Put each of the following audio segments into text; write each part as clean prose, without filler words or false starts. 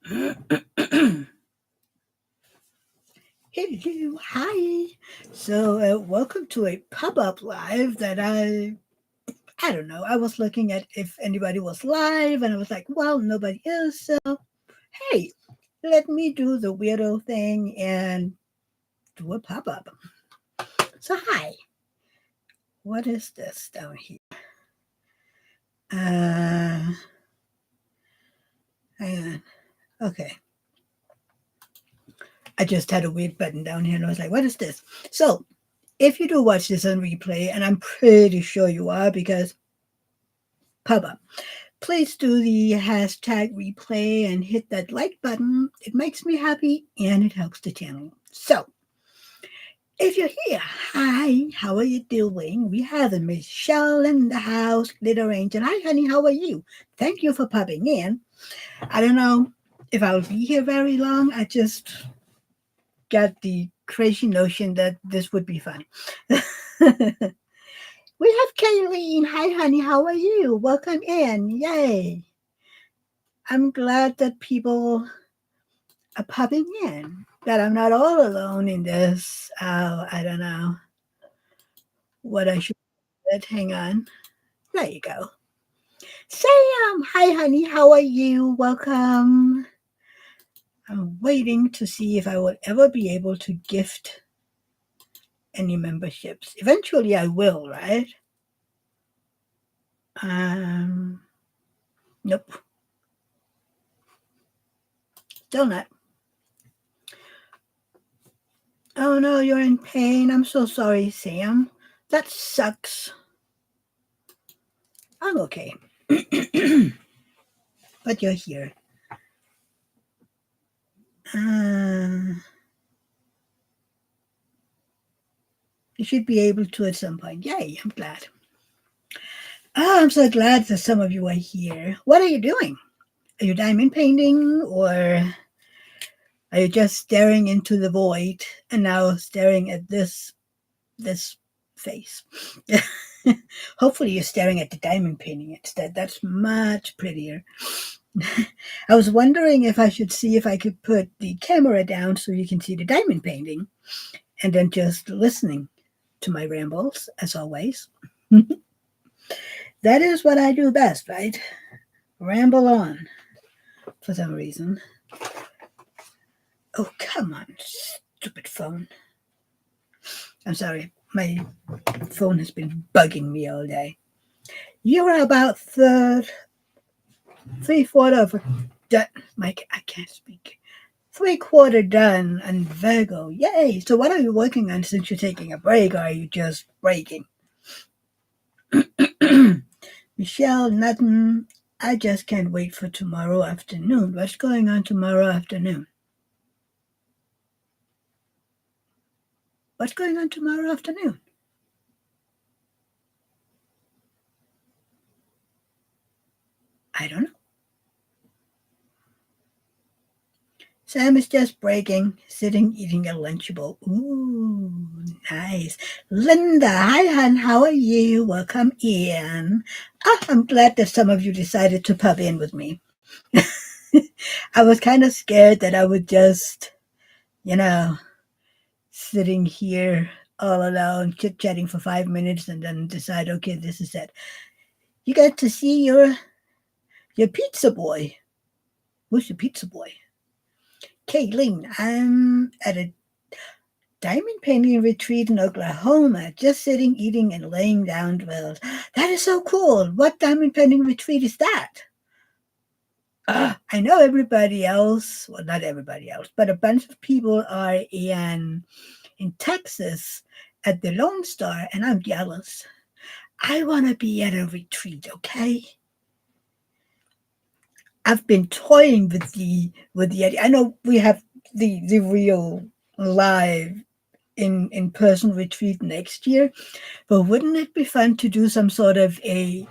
Hello, hi. Welcome to a pop-up live that I don't know. I was looking at if anybody was live, and I was like, well, nobody is. So hey, let me do the weirdo thing and do a pop-up. So hi, what is this down here? Uh, Hang on. Okay, I just had a weird button down here, and I was like, what is this? So if you do watch this on replay, and I'm pretty sure you are because pop-up. Please do the hashtag replay and hit that like button. It makes me happy and it helps the channel. So, if you're here, hi, how are you doing? We have a Michelle in the house, Glitter Angel. Hi, honey, how are you? Thank you for popping in. I don't know if I'll be here very long. I just got the crazy notion that this would be fun. We have Kayleen. Hi, honey, how are you? Welcome in. Yay. I'm glad that people are popping in, that I'm not all alone in this. I don't know what I should do. Hang on. There you go. Sam, hi, honey. How are you? Welcome. I'm waiting to see if I will ever be able to gift any memberships. Eventually, I will, right? Um, nope. Still not. Oh no, you're in pain. I'm so sorry, Sam. That sucks. I'm okay. But you're here. You should be able to at some point. Yay, I'm glad. Oh, I'm so glad that some of you are here. What are you doing? Are you diamond painting or are you just staring into the void and now staring at this face? Hopefully you're staring at the diamond painting instead. That's much prettier. I was wondering if I should see if I could put the camera down so you can see the diamond painting and then just listening to my rambles, as always. That is what I do best, right? Ramble on for some reason. Oh, come on, stupid phone. I'm sorry, my phone has been bugging me all day. You're about three-quarter of done. Mike, I can't speak. Three-quarter done on Virgo. Yay! So, what are you working on since you're taking a break, or are you just breaking? Michelle, nothing. I just can't wait for tomorrow afternoon. What's going on tomorrow afternoon? What's going on tomorrow afternoon? I don't know. Sam is just breaking, sitting, eating a Lunchable. Ooh, nice. Linda, hi, hon. How are you? Welcome in. I'm glad that some of you decided to pop in with me. I was kind of scared that I would just, you know, sitting here all alone, chit chatting for 5 minutes, and then decide, okay, this is it. You got to see your pizza boy. Who's your pizza boy? Kayleen, I'm at a diamond painting retreat in Oklahoma, just sitting, eating, and laying down dwells. That is so cool. What diamond painting retreat is that? I know everybody else, well, not everybody else, but a bunch of people are in Texas at the Lone Star, and I'm jealous. I want to be at a retreat, okay? I've been toying with the idea. I know we have the real live in person retreat next year, but wouldn't it be fun to do some sort of a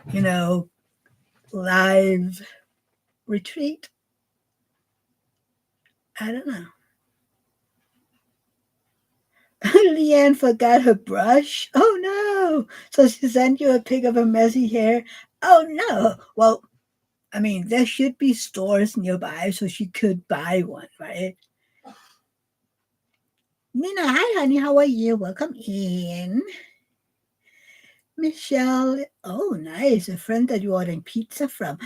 live retreat? I don't know. Leanne forgot her brush. Oh no! So she sent you a pic of her messy hair. Oh no! Well, I mean, there should be stores nearby so she could buy one, right? Nina, hi, honey. How are you? Welcome in. Michelle, oh, nice. A friend that you're ordering pizza from.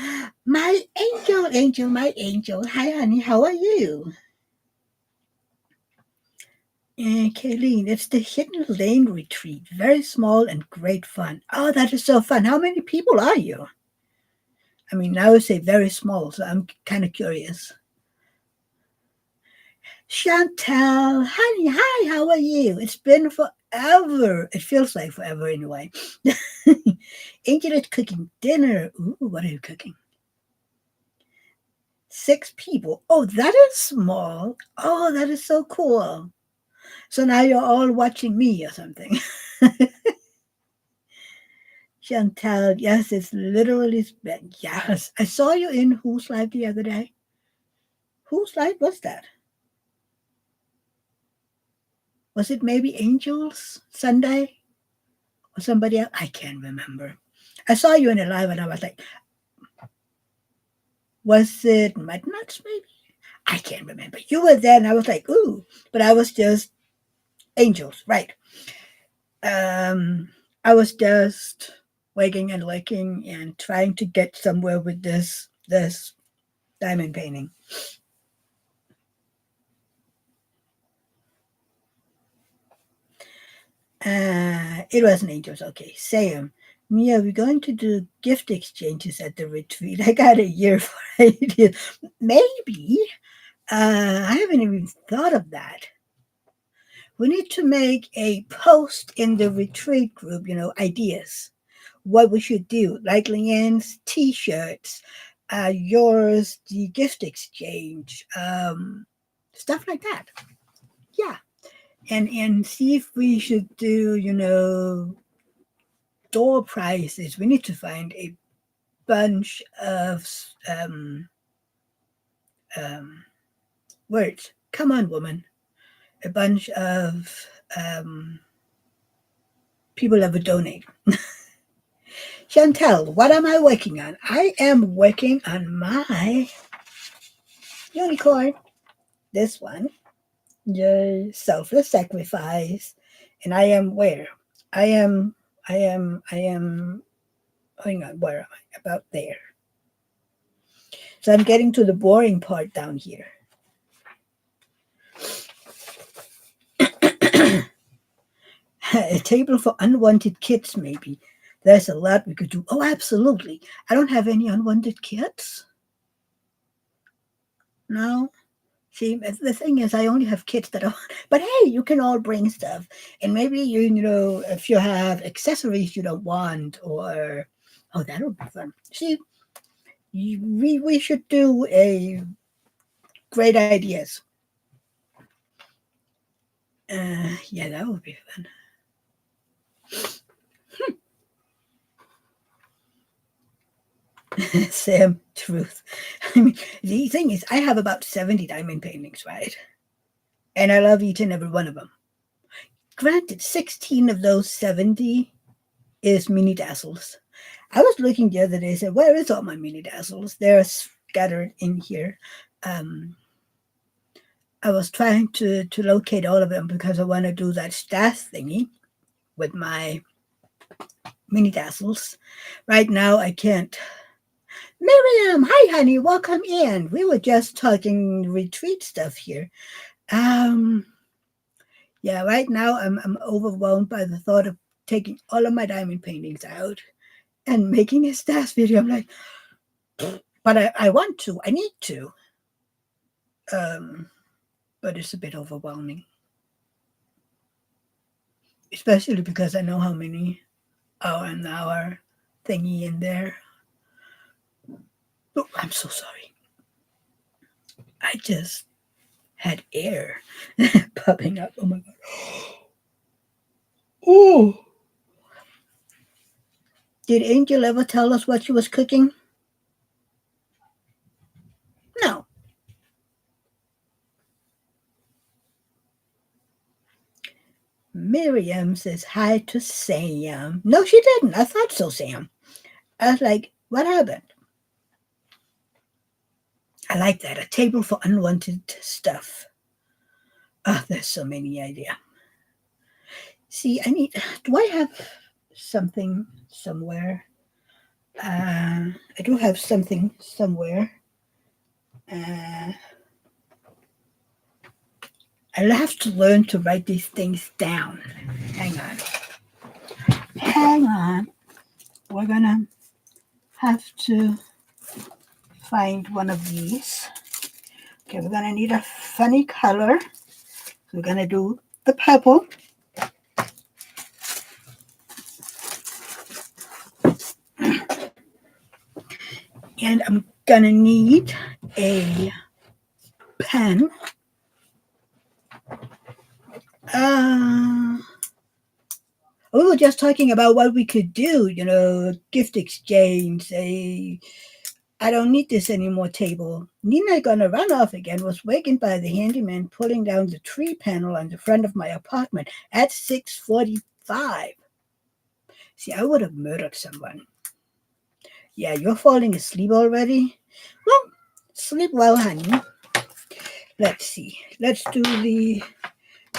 My angel, angel, my angel. Hi, honey. How are you? And Kayleen, it's the Hidden Lane retreat. Very small and great fun. Oh, that is so fun. How many people are you? I mean, I would say very small, so I'm kind of curious. Chantal, honey, hi, how are you? It's been forever. It feels like forever anyway. Angel is cooking dinner. Ooh, what are you cooking? 6 people. Oh, that is small. Oh, that is so cool. So now you're all watching me or something. Chantal, yes, it's literally spent. Yes, I saw you in Who's Live the other day. Whose Live was that? Was it maybe Angels Sunday or somebody else? I can't remember. I saw you in a live and I was like, was it Mudnuts maybe? I can't remember. You were there and I was like, ooh, but I was just Angels, right? I was just waking and waking and trying to get somewhere with this diamond painting. It wasn't Angels. Okay, Sam. Mia, we're going to do gift exchanges at the retreat. I got a year for ideas. Maybe. I haven't even thought of that. We need to make a post in the retreat group, ideas. What we should do, like Leanne's t-shirts, yours, the gift exchange, stuff like that. Yeah. And see if we should do, door prizes. We need to find a bunch of um, words. Come on, woman. A bunch of people that would donate. Chantel, what am I working on? I am working on my unicorn. This one. Yay, selfless sacrifice. And I am where? I am, hang on, where am I? About there. So I'm getting to the boring part down here. A table for unwanted kids, maybe. There's a lot we could do. Oh, absolutely. I don't have any unwanted kids. No. See, the thing is, I only have kids that are. But hey, you can all bring stuff, and maybe if you have accessories you don't want, or oh, that would be fun. See, we should do a great ideas. Yeah, that would be fun. Sam, truth. I mean, the thing is, I have about 70 diamond paintings, right? And I love each and every one of them. Granted, 16 of those 70 is mini dazzles. I was looking the other day and said, where is all my mini dazzles? They're scattered in here. Um, I was trying to locate all of them because I want to do that stash thingy with my mini dazzles. Right now, I can't. Miriam, hi, honey, welcome in. We were just talking retreat stuff here. Um, yeah, right now I'm overwhelmed by the thought of taking all of my diamond paintings out and making a stash video. I'm like, but I want to, I need to. Um, but it's a bit overwhelming, especially because I know how many hour and hour thingy in there. Oh, I'm so sorry. I just had air popping up. Oh my god. Oh. Did Angel ever tell us what she was cooking? No. Miriam says hi to Sam. No, she didn't. I thought so, Sam. I was like, what happened? I like that. A table for unwanted stuff. Oh, there's so many ideas. See, do I have something somewhere? I do have something somewhere. Uh, I'll have to learn to write these things down. Hang on. Hang on. We're gonna have to find one of these. Okay, we're gonna need a funny color. So we're gonna do the purple. And I'm gonna need a pen. We were just talking about what we could do, gift exchange, I don't need this anymore table. Nina gonna run off again was wakened by the handyman pulling down the tree panel on the front of my apartment at 6:45. See, I would have murdered someone. Yeah, you're falling asleep already? Well, sleep well, honey. Let's see. Let's do the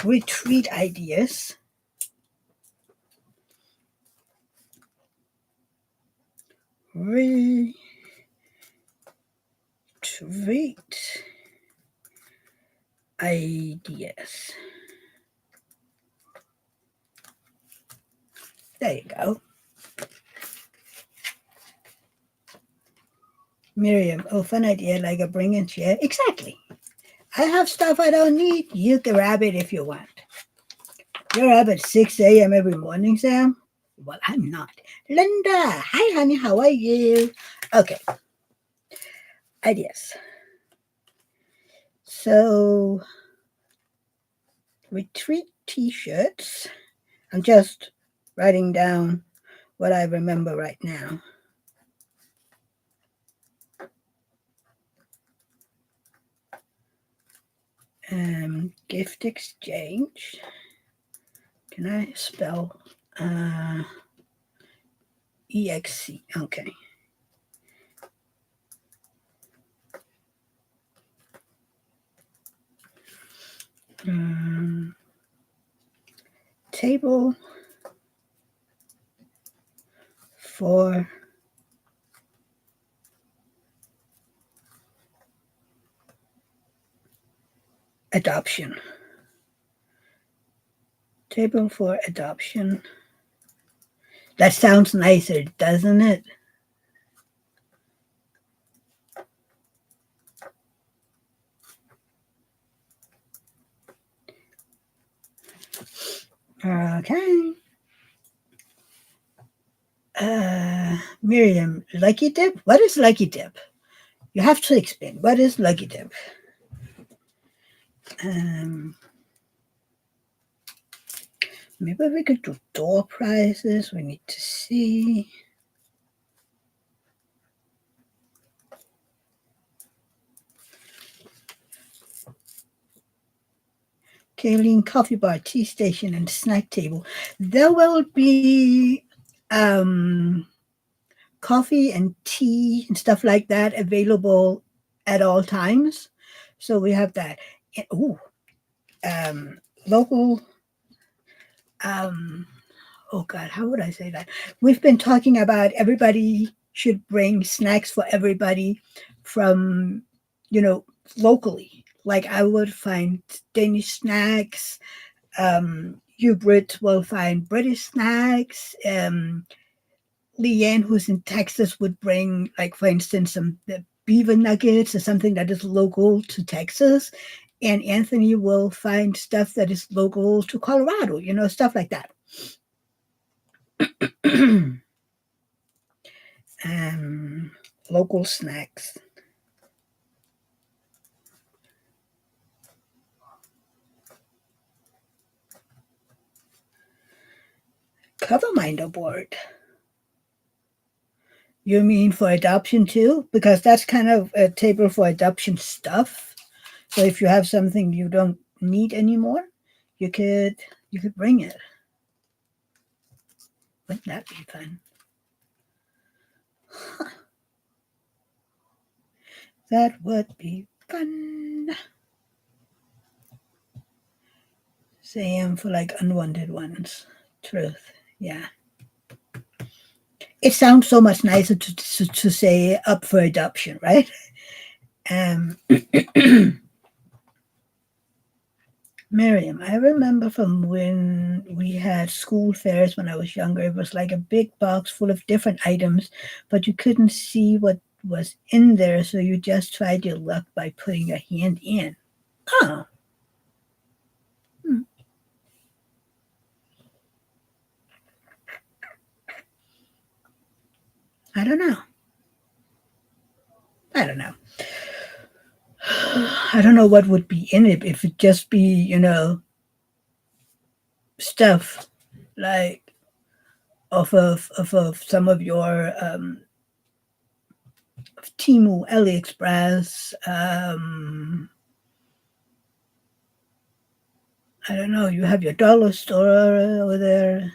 retreat ideas. Retreat ideas. There you go. Miriam, oh, fun idea, like a bring and share. Exactly. I have stuff I don't need. You can grab it if you want. You're up at 6 a.m. every morning, Sam? Well, I'm not. Linda, hi, honey, how are you? Okay. Ideas. So, retreat t-shirts. I'm just writing down what I remember right now. Gift exchange. Can I spell EXC? Okay. Table for adoption. Table for adoption. That sounds nicer, doesn't it? Okay. Miriam, Lucky Dip? What is Lucky Dip? You have to explain. What is Lucky Dip? Maybe we could do door prizes. We need to see. Kayleen Coffee Bar, Tea Station, and Snack Table. There will be coffee and tea and stuff like that available at all times. So we have that. Local. Oh God, how would I say that? We've been talking about everybody should bring snacks for everybody from, locally. Like I would find Danish snacks. You Brit will find British snacks. Leanne, who's in Texas, would bring, like, for instance, some beaver nuggets or something that is local to Texas. And Anthony will find stuff that is local to Colorado, stuff like that. Local snacks. Cover minder board. You mean for adoption too? Because that's kind of a table for adoption stuff. So if you have something you don't need anymore, you could bring it. Wouldn't that be fun? Huh. That would be fun. Same for like unwanted ones. Truth. Yeah. It sounds so much nicer to say up for adoption, right? Um, Miriam, I remember from when we had school fairs when I was younger, it was like a big box full of different items, but you couldn't see what was in there, so you just tried your luck by putting your hand in. Oh, hmm, I don't know. I don't know. I don't know what would be in it if it just be, stuff like of some of your Timu, AliExpress. I don't know. You have your dollar store over there.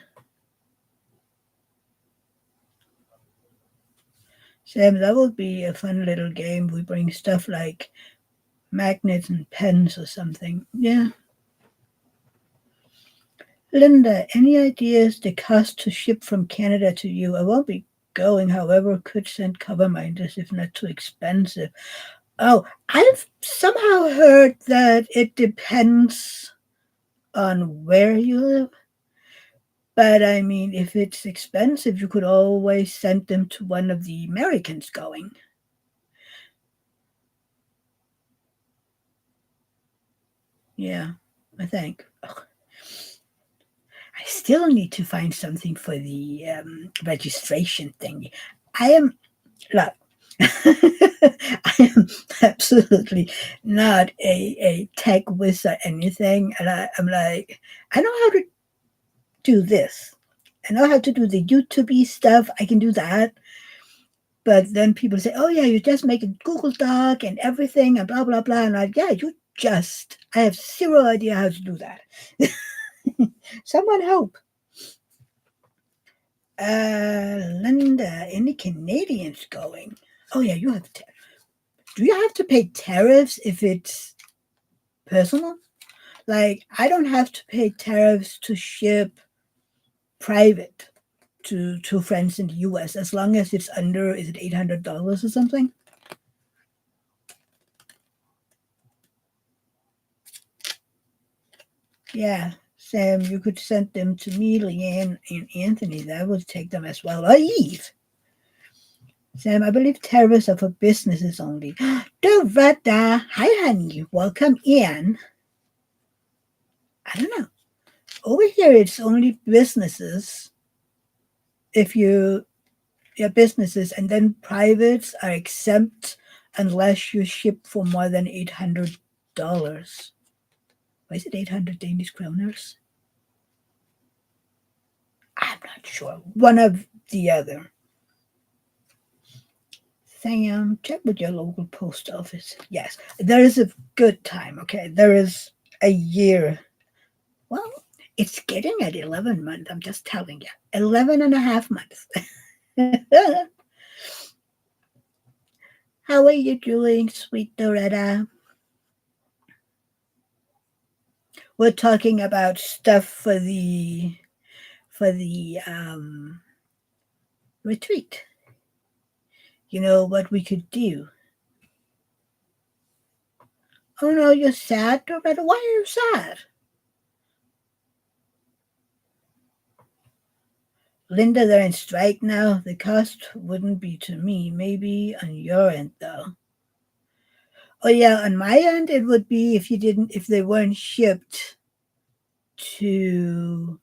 Sam, that would be a fun little game. We bring stuff like magnets and pens or something. Yeah. Linda, any ideas the cost to ship from Canada to you? I won't be going, however, could send cover minders if not too expensive. Oh, I've somehow heard that it depends on where you live. But I mean, if it's expensive, you could always send them to one of the Americans going. Yeah, I think. Ugh, I still need to find something for the registration thing. I am, look, I am absolutely not a tech whiz or anything. And I'm like, I know how to do this. I know how to do the YouTube stuff. I can do that. But then people say, "Oh yeah, you just make a Google Doc and everything and blah blah blah." And I'm like, "Yeah, you just. I have zero idea how to do that. Someone help." Linda, any Canadians going? Oh yeah, you have. Do you have to pay tariffs if it's personal? Like I don't have to pay tariffs to ship private to friends in the U.S. as long as it's under, is it $800 or something? Yeah, Sam, you could send them to me, Leanne, and Anthony. That would take them as well. Or Eve. Sam, I believe tariffs are for businesses only. Doretta, hi, honey. Welcome in. I don't know. Over here, it's only businesses. If your businesses, and then privates are exempt unless you ship for more than $800. Why is it 800 Danish kroners? I'm not sure. One of the other. Sam, check with your local post office. Yes, there is a good time, okay? There is a year. Well, it's getting at 11 months, I'm just telling you. 11 and a half months. How are you doing, sweet Doretta? We're talking about stuff for the retreat. You know what we could do. Oh no, you're sad, Doretta? Why are you sad? Linda, they're in strike now. The cost wouldn't be to me. Maybe on your end, though. Oh yeah, on my end, it would be if they weren't shipped to.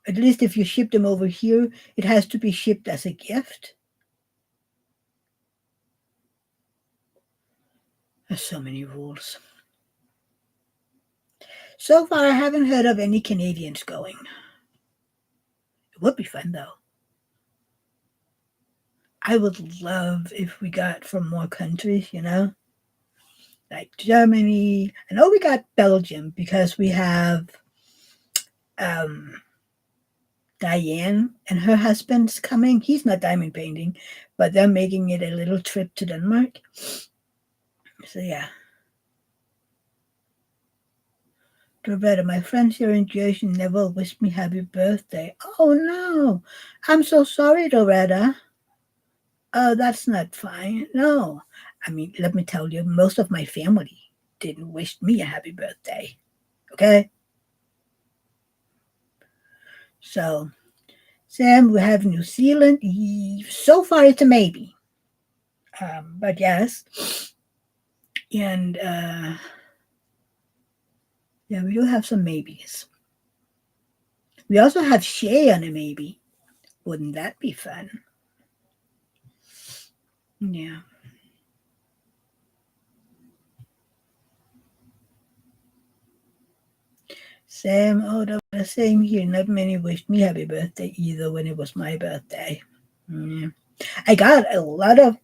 At least if you ship them over here, it has to be shipped as a gift. There's so many rules. So far, I haven't heard of any Canadians going. It would be fun though. I would love if we got from more countries, like Germany. I know we got Belgium because we have um, Diane and her husband's coming. He's not diamond painting, but they're making it a little trip to Denmark. So yeah. Doretta, my friends here in Jersey never wished me happy birthday. Oh no. I'm so sorry, Doretta. Oh, that's not fine. No. I mean, let me tell you, most of my family didn't wish me a happy birthday. Okay? So, Sam, we have New Zealand. So far, it's a maybe. But yes. And yeah, we do have some maybes. We also have Shay on a maybe. Wouldn't that be fun? Yeah. Sam, oh, the same here. Not many wished me happy birthday either when it was my birthday. Yeah. I got a lot of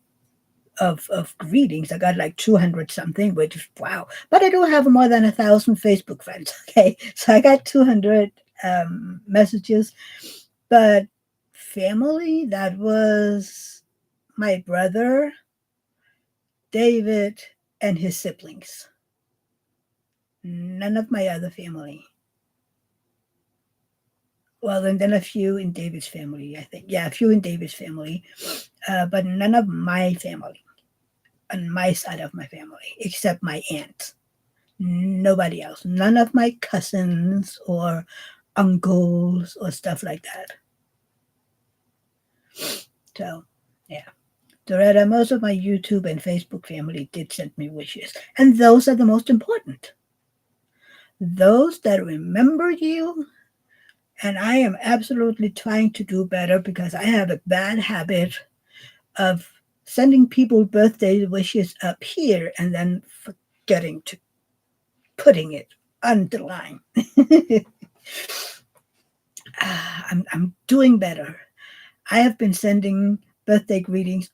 greetings. I got like 200 something, which is wow. But I don't have more than 1,000 Facebook friends. Okay. So I got 200 messages. But family, that was my brother, David, and his siblings. None of my other family. Well, and then a few in David's family, I think. Yeah, a few in David's family, but none of my family, on my side of my family, except my aunt. Nobody else. None of my cousins or uncles or stuff like that. So, yeah. Doretta, most of my YouTube and Facebook family did send me wishes. And those are the most important. Those that remember you. And I am absolutely trying to do better because I have a bad habit of sending people birthday wishes up here and then forgetting to putting it on the line. I'm doing better. I have been sending birthday greetings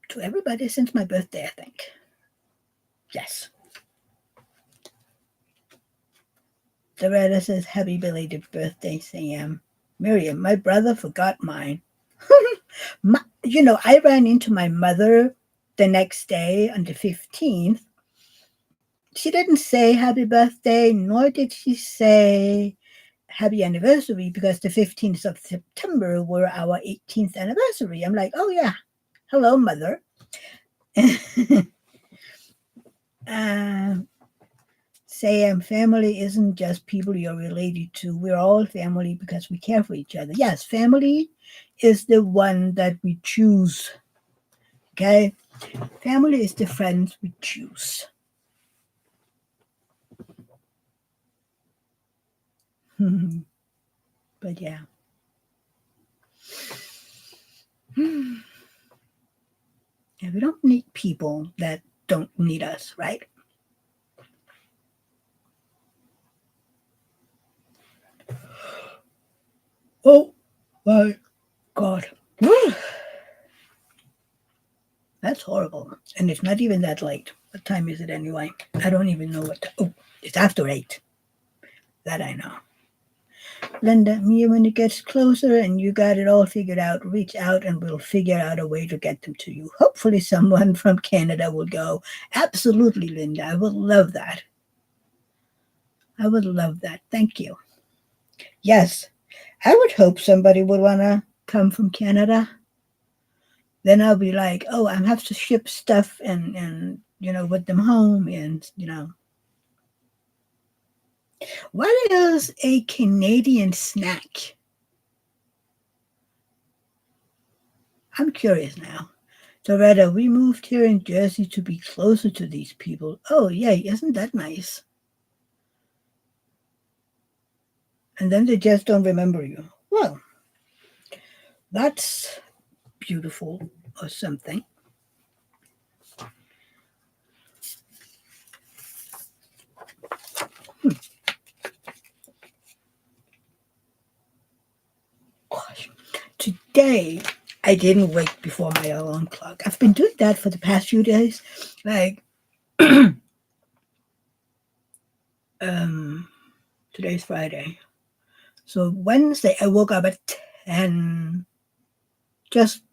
to everybody since my birthday, I think. Yes. Loretta says, happy belated birthday, Sam. Miriam, my brother forgot mine. I ran into my mother the next day on the 15th. She didn't say happy birthday, nor did she say happy anniversary because the 15th of September were our 18th anniversary. I'm like, oh yeah, hello, mother. Sam, family isn't just people you're related to. We're all family because we care for each other. Yes, family is the one that we choose. Okay? Family is the friends we choose. But yeah. Yeah, we don't need people that don't need us, right? Oh my God. That's horrible. And it's not even that late. What time is it anyway? I don't even know oh, it's after 8. That I know. Linda, me, when it gets closer and you got it all figured out, reach out and we'll figure out a way to get them to you. Hopefully someone from Canada will go. Absolutely, Linda. I would love that. I would love that. Thank you. Yes, I would hope somebody would want to come from Canada. Then I'll be like, oh, I have to ship stuff and with them home and. What is a Canadian snack? I'm curious now. Doretta, we moved here in Jersey to be closer to these people. Oh, yay, isn't that nice? And then they just don't remember you. Well, that's beautiful or something. Hmm. Gosh. Today, I didn't wake before my alarm clock. I've been doing that for the past few days. Like, today's Friday. So Wednesday, I woke up at 10:20. just,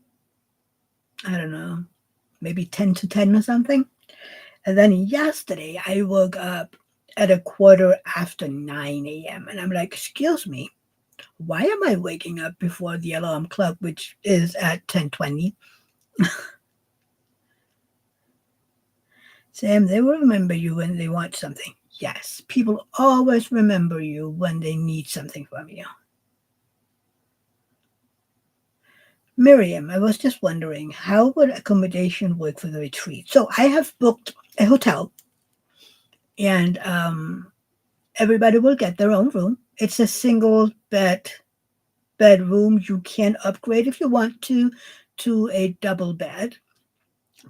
I don't know, maybe 10 to 10 or something. And then yesterday I woke up at a quarter after 9 a.m. And I'm like, excuse me, why am I waking up before the alarm clock, which is at 10:20? Sam, they will remember you when they want something. Yes, people always remember you when they need something from you. Miriam, I was just wondering, how would accommodation work for the retreat? So I have booked a hotel, and everybody will get their own room. It's a single bedroom. You can upgrade if you want to a double bed.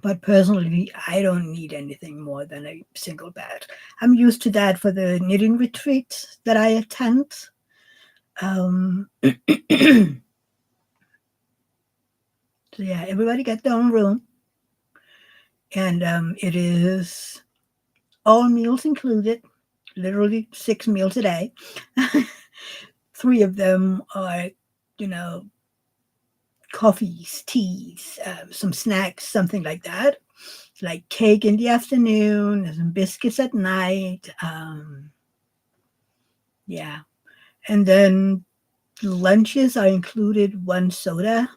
But personally, I don't need anything more than a single bed. I'm used to that for the knitting retreats that I attend. So yeah, everybody get their own room, and it is all meals included. Literally 6 meals a day. Three of them are, you know, coffees, teas, some snacks, something like that. Like cake in the afternoon, and some biscuits at night. Yeah, and then lunches are included one soda.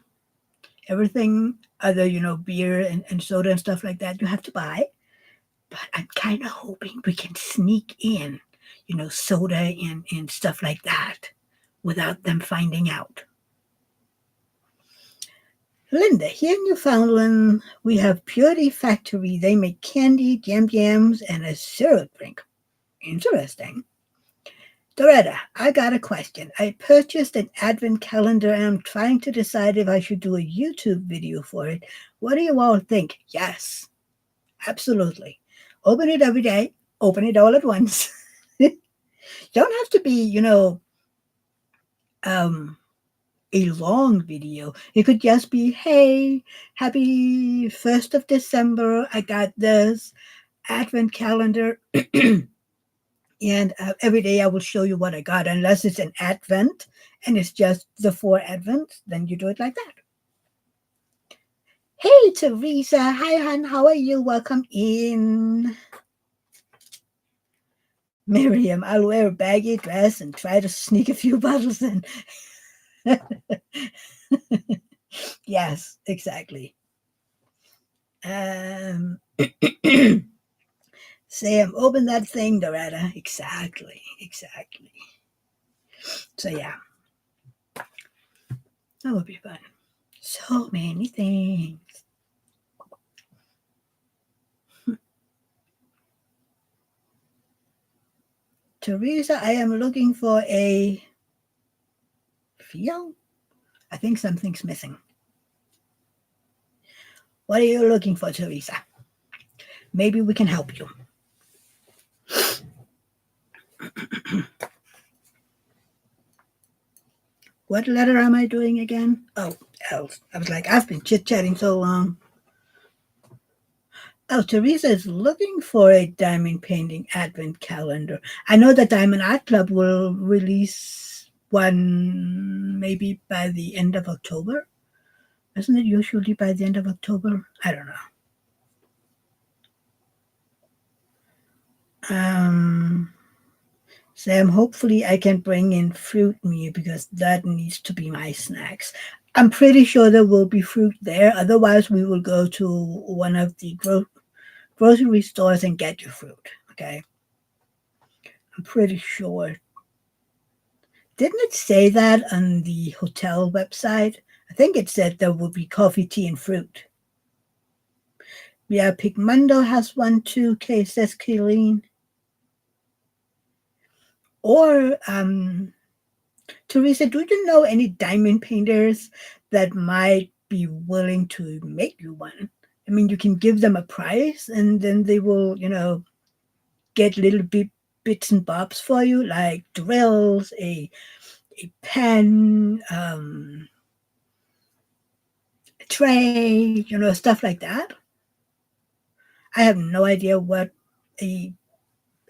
Everything other, beer and soda and stuff like that, you have to buy. But I'm kind of hoping we can sneak in, soda and stuff like that without them finding out. Linda, here in Newfoundland, we have Purity Factory. They make candy, jams, and a syrup drink. Interesting. Doretta, I got a question. I purchased an advent calendar and I'm trying to decide if I should do a YouTube video for it. What do you all think? Yes, absolutely. Open it every day, open it all at once. Don't have to be, um, a long video. It could just be, hey, happy 1st of December. I got this advent calendar. And every day I will show you what I got, unless it's an advent and it's just the 4 advents, then you do it like that. Hey, Teresa. Hi, hon. How are you? Welcome in. Miriam, I'll wear a baggy dress and try to sneak a few bottles in. Yes, exactly. Um, Sam, open that thing, Doretta. Exactly. So, yeah, that would be fun. So many things. Teresa, I am looking for a feel. I think something's missing. What are you looking for, Teresa? Maybe we can help you. What letter am I doing again? Oh, L. I was like, I've been chit-chatting so long. Oh, Teresa is looking for a diamond painting advent calendar. I know the Diamond Art Club will release one maybe by the end of October. Isn't it usually by the end of October? I don't know. Sam, hopefully I can bring in fruit me because that needs to be my snacks. I'm pretty sure there will be fruit there. Otherwise, we will go to one of the grocery stores and get your fruit. Okay. I'm pretty sure. Didn't it say that on the hotel website? I think it said there will be coffee, tea, and fruit. Yeah, Pigmundo has one too, KFS Kayleen. Or Teresa, do you know any diamond painters that might be willing to make you one? I mean, you can give them a price and then they will, get little bits and bobs for you, like drills, a pen, a tray, stuff like that. I have no idea what a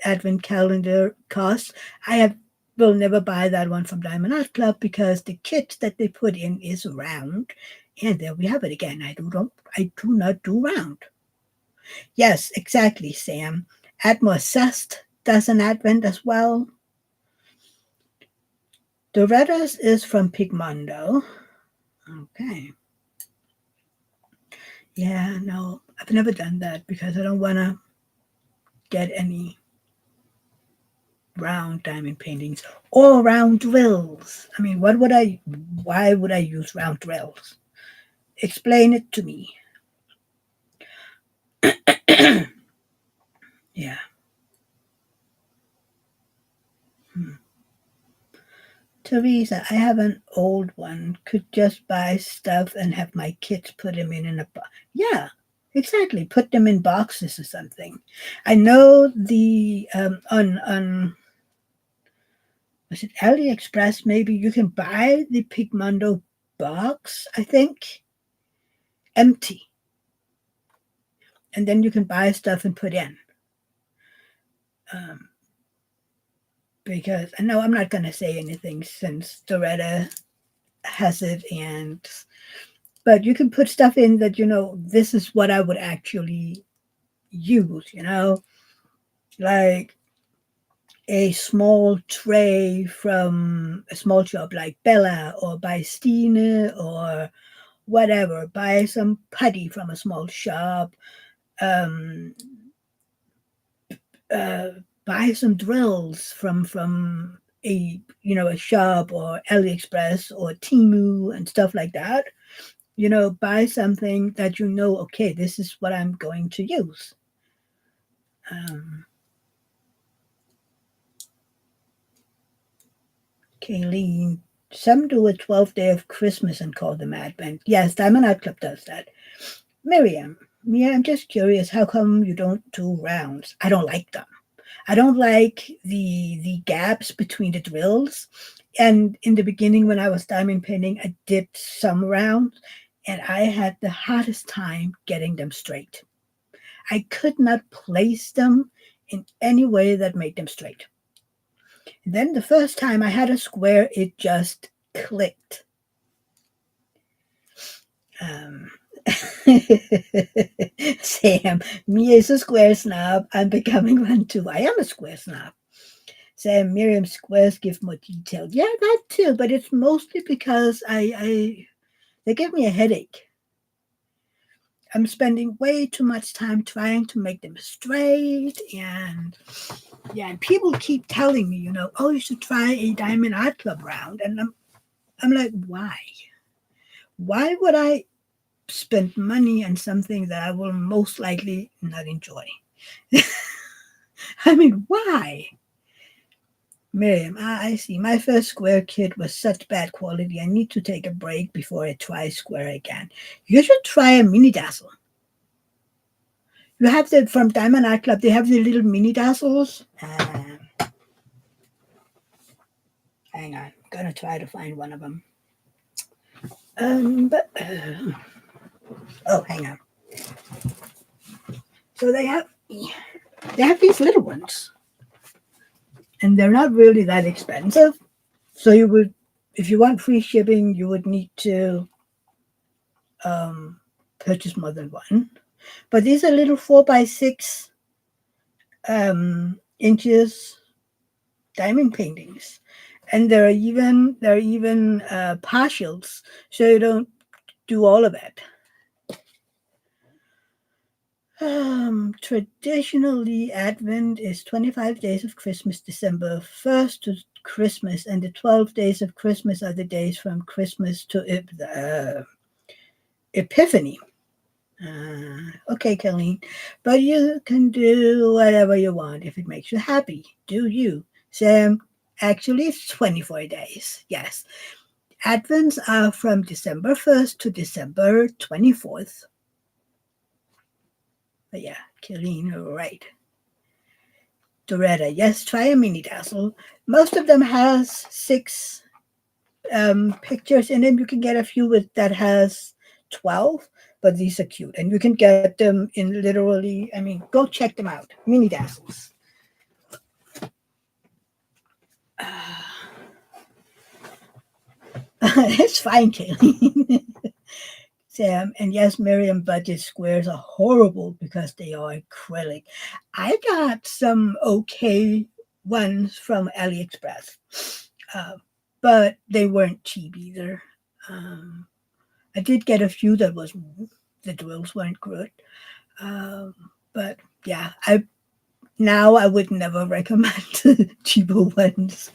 advent calendar costs. I will never buy that one from Diamond Art Club because the kit that they put in is round And there we have it again. I do not do round. Yes, exactly, Sam. Atmosest does an advent as well. Dorettas is from Pigmondo. Okay. Yeah, no, I've never done that because I don't want to get any round diamond paintings or round drills. I mean, why would I use round drills? Explain it to me. Yeah. Hmm. Teresa, I have an old one. Could just buy stuff and have my kids put them in a box. Yeah, exactly. Put them in boxes or something. I know the on was it AliExpress? Maybe you can buy the Pigmondo box. I think empty, and then you can buy stuff and put in. Um, because I know I'm not going to say anything since Doretta has it, and but you can put stuff in that this is what I would actually use. Like a small tray from a small shop like Bella or by Stine or whatever. Buy some putty from a small shop. Um, uh, Buy some drills from a shop or AliExpress or Timu and stuff like that. Buy something that okay, this is what I'm going to use. Um, Kayleen, some do a 12th day of Christmas and call them Advent. Yes, Diamond Art Club does that. Miriam, Mia, I'm just curious, how come you don't do rounds? I don't like them. I don't like the gaps between the drills. And in the beginning, when I was diamond painting, I did some rounds, and I had the hardest time getting them straight. I could not place them in any way that made them straight. And then the first time I had a square, it just clicked. Um, Sam, Mia is a square snob. I'm becoming one too. I am a square snob. Sam, Miriam squares give more detail. Yeah, that too, but it's mostly because they give me a headache. I'm spending way too much time trying to make them straight, and yeah, and people keep telling me, oh, you should try a Diamond Art Club round, and I'm like, why? Why would I spend money on something that I will most likely not enjoy? I mean, why? Miriam, I see. My first square kit was such bad quality. I need to take a break before I try square again. You should try a mini dazzle. You have the from Diamond Art Club. They have the little mini dazzles. Hang on, I'm gonna try to find one of them. But oh, hang on. So they have these little ones, and they're not really that expensive. So you would, if you want free shipping, you would need to um, purchase more than one. But these are little 4 by 6 inches diamond paintings, and there are even partials, so you don't do all of it. Traditionally, Advent is 25 days of Christmas, December 1st to Christmas, and the 12 days of Christmas are the days from Christmas to Epiphany. Okay, Colleen, but you can do whatever you want if it makes you happy. Do you? Sam, actually, it's 24 days. Yes. Advents are from December 1st to December 24th. But yeah, Colleen, right. Doretta, yes, try a mini dazzle. Most of them has 6 pictures in them. You can get a few that has 12, but these are cute, and you can get them in literally. I mean, go check them out. Mini dazzles. It's fine, Kaylee. Sam, and yes, Miriam, budget squares are horrible because they are acrylic. I got some okay ones from AliExpress, uh, but they weren't cheap either. Um, I did get a few that was the drills weren't good, um, but yeah, I would never recommend cheaper ones.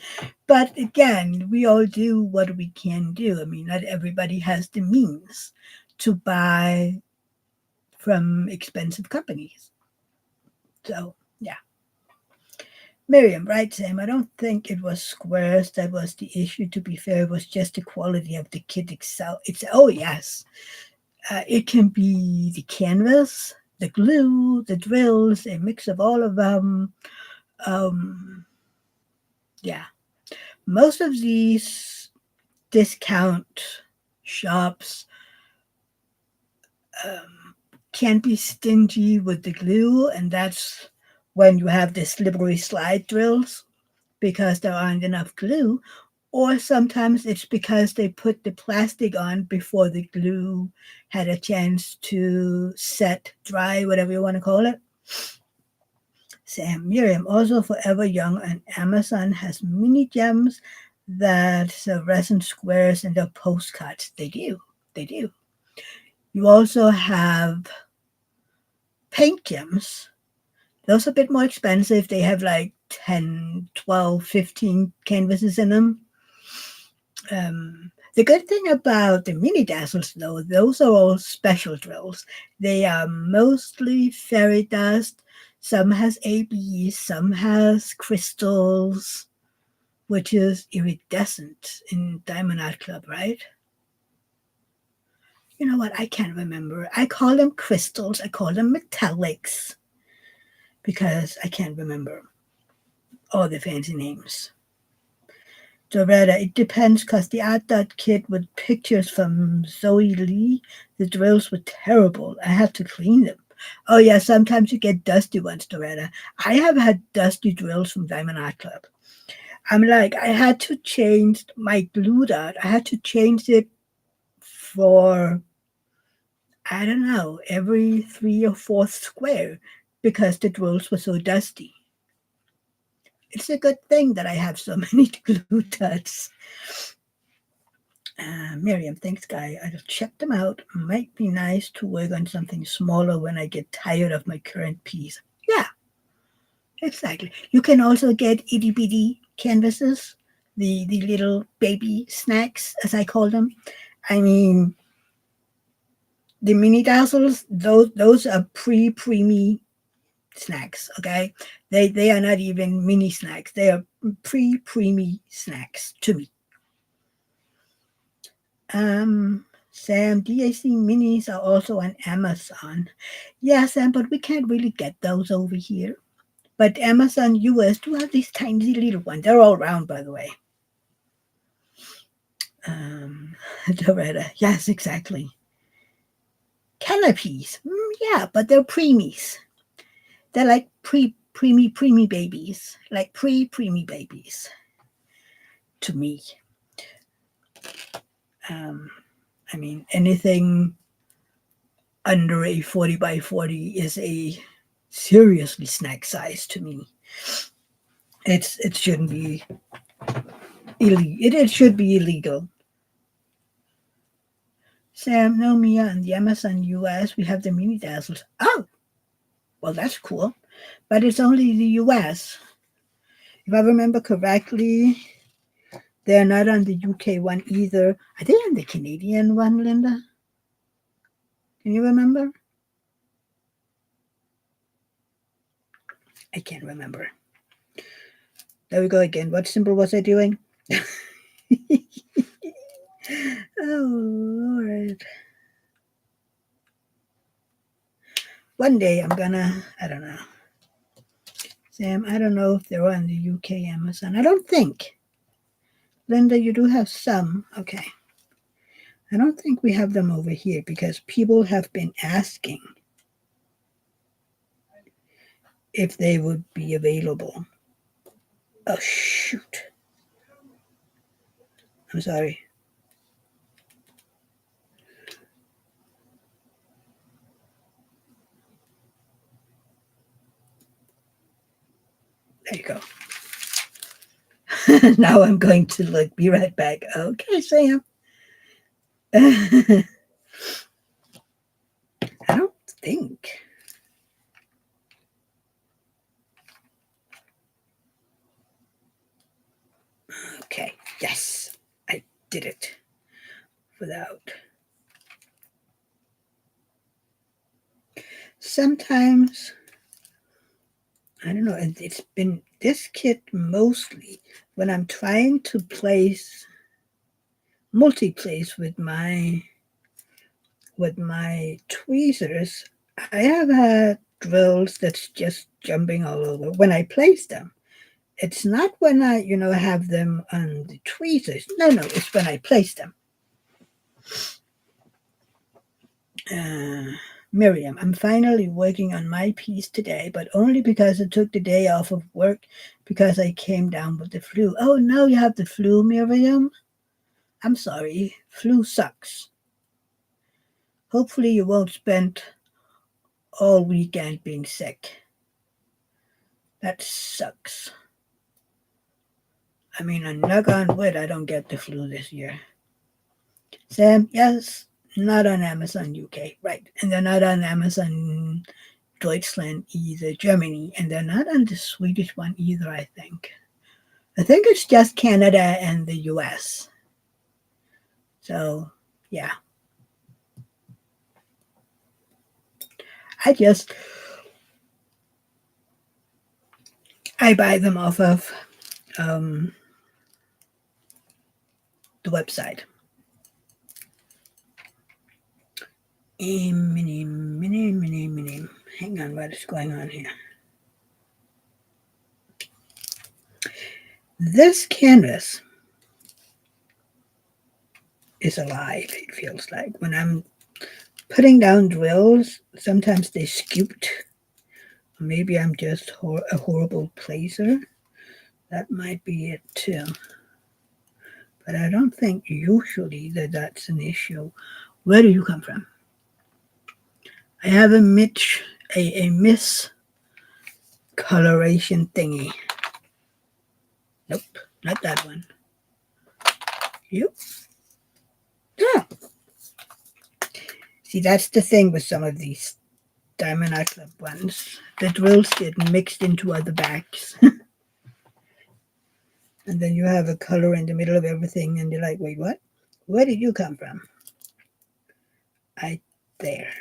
But again, we all do what we can do. I mean, not everybody has the means to buy from expensive companies. So, yeah. Miriam, right, Sam? I don't think it was squares that was the issue. To be fair, it was just the quality of the kit itself. Oh, yes. It can be the canvas, the glue, the drills, a mix of all of them. Um, yeah. Most of these discount shops um, can be stingy with the glue, and that's when you have the slippery slide drills because there aren't enough glue, or sometimes it's because they put the plastic on before the glue had a chance to set, dry, whatever you want to call it. Sam Miriam, also Forever Young on Amazon, has mini gems that resin squares and their postcards. They do. They do. You also have paint gems. Those are a bit more expensive. They have like 10, 12, 15 canvases in them. The good thing about the mini dazzles, though, those are all special drills. They are mostly fairy dust. Some has ABs, some has crystals, which is iridescent in Diamond Art Club, right? You know what? I can't remember. I call them crystals. I call them metallics because I can't remember all the fancy names. Doretta, it depends because the art dot kit with pictures from Zoe Lee, the drills were terrible. I had to clean them. Oh yeah, sometimes you get dusty ones, Doretta. I have had dusty drills from Diamond Art Club. I'm like, I had to change my glue dot. I had to change it for, I don't know, every three or fourth square because the drills were so dusty. It's a good thing that I have so many glue dots. Miriam, thanks, Guy. I'll check them out. Might be nice to work on something smaller when I get tired of my current piece. Yeah, exactly. You can also get itty bitty canvases, the little baby snacks, as I call them. I mean, the mini dazzles, those are pre-preemie snacks. Okay, they are not even mini snacks. They are pre-preemie snacks to me. Sam, DAC minis are also on Amazon. Yeah, Sam, but we can't really get those over here. But Amazon US do have these tiny little ones. They're all round, by the way. Loretta, yes, exactly. Canopies, yeah, but they're preemies. They're like preemie babies, like preemie babies to me. Um, I mean, anything under a 40 by 40 is a seriously snack size to me. It shouldn't be illegal. It should be illegal. Sam, no, Mia, and the Amazon US, we have the mini dazzles. Oh, well, that's cool. But it's only the US. If I remember correctly, they're not on the UK one either. Are they on the Canadian one, Linda? Can you remember? I can't remember. There we go again. What symbol was I doing? Oh, Lord. One day I'm gonna, I don't know. Sam, I don't know if they're on the UK Amazon. I don't think. Linda, you do have some. Okay. I don't think we have them over here because people have been asking if they would be available. Oh, shoot. I'm sorry. There you go. Now I'm going to look. Be right back. Okay, Sam. I don't think. Okay, yes, I did it without. Sometimes, I don't know, it's been this kit mostly when I'm trying to place, multi-place with my tweezers. I have had drills that's just jumping all over when I place them. It's not when I, have them on the tweezers. No, it's when I place them. Miriam, I'm finally working on my piece today, but only because I took the day off of work because I came down with the flu. Oh, no, you have the flu, Miriam? I'm sorry. Flu sucks. Hopefully you won't spend all weekend being sick. That sucks. I mean, I'm knock on wood, I don't get the flu this year. Sam, yes, not on Amazon UK, right. And they're not on Amazon Deutschland either, Germany, and they're not on the Swedish one either, I think. I think it's just Canada and the US. So, yeah. I buy them off of the website. Hang on, what is going on here? This canvas is alive, it feels like. When I'm putting down drills, sometimes they scooped. Maybe I'm just a horrible placer. That might be it too. But I don't think usually that's an issue. Where do you come from? I have a miscoloration thingy. Nope, not that one. Yep. Yeah. See, that's the thing with some of these Diamond Art Club ones. The drills get mixed into other bags. And then you have a color in the middle of everything, and you're like, wait, what? Where did you come from? There.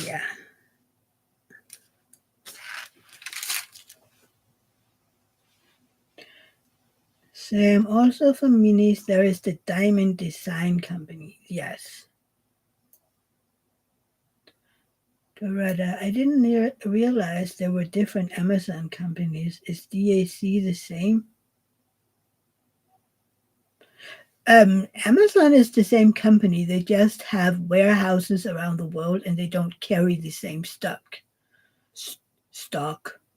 Yeah. Same. Also for minis, there is the Diamond Design Company. Yes. Doretta, I didn't realize there were different Amazon companies. Is DAC the same? Amazon is the same company. They just have warehouses around the world and they don't carry the same stock.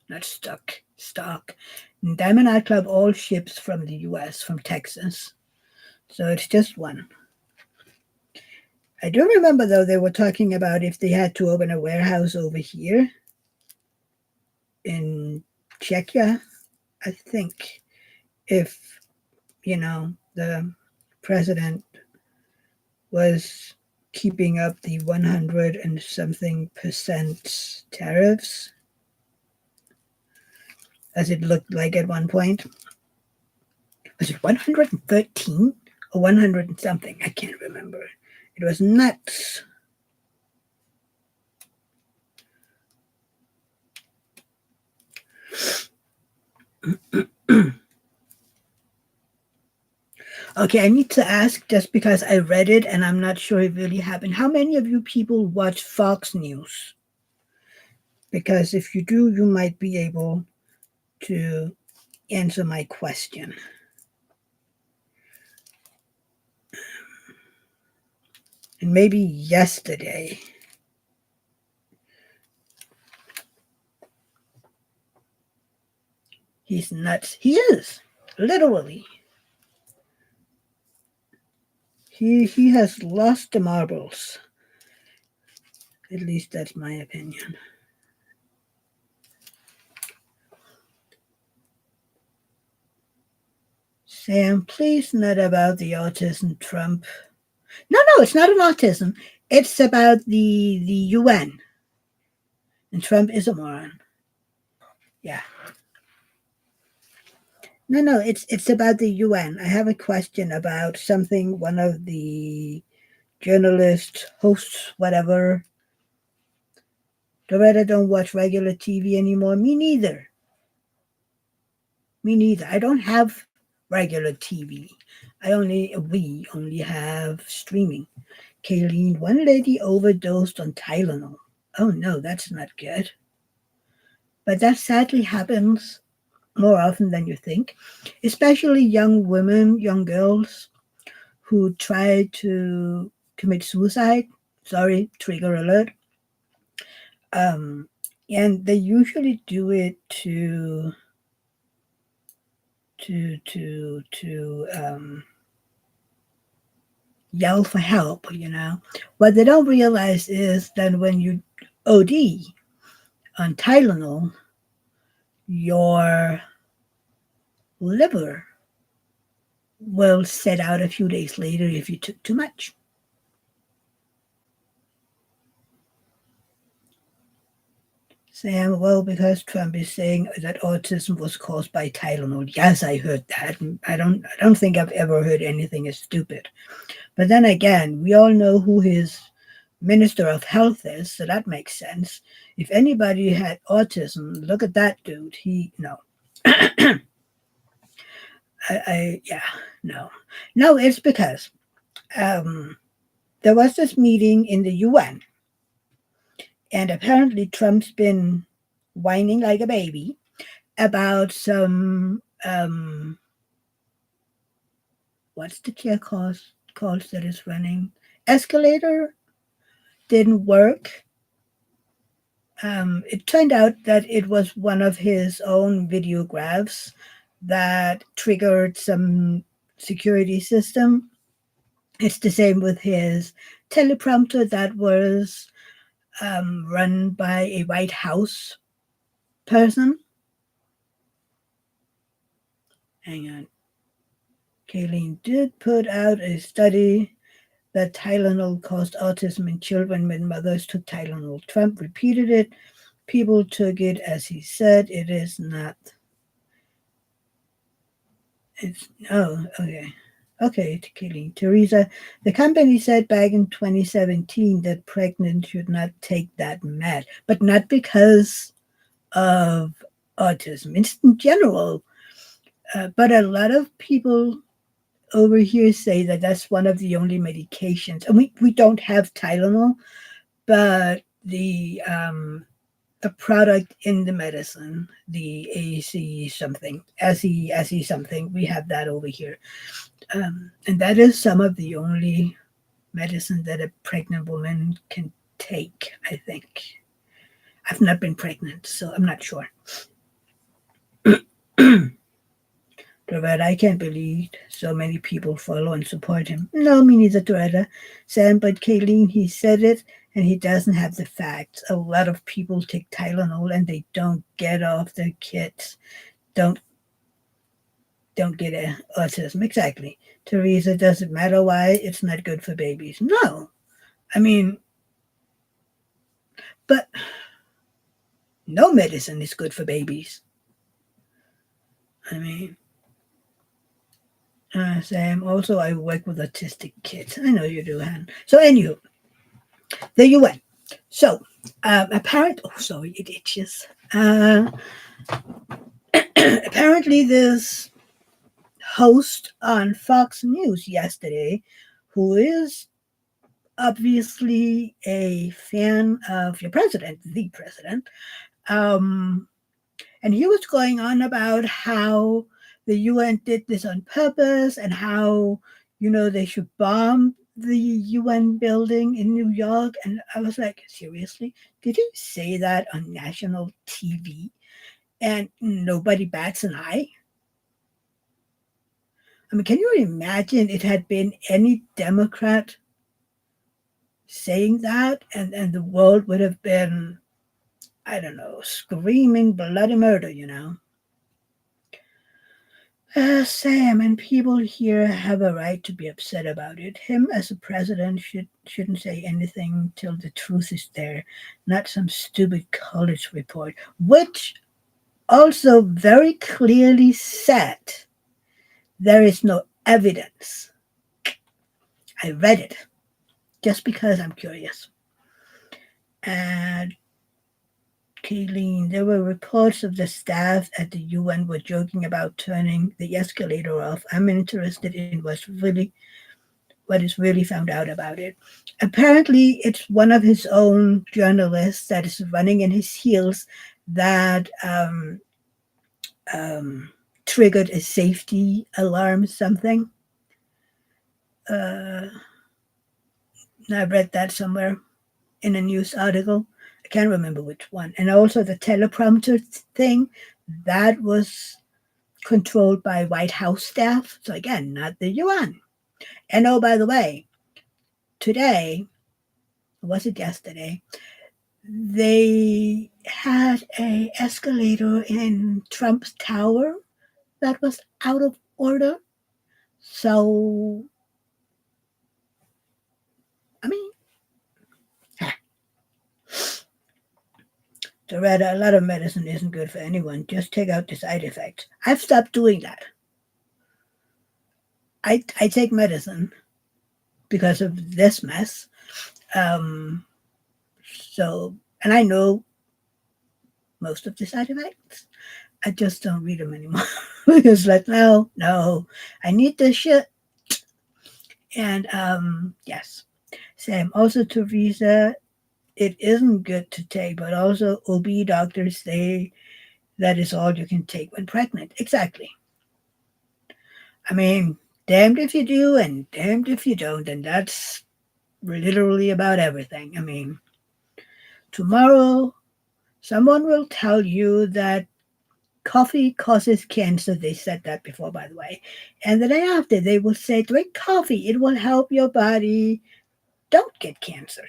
Not stuck. Stock. Diamond Art Club all ships from the US, from Texas. So it's just one. I do remember, though, they were talking about if they had to open a warehouse over here in Czechia, I think, if, the president was keeping up the 100 and something percent tariffs, as it looked like at one point. Was it 113 or 100 and something? I can't remember. It was nuts. Okay, I need to ask just because I read it and I'm not sure it really happened. How many of you people watch Fox News? Because if you do, you might be able to answer my question. And maybe yesterday. He's nuts. He is, literally. He has lost the marbles. At least that's my opinion. Sam, please not about the autism Trump. No, no, it's not an autism. It's about the UN. And Trump is a moron. Yeah. No, no, it's about the UN. I have a question about something one of the journalists, hosts, whatever. Loretta don't watch regular TV anymore. Me neither. Me neither. I don't have regular TV. We only have streaming. Kayleen, one lady overdosed on Tylenol. Oh no, that's not good. But that sadly happens more often than you think, especially young women, young girls who try to commit suicide. Sorry, trigger alert. Um, and they usually do it to yell for help. What they don't realize is that when you OD on Tylenol, your liver will set out a few days later if you took too much. Sam, well, because Trump is saying that autism was caused by Tylenol. Yes, I heard that. I don't think I've ever heard anything as stupid. But then again, we all know who his Minister of Health is, so that makes sense. If anybody had autism, look at that dude. He no. Yeah, no. No, it's because um there was this meeting in the UN, and apparently Trump's been whining like a baby about some what's the chair called that is running escalator didn't work. It turned out that it was one of his own videographs that triggered some security system. It's the same with his teleprompter that was run by a White House person. Hang on. Kayleen did put out a study that Tylenol caused autism in children when mothers took Tylenol. Trump repeated it. People took it as he said. It is not. It's oh okay. Okay, Kayleen. Teresa, the company said back in 2017 that pregnant should not take that med, but not because of autism. It's in general. But a lot of people over here say that that's one of the only medications. And we don't have Tylenol, but the product in the medicine, the AC something, SE something, we have that over here. And that is some of the only medicine that a pregnant woman can take, I think. I've not been pregnant, so I'm not sure. Doretta, I can't believe so many people follow and support him. No, me neither, Doretta. Sam, but Kayleen, he said it, and he doesn't have the facts. A lot of people take Tylenol and they don't get off their kids. Don't don't get autism. Exactly. Teresa, does it matter why it's not good for babies? No. I mean, but no medicine is good for babies. I mean, Sam, also I work with autistic kids. I know you do, Han. So, anywho, the UN. So, apparently, oh, sorry, it itches. Apparently, this host on Fox News yesterday, who is obviously a fan of your president, the president, um, and he was going on about how the UN did this on purpose and how, they should bomb the UN building in New York. And I was like, seriously? Did you say that on national TV? And nobody bats an eye? I mean, can you imagine it had been any Democrat saying that, and the world would have been, I don't know, screaming bloody murder, you know? Sam, and people here have a right to be upset about it. Him as a president shouldn't say anything till the truth is there, not some stupid college report, which also very clearly said there is no evidence. I read it just because I'm curious. And Kayleen, there were reports of the staff at the UN were joking about turning the escalator off. I'm interested in what is really found out about it. Apparently, it's one of his own journalists that is running in his heels that um, triggered a safety alarm, something. Uh, I read that somewhere in a news article. I can't remember which one. And also the teleprompter thing, that was controlled by White House staff. So again, not the UN. And oh, by the way, today, was it yesterday? They had a escalator in Trump's tower that was out of order. So, I mean, Doretta, a lot of medicine isn't good for anyone. Just take out the side effects. I've stopped doing that. I take medicine because of this mess. Um, so, and I know most of the side effects. I just don't read them anymore. It's like, no, I need this shit. And yes, same. Also, Teresa, it isn't good to take, but also OB doctors say that is all you can take when pregnant. Exactly. I mean, damned if you do and damned if you don't, and that's literally about everything. I mean, tomorrow someone will tell you that coffee causes cancer. They said that before, by the way. And the day after, they will say, drink coffee. It will help your body. Don't get cancer.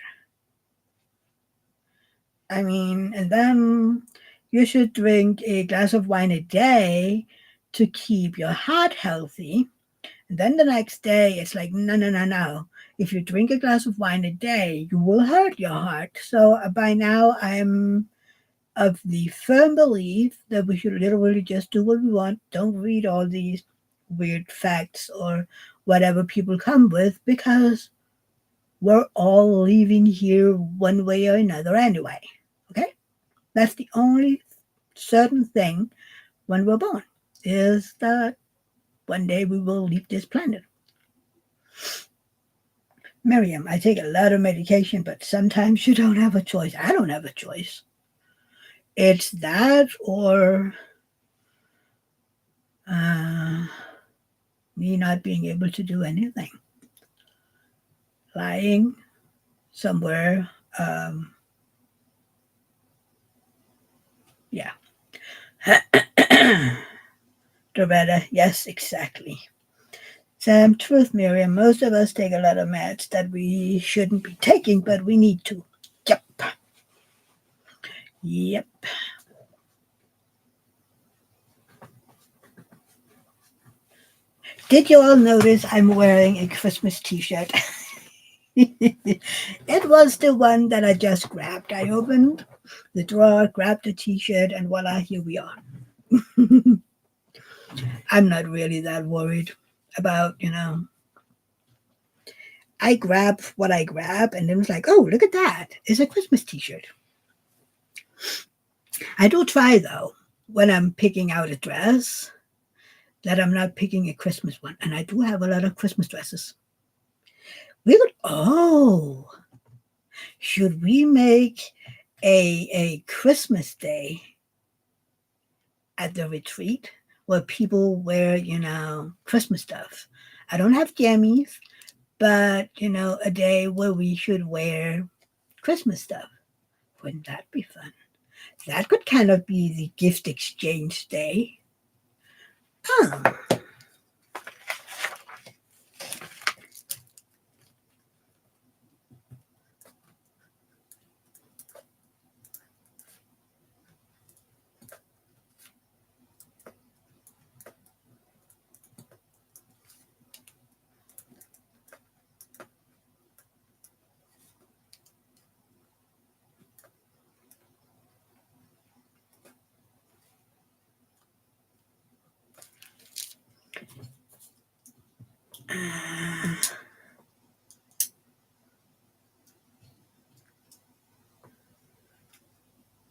I mean, and then you should drink a glass of wine a day to keep your heart healthy. And then the next day, it's like, no, no, no, no. If you drink a glass of wine a day, you will hurt your heart. So by now, I'm of the firm belief that we should literally just do what we want. Don't read all these weird facts or whatever people come with because we're all leaving here one way or another anyway. Okay? That's the only certain thing when we're born is that one day we will leave this planet. Miriam, I take a lot of medication, but sometimes you don't have a choice. I don't have a choice. It's that or uh, me not being able to do anything. Lying somewhere. Yeah. Doretta, yes, exactly. Sam, truth, Miriam, most of us take a lot of meds that we shouldn't be taking, but we need to. Yep. Yep. Did you all notice I'm wearing a Christmas t shirt? It was the one that I just grabbed. I opened the drawer, grabbed the t shirt, and voila, here we are. I'm not really that worried about, I grab what I grab, and then it's like, oh, look at that. It's a Christmas t shirt. I do try, though, when I'm picking out a dress, that I'm not picking a Christmas one. And I do have a lot of Christmas dresses. Should we make a Christmas day at the retreat where people wear, Christmas stuff? I don't have jammies, but, a day where we should wear Christmas stuff. Wouldn't that be fun? That could kind of be the gift exchange day. Oh,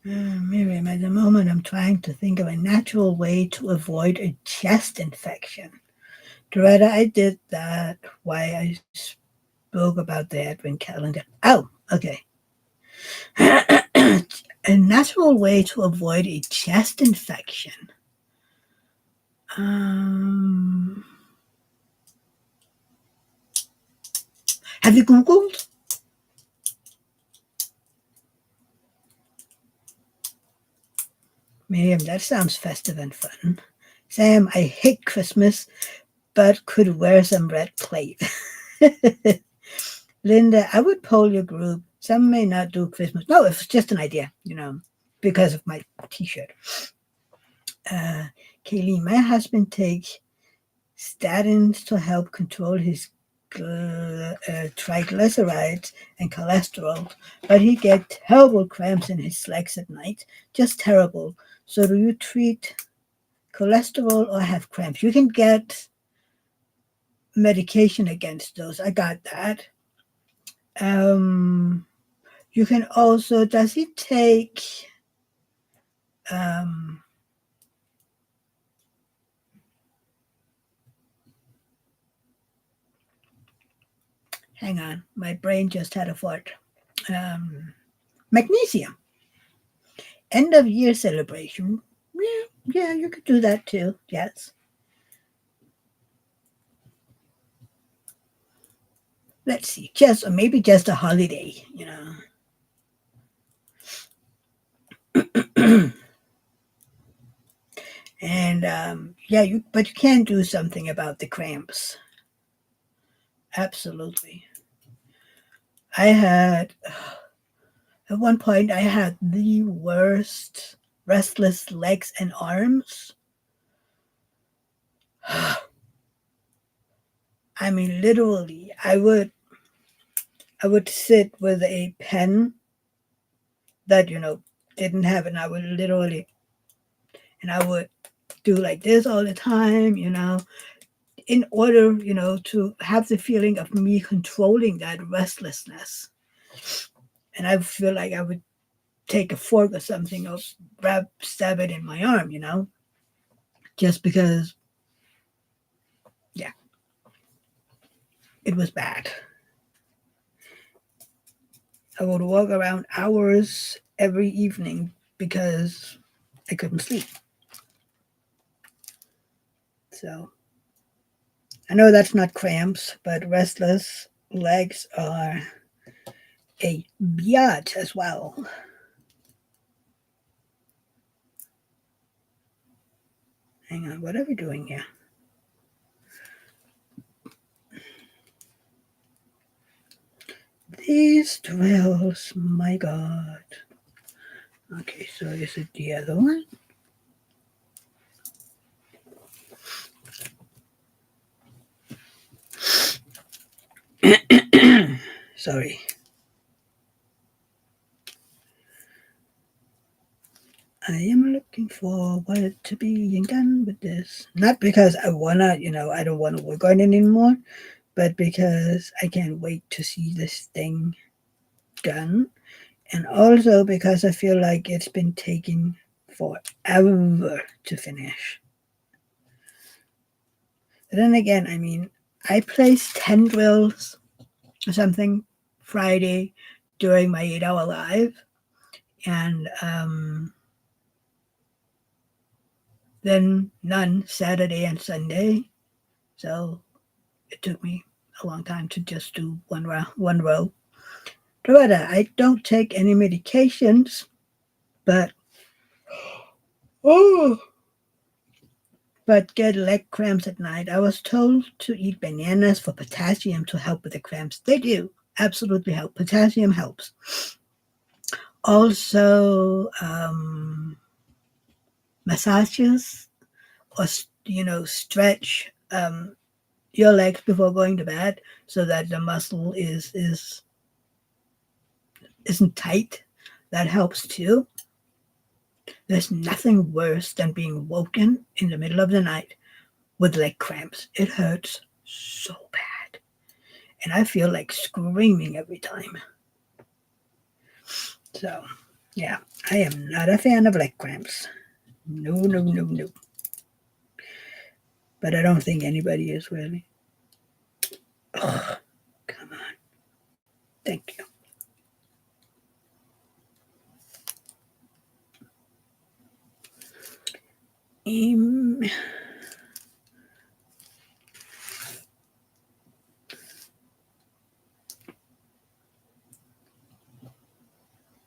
Miriam, at the moment I'm trying to think of a natural way to avoid a chest infection. Doretta, I did that. Why I spoke about the Advent calendar. Oh, okay. A natural way to avoid a chest infection. Um, have you Googled? Miriam, that sounds festive and fun. Sam, I hate Christmas, but could wear some red plate. Linda, I would poll your group. Some may not do Christmas. No, it's just an idea, because of my t-shirt. Uh, Kaylee, my husband takes statins to help control his triglycerides and cholesterol, but he gets terrible cramps in his legs at night. Just terrible. So do you treat cholesterol or have cramps? You can get medication against those. I got that. You can also, does he take, um, hang on, my brain just had a fart. Magnesium. End of year celebration. Yeah, you could do that too. Yes. Let's see, or maybe just a holiday. And yeah, but you can do something about the cramps. Absolutely. I had at one point I had the worst restless legs and arms. I mean, literally, I would sit with a pen that didn't have, and I would do like this all the time, in order, to have the feeling of me controlling that restlessness. And I feel like I would take a fork or something or stab it in my arm, just because, yeah, it was bad. I would walk around hours every evening because I couldn't sleep. So I know that's not cramps, but restless legs are a biatch as well. Hang on, what are we doing here? These drills, my God. Okay, so is it the other one? Sorry. I am looking forward to being done with this. Not because I I don't wanna work on it anymore, but because I can't wait to see this thing done. And also because I feel like it's been taking forever to finish. But then again, I mean, I placed 10 drills or something Friday during my 8-hour live, and then none Saturday and Sunday. So it took me a long time to just do one row. Doretta, I don't take any medications, but oh, but get leg cramps at night. I was told to eat bananas for potassium to help with the cramps. They do absolutely help. Potassium helps. Also, massages or stretch your legs before going to bed so that the muscle isn't tight. That helps too. There's nothing worse than being woken in the middle of the night with leg cramps. It hurts so bad. And I feel like screaming every time. So, yeah, I am not a fan of leg cramps. No, no, no, no. But I don't think anybody is really. Oh, come on. Thank you. Um,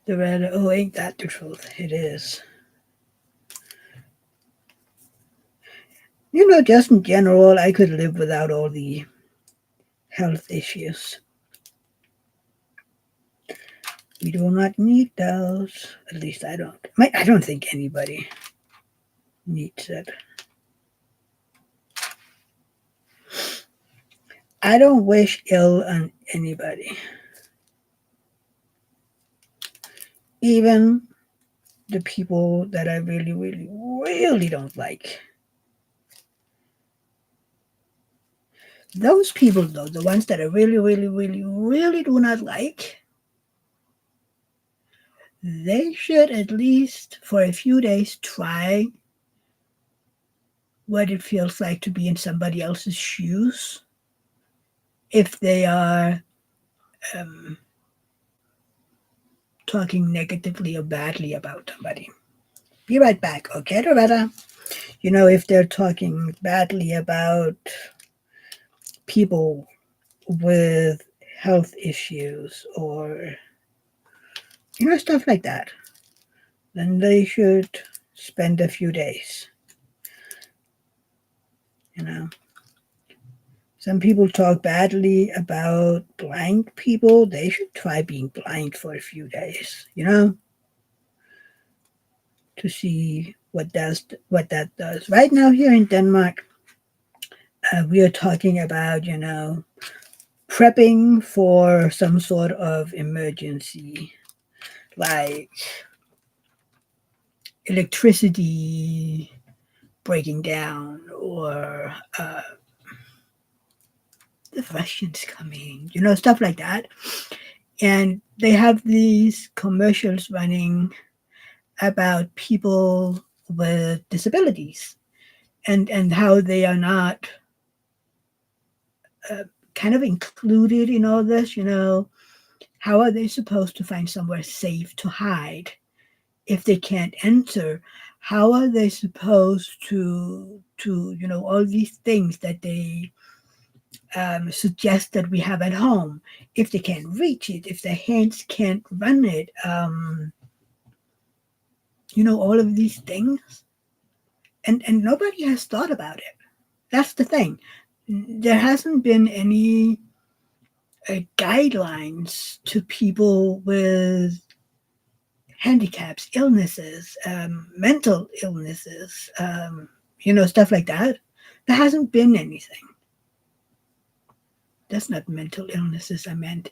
the red, oh, ain't that the truth? It is. Just in general, I could live without all the health issues. We do not need those. At least I don't. I don't think anybody needs it. I don't wish ill on anybody, even the people that I really, really, really don't like. Those people, though, the ones that I really, really, really, really do not like, they should at least for a few days try what it feels like to be in somebody else's shoes if they are um, talking negatively or badly about somebody. Be right back, okay, Loretta? If they're talking badly about people with health issues or, stuff like that, then they should spend a few days, you know. Some people talk badly about blind people. They should try being blind for a few days, to see what that does. Right now here in Denmark, we are talking about, prepping for some sort of emergency, like electricity breaking down or the Russians coming, stuff like that. And they have these commercials running about people with disabilities and how they are not uh, kind of included in all this. How are they supposed to find somewhere safe to hide if they can't enter? How are they supposed to all these things that they suggest that we have at home if they can't reach it, if their hands can't run it? All of these things, and nobody has thought about it. That's the thing. There hasn't been any guidelines to people with handicaps, illnesses, mental illnesses, stuff like that. There hasn't been anything. That's not mental illnesses. I meant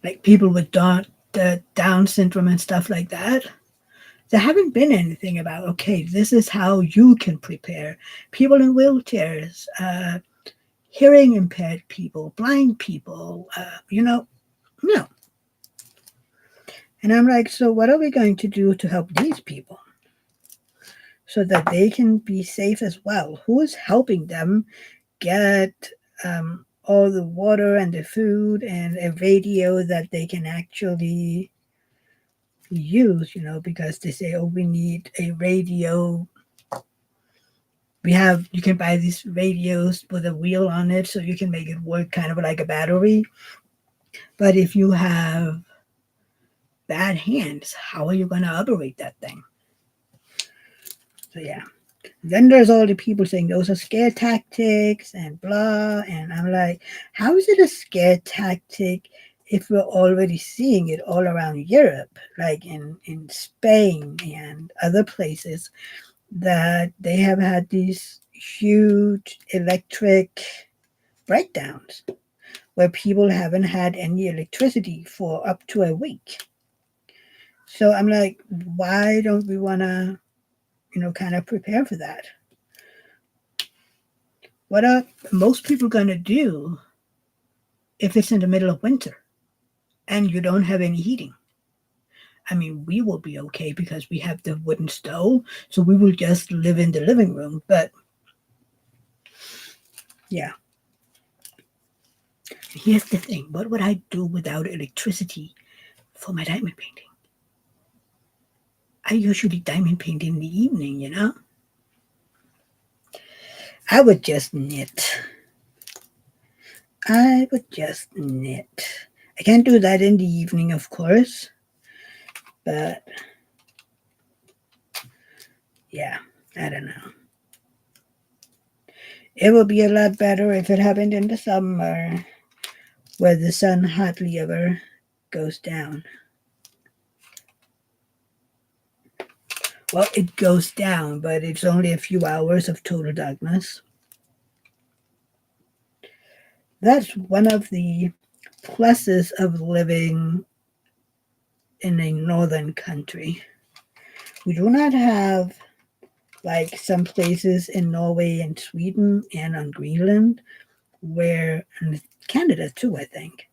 like people with the Down syndrome and stuff like that. There haven't been anything about, okay, this is how you can prepare. People in wheelchairs, hearing impaired people, blind people, no. And I'm like, so what are we going to do to help these people so that they can be safe as well? Who is helping them get all the water and the food and a radio that they can actually use, because they say, oh, we need a radio. You can buy these radios with a wheel on it so you can make it work kind of like a battery. But if you have bad hands, how are you going to operate that thing? So, yeah. Then there's all the people saying those are scare tactics and blah. And I'm like, how is it a scare tactic if we're already seeing it all around Europe, like in Spain and other places, that they have had these huge electric breakdowns where people haven't had any electricity for up to a week. So I'm like, why don't we want to, kind of prepare for that? What are most people going to do if it's in the middle of winter and you don't have any heating? I mean, we will be okay because we have the wooden stove, so we will just live in the living room. But yeah, here's the thing, what would I do without electricity for my diamond painting? I usually diamond paint in the evening, you know? I would just knit. I would just knit. I can't do that in the evening, of course, but yeah, I don't know. It would be a lot better if it happened in the summer where the sun hardly ever goes down. Well, it goes down, but it's only a few hours of total darkness. That's one of the pluses of living in a northern country. We do not have like some places in Norway and Sweden and on Greenland where, and Canada too, I think,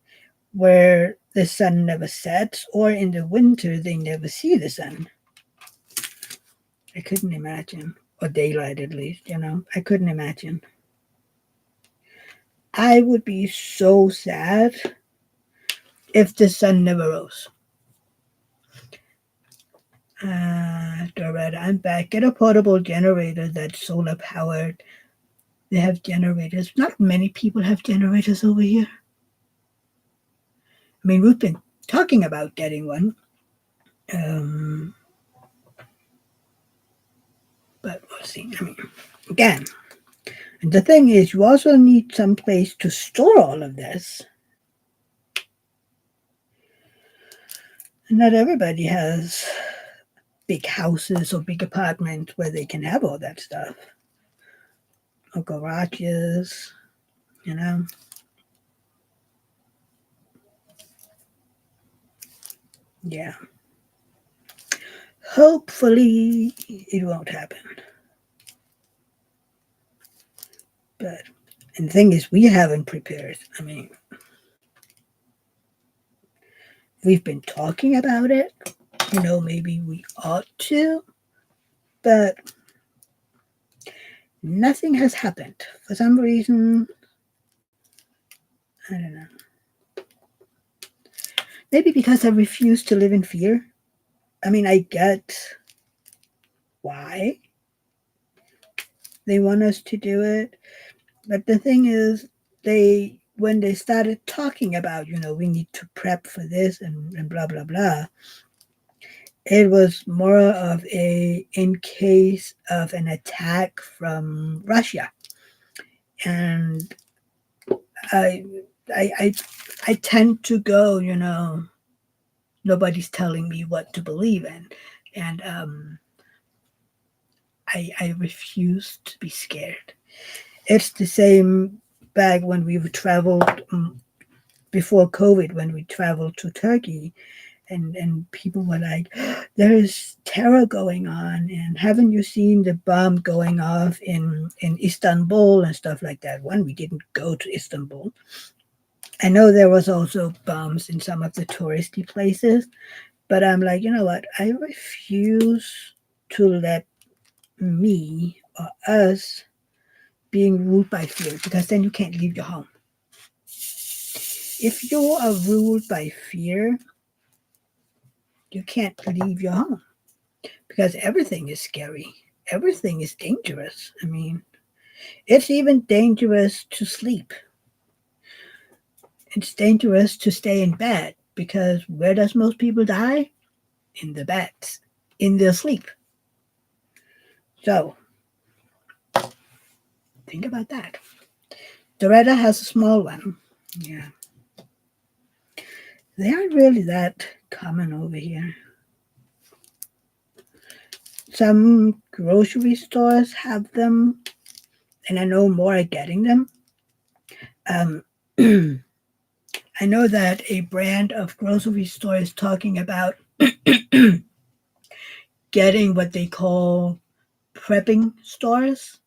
where the sun never sets, or in the winter they never see the sun. I couldn't imagine, or daylight at least, you know, I couldn't imagine. I would be so sad if the sun never rose. Doretta, I'm back. Get a portable generator that's solar powered. They have generators. Not many people have generators over here. I mean, we've been talking about getting one. Um, but we'll see. I mean, again, and the thing is, you also need some place to store all of this. And not everybody has big houses or big apartments where they can have all that stuff. Or garages, you know. Yeah. Hopefully it won't happen. But and the thing is we haven't prepared. I mean, we've been talking about it. You know, maybe we ought to, but nothing has happened. For some reason, I don't know. Maybe because I refuse to live in fear. I mean, I get why they want us to do it. But the thing is, when they started talking about, you know, we need to prep for this and blah, blah, blah, it was more of a in case of an attack from Russia. And I, I, I, I tend to go, you know, nobody's telling me what to believe in. And I refuse to be scared. It's the same back when we traveled before COVID, when we traveled to Turkey, and people were like, there is terror going on, and haven't you seen the bomb going off in Istanbul and stuff like that? One, we didn't go to Istanbul. I know there was also bombs in some of the touristy places, but I'm like, you know what? I refuse to let me or us being ruled by fear, because then you can't leave your home. If you are ruled by fear, you can't leave your home because everything is scary. Everything is dangerous. I mean, it's even dangerous to sleep. It's dangerous to stay in bed because where does most people die? In the beds, in their sleep. So, think about that. Doretta has a small one. Yeah. They aren't really that common over here. Some grocery stores have them, and I know more are getting them. Um, I know that a brand of grocery store is talking about getting what they call prepping stores.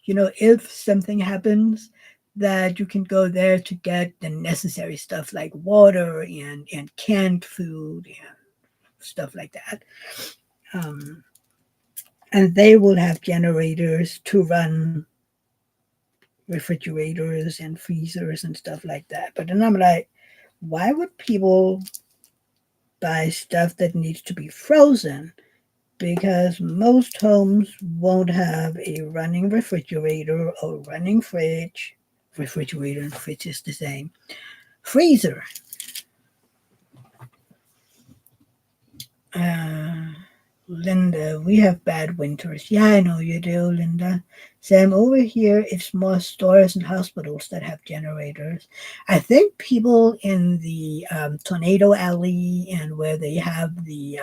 if something happens, that you can go there to get the necessary stuff like water and canned food and stuff like that. Um, and they will have generators to run refrigerators and freezers and stuff like that. But then I'm like, why would people buy stuff that needs to be frozen? Because most homes won't have a running refrigerator or running fridge. Refrigerator and fridge is the same. Freezer. Uh, Linda, we have bad winters. Yeah, I know you do, Linda. Sam, over here, it's more stores and hospitals that have generators. I think people in the tornado alley and where they have the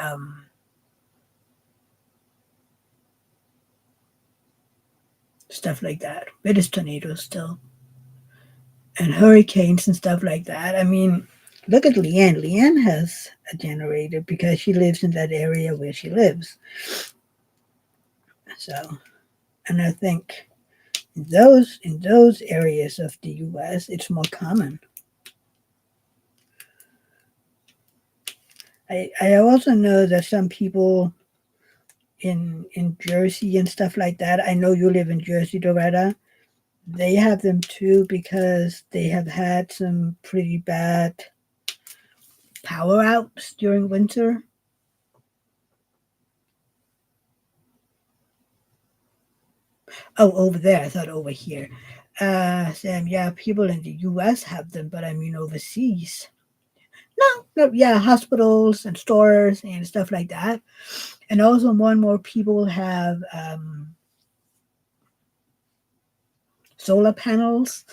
stuff like that. It is tornadoes still. And hurricanes and stuff like that. I mean, look at Leanne. Leanne has a generator because she lives in that area where she lives. So, and I think in those areas of the U.S., it's more common. I also know that some people in Jersey and stuff like that. I know you live in Jersey, Doretta. They have them too because they have had some pretty bad power outs during winter. Oh, over there. I thought over here. Sam, yeah, people in the US have them, but I mean overseas. No, no, yeah, hospitals and stores and stuff like that. And also, more and more people have solar panels.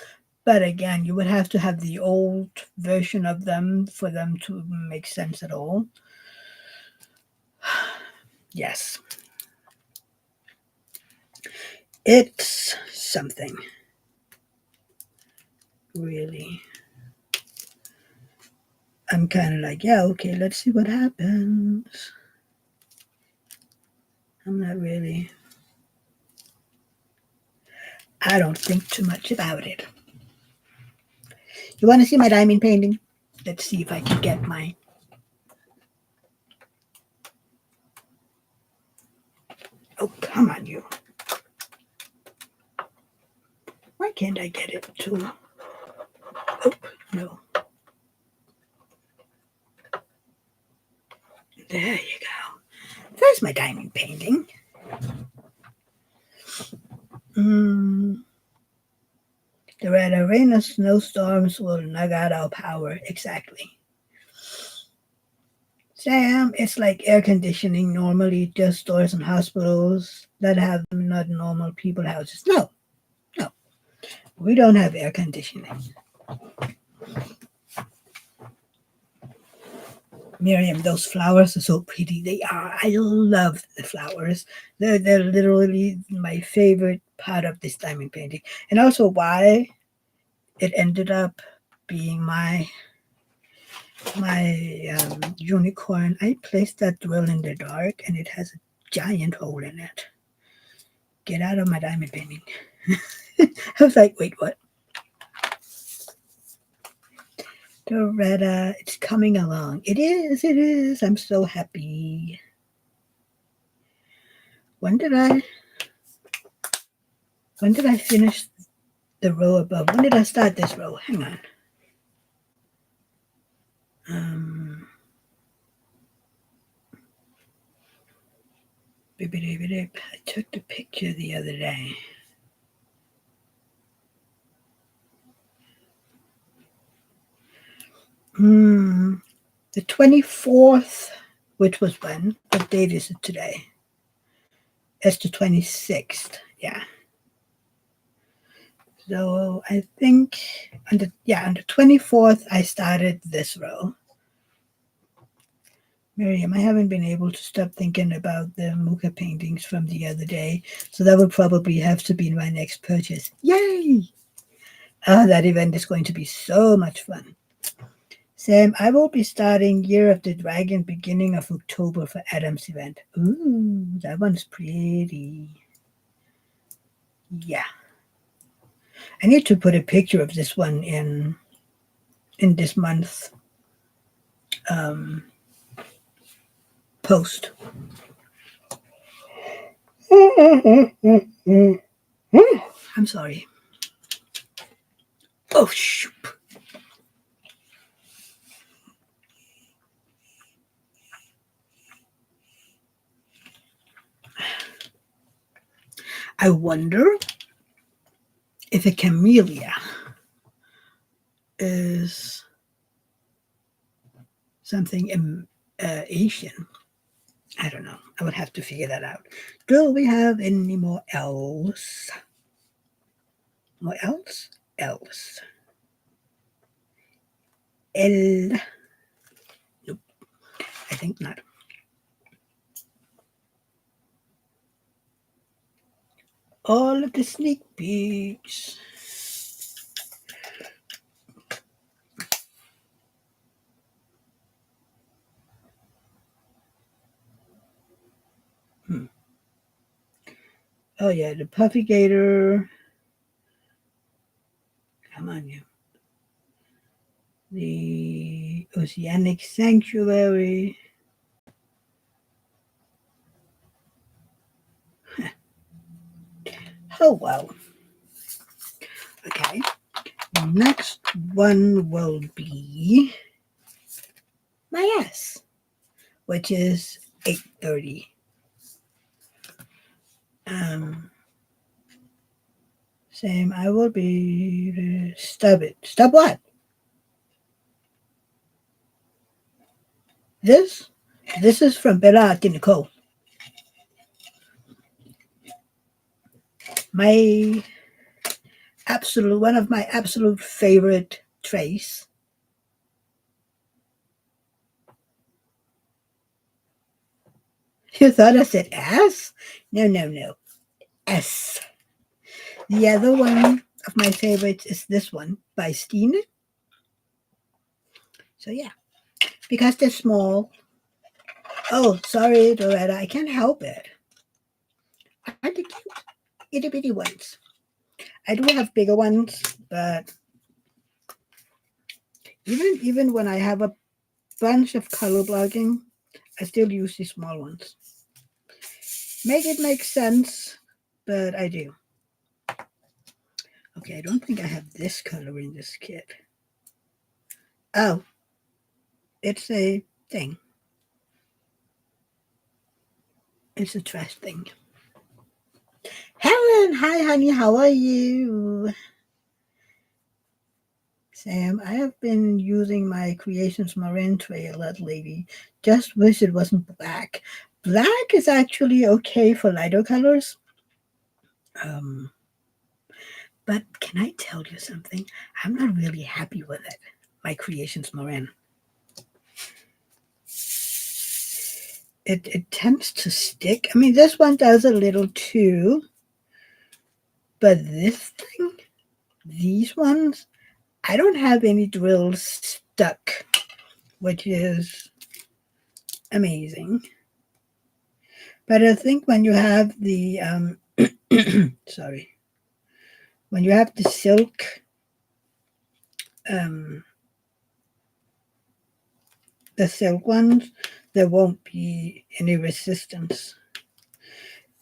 But again, you would have to have the old version of them for them to make sense at all. Yes, it's something, really. I'm kind of like, yeah, okay, let's see what happens. I'm not really, I don't think too much about it. You want to see my diamond painting? Let's see if I can get my. Oh, come on, you. Why can't I get it to. Oh, no. There you go. There's my diamond painting. Mm, the red rain or snowstorms will knock out our power. Exactly. Sam, it's like air conditioning normally just stores and hospitals that have them, not normal people houses. No, no, we don't have air conditioning. Miriam, those flowers are so pretty. They are. I love the flowers. They're literally my favorite part of this diamond painting. And also why it ended up being my unicorn. I placed that drill in the dark and it has a giant hole in it. Get out of my diamond painting. I was like, wait, what? Doretta, it's coming along. It is, it is. I'm so happy. When did I finish the row above? When did I start this row? Hang on. Um I took the picture the other day. The 24th, which was when? What date is it today? It's the 26th. Yeah. So I think on the 24th I started this row. Miriam, I haven't been able to stop thinking about the Muka paintings from the other day, so that would probably have to be my next purchase. Yay! Ah, that event is going to be so much fun. Sam, I will be starting Year of the Dragon beginning of October for Adam's event. Ooh, that one's pretty. Yeah. I need to put a picture of this one in this month's um, post. I'm sorry. Oh, shoot. I wonder if a camellia is something Asian. I don't know. I would have to figure that out. Do we have any more else? More else? Else. L. Nope. I think not. All of the sneak peeks. Oh yeah, the Puffy Gator. Come on, you. The Oceanic Sanctuary. Oh well. Okay. The next one will be my S, which is 8:30. Same. I will be stub it. Stub what? This? This is from Bella Nicole. My one of my absolute favorite trays. You thought I said S? No, no, no. S. The other one of my favorites is this one by Stine. So yeah, because they're small. Oh, sorry, Loretta, I can't help it. I the cute itty bitty ones. I do have bigger ones, but even when I have a bunch of color blocking, I still use these small ones. Make it make sense, but I do. Okay, I don't think I have this color in this kit. Oh, it's a thing. It's a trash thing. Helen, hi honey, how are you? Sam, I have been using my Creations Marin tray a lot lately. Just wish it wasn't black. Black is actually okay for lighter colors. Um, but can I tell you something? I'm not really happy with it. My Creations Marin. It tends to stick. I mean, this one does a little too. But this thing, these ones, I don't have any drills stuck, which is amazing. But I think when you have the sorry, when you have the silk, um, the silk ones, there won't be any resistance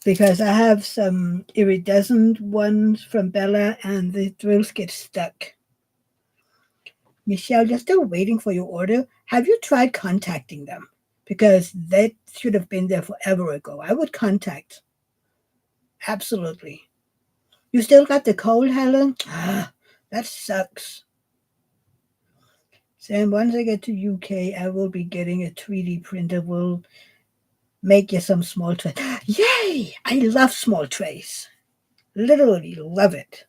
because I have some iridescent ones from Bella, and the drills get stuck. Michelle, you're still waiting for your order. Have you tried contacting them? Because that should have been there forever ago. I would contact. Absolutely. You still got the cold, Helen? Ah, that sucks. Sam, once I get to UK, I will be getting a 3D printer. We'll make you some small trays. Yay! I love small trays. Literally love it.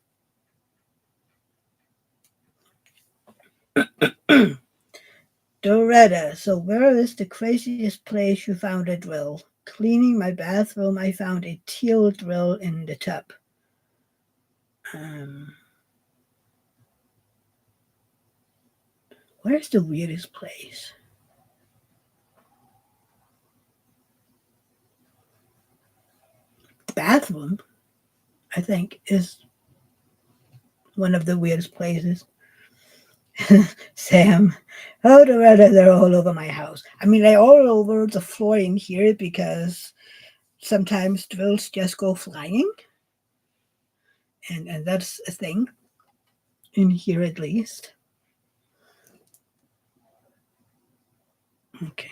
Doretta, so where is the craziest place you found a drill? Cleaning my bathroom, I found a teal drill in the tub. Um, where's the weirdest place? Bathroom, I think, is one of the weirdest places. Sam, oh, they're all over my house. I mean, they're all over the floor in here because sometimes drills just go flying, and that's a thing in here at least. Okay,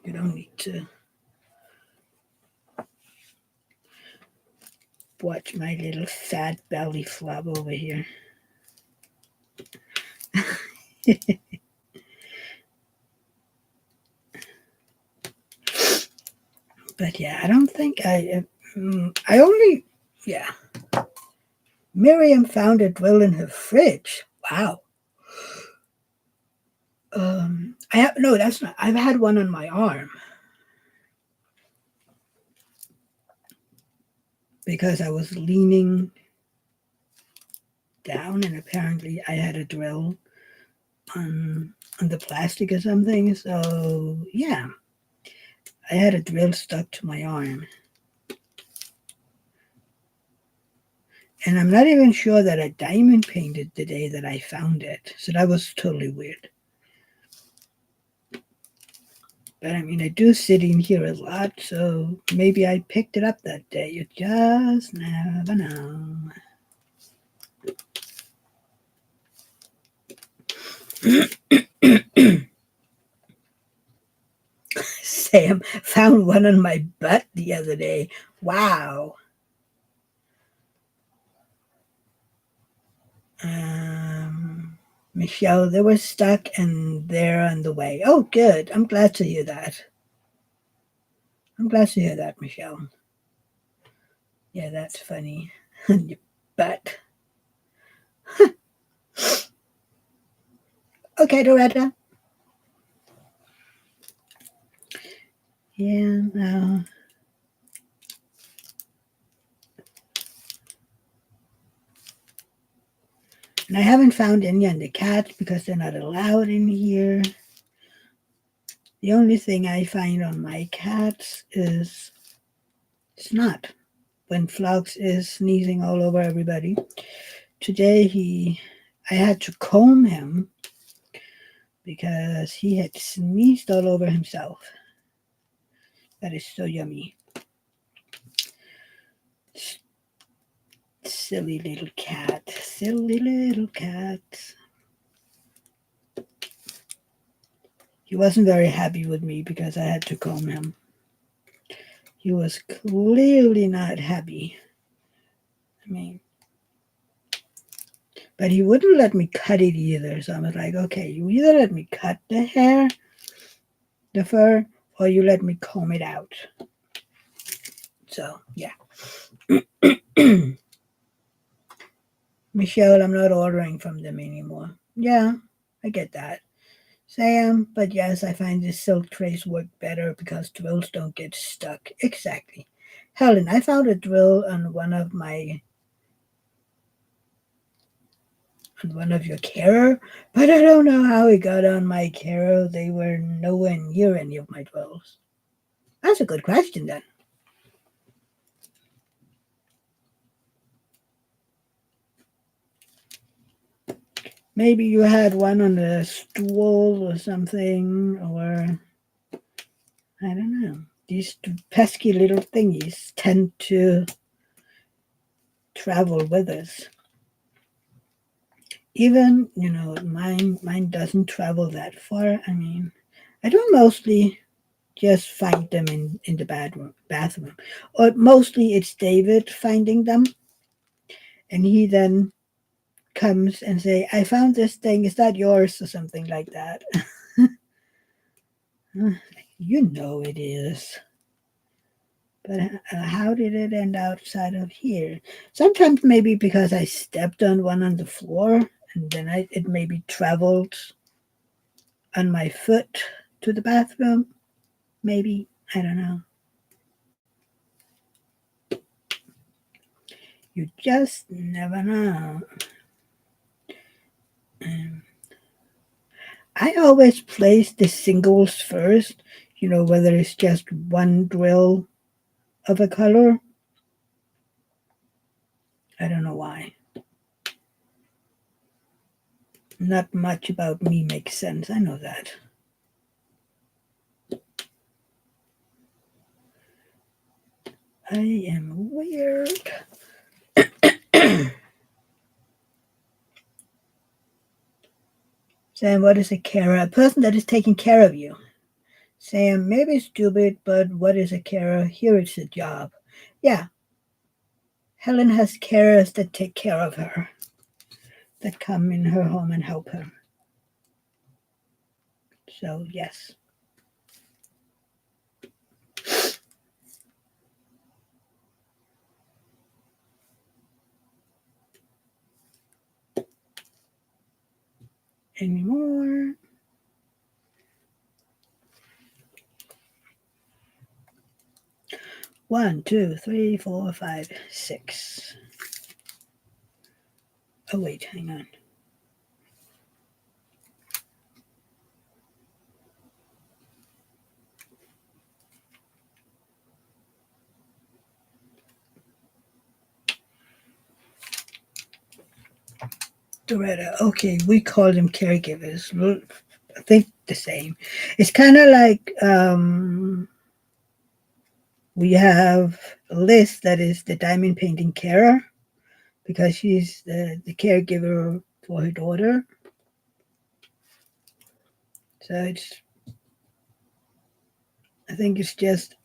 you don't need to watch my little fat belly flop over here. But yeah, I don't think I only, yeah. Miriam found a drill in her fridge. Wow. I have no. That's not. I've had one on my arm because I was leaning down, and apparently I had a drill on the plastic or something. So yeah, I had a drill stuck to my arm, and I'm not even sure that I diamond painted the day that I found it. So that was totally weird. But I mean, I do sit in here a lot, so maybe I picked it up that day. You just never know. Sam found one on my butt the other day. Wow. Michelle, they were stuck and they're on the way. Oh, good. I'm glad to hear that. I'm glad to hear that, Michelle. Yeah, that's funny. On your butt. Okay, Doretta. Yeah, no. And I haven't found any on the cats because they're not allowed in here. The only thing I find on my cats is snot. When Flux is sneezing all over everybody. Today I had to comb him because he had sneezed all over himself. That is so yummy. Silly little cat. Silly little cat. He wasn't very happy with me because I had to comb him. He was clearly not happy. I mean, but he wouldn't let me cut it either. So I was like, okay, you either let me cut the hair, the fur, or you let me comb it out. So, yeah. Michelle, I'm not ordering from them anymore. Yeah, I get that. Sam, but yes, I find the silk trays work better because drills don't get stuck. Exactly. Helen, I found a drill on one of your Caro, but I don't know how it got on my Caro. They were nowhere near any of my drills. That's a good question then. Maybe you had one on a stool or something, or I don't know. These pesky little thingies tend to travel with us. Even, mine doesn't travel that far. I mean, I don't mostly just find them in the bathroom. Or mostly it's David finding them. And he then comes and say, I found this thing. Is that yours? Or something like that. You know it is. But how did it end outside of here? Sometimes maybe because I stepped on one on the floor and then it maybe traveled on my foot to the bathroom. Maybe. I don't know. You just never know. I always place the singles first, whether it's just one drill of a color. I don't know why. Not much about me makes sense. I know that. I am weird. Sam, what is a carer? A person that is taking care of you. Sam, maybe stupid, but what is a carer? Here it's a job. Yeah, Helen has carers that take care of her, that come in her home and help her. So, yes. Any more? One, two, three, four, five, six. Oh, wait, hang on. Doretta. Okay, we call them caregivers. Well, I think the same. It's kind of like we have Liz, that is the diamond painting carer, because she's the caregiver for her daughter. So I think it's just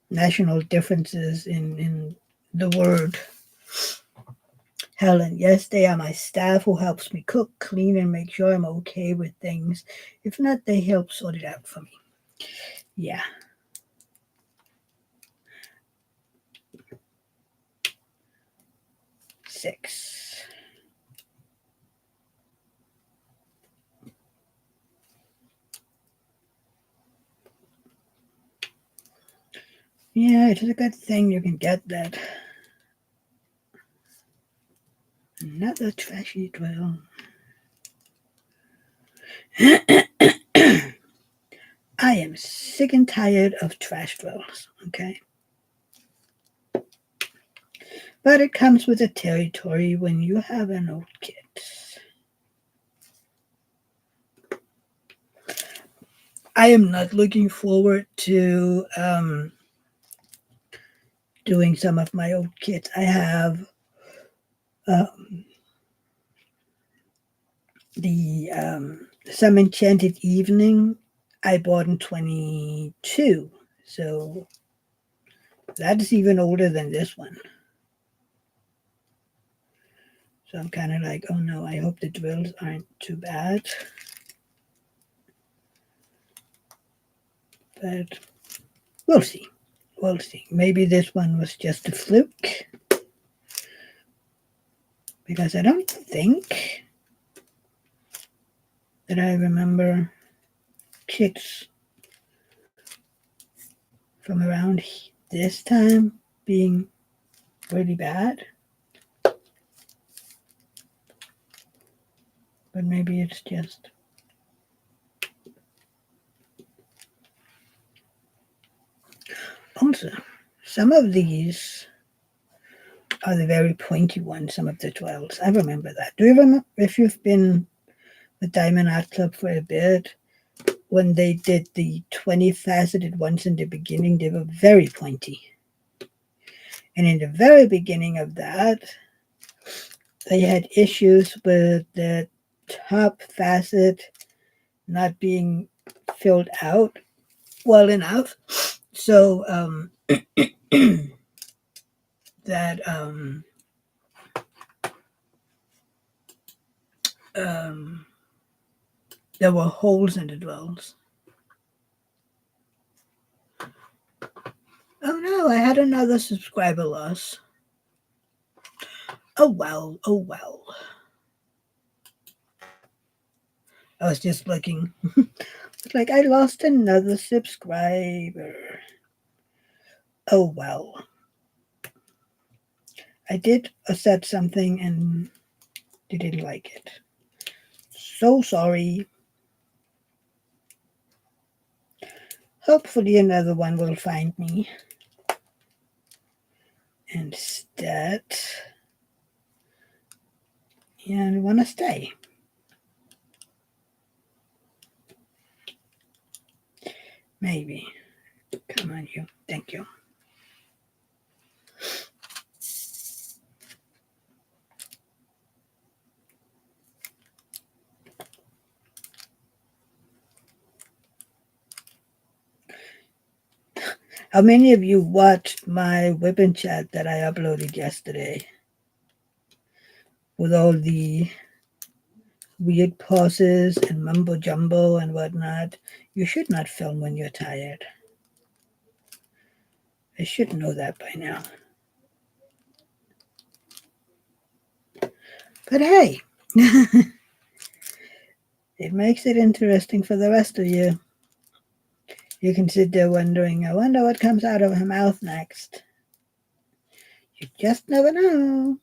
national differences in the word. Helen, yes, they are my staff who helps me cook, clean, and make sure I'm okay with things. If not, they help sort it out for me. Yeah. Six. Yeah, it is a good thing you can get that. Another trashy dwell. I am sick and tired of trash dwells, okay? But it comes with the territory when you have an old kid. I am not looking forward to doing some of my old kits. I have the Some Enchanted Evening I bought in 22. So that is even older than this one. So I'm kind of like, oh no, I hope the drills aren't too bad. But we'll see. We'll see. Maybe this one was just a fluke. Because I don't think that I remember kits from around this time being really bad. But maybe it's just. Also, some of these are the very pointy ones, some of the 12s. I remember that. Do you remember, if you've been with Diamond Art Club for a bit, when they did the 20 faceted ones in the beginning, they were very pointy. And in the very beginning of that, they had issues with the top facet not being filled out well enough. So that there were holes in the dwells. Oh no, I had another subscriber loss. Oh well, oh well. I was just looking. It's like I lost another subscriber. Oh well. I did said something and they didn't like it. So sorry. Hopefully another one will find me. Instead, and want to stay. Maybe. Come on, you. Thank you. How many of you watched my weapon chat that I uploaded yesterday? With all the weird pauses and mumbo jumbo and whatnot. You should not film when you're tired. I should know that by now. But hey, it makes it interesting for the rest of you. You can sit there wondering, I wonder what comes out of her mouth next. You just never know.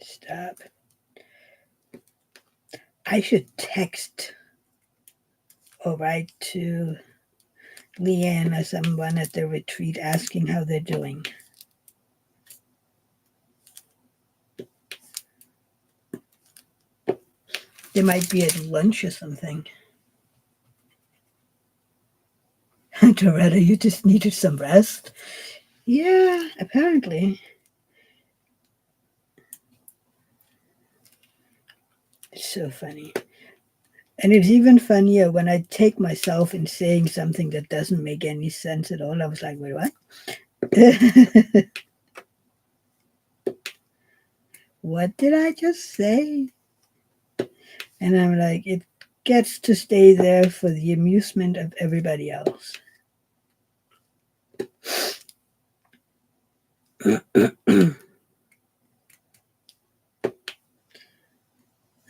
Stop. I should text or write to Leanne or someone at the retreat asking how they're doing. They might be at lunch or something. Doretta, you just needed some rest? Yeah, apparently. It's so funny. And it's even funnier when I take myself in saying something that doesn't make any sense at all. I was like, wait, what? What did I just say? And I'm like, it gets to stay there for the amusement of everybody else.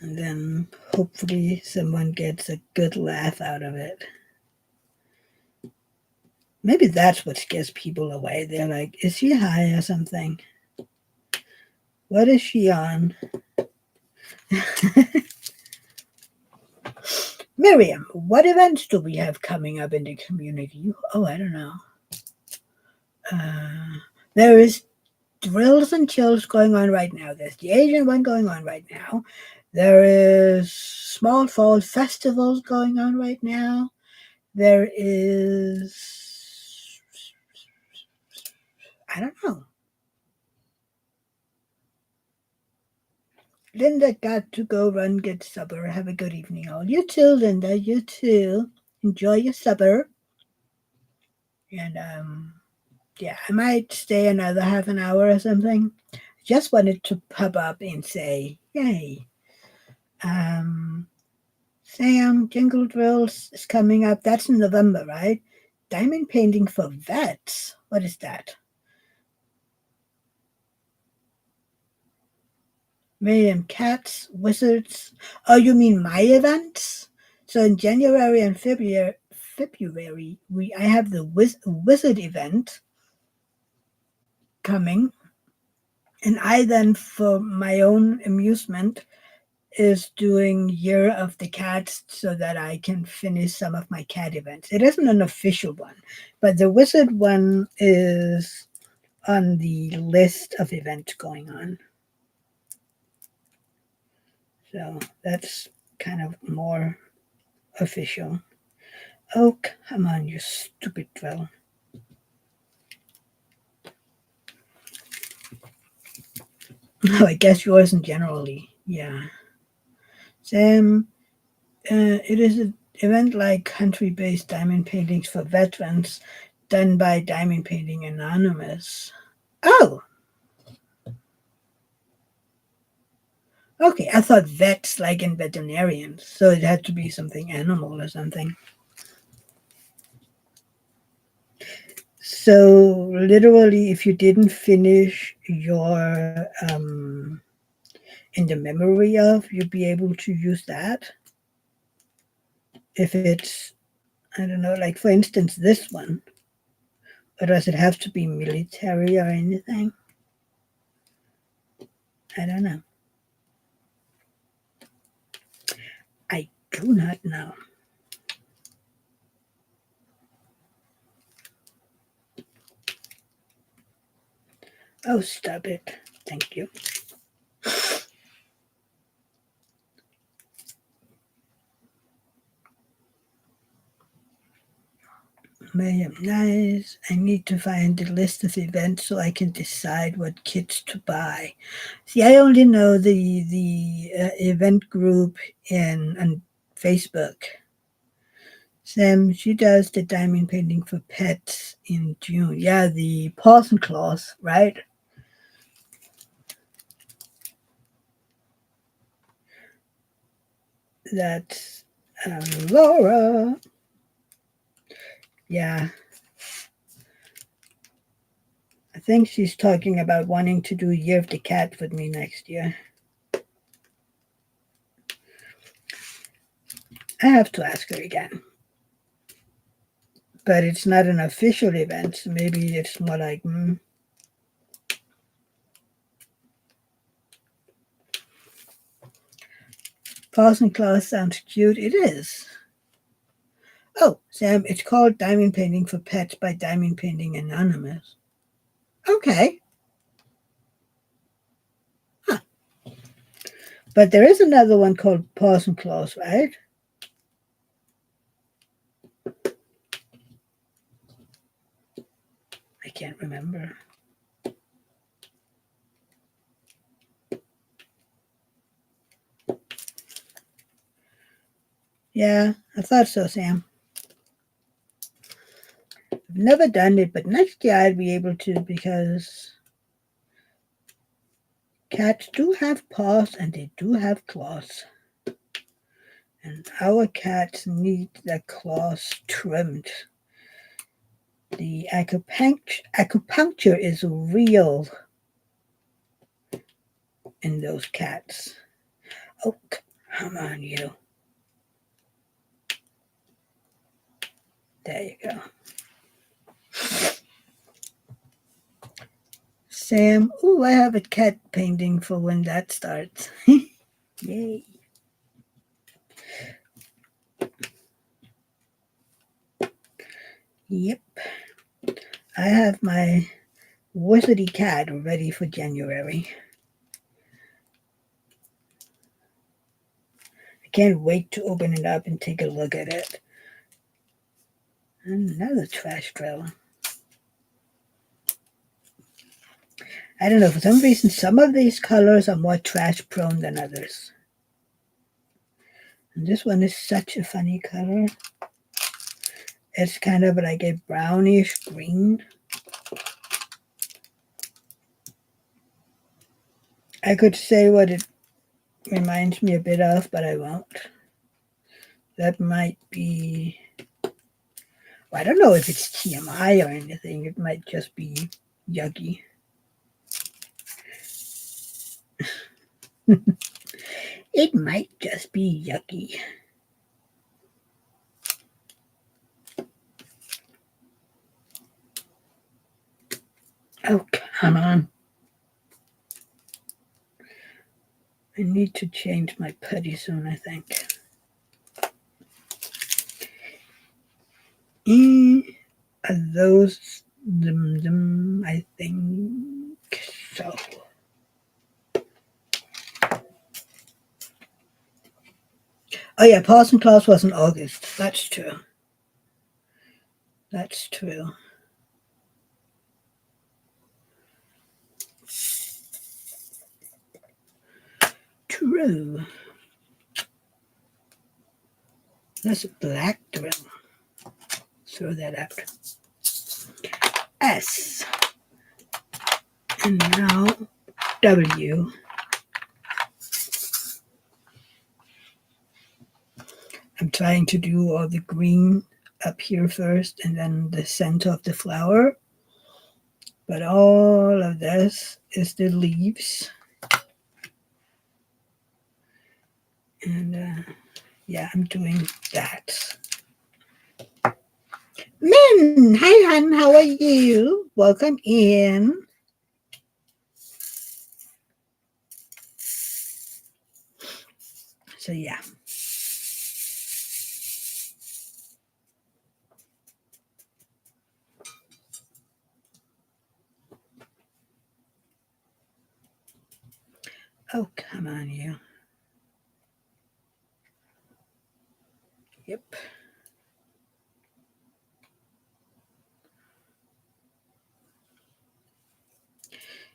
And then hopefully someone gets a good laugh out of it. Maybe that's what scares people away. They're like, is she high or something? What is she on? Miriam, what events do we have coming up in the community? Oh, I don't know. There is drills and chills going on right now. There's the Asian one going on right now. There is small fall festivals going on right now. There is, I don't know. Linda got to go run, get supper. Have a good evening, all. You too, Linda. You too. Enjoy your supper. And yeah, I might stay another half an hour or something. Just wanted to pop up and say, yay. Sam, Jingle Drills is coming up. That's in November, right? Diamond painting for vets. What is that? Miriam, cats, wizards. Oh, you mean my events? So in January and February, I have the wizard event coming, and I then, for my own amusement, is doing Year of the Cats so that I can finish some of my cat events. It isn't an official one, but the wizard one is on the list of events going on. So that's kind of more official. Oh, come on, you stupid drill. Oh, I guess yours in generally. Yeah. Sam, it is an event like country-based diamond paintings for veterans done by Diamond Painting Anonymous. Oh, okay. I thought vets like in veterinarians, so it had to be something animal or something. So literally, if you didn't finish your in the memory of, you'd be able to use that. If it's, I don't know, like for instance, this one, or does it have to be military or anything? I don't know. I do not know. Oh, stop it. Thank you. Nice. I need to find a list of events so I can decide what kits to buy. See, I only know the event group in on Facebook. Sam, she does the diamond painting for pets in June. Yeah, the paws and claws, right? That's Laura. Yeah, I think she's talking about wanting to do Year of the Cat with me next year. I have to ask her again. But it's not an official event, so maybe it's more like, Paws and Claws sounds cute. It is. Oh, Sam, it's called Diamond Painting for Pets by Diamond Painting Anonymous. Okay. Huh. But there is another one called Paws and Claws, right? I can't remember. Yeah, I thought so, Sam. I've never done it, but next year I'd be able to because cats do have paws and they do have claws. And our cats need their claws trimmed. The acupuncture is real in those cats. Oh, come on, you. There you go. Sam, oh, I have a cat painting for when that starts. Yay. Yep. I have my wizardy cat ready for January. I can't wait to open it up and take a look at it. Another trash trailer. I don't know, for some reason, some of these colors are more trash prone than others. And this one is such a funny color. It's kind of like a brownish green. I could say what it reminds me a bit of, but I won't. That might be, well, I don't know if it's TMI or anything. It might just be yucky. It might just be yucky. Oh, come on. I need to change my putty soon, I think. Are those them? I think so. Oh yeah, Parson Claus was in August. That's true. That's true. True. That's a black drill. Throw that out. S. And now W. I'm trying to do all the green up here first and then the center of the flower. But all of this is the leaves. And yeah, I'm doing that. Min, hi hon, how are you? Welcome in. So yeah. Oh, come on, you. Yep.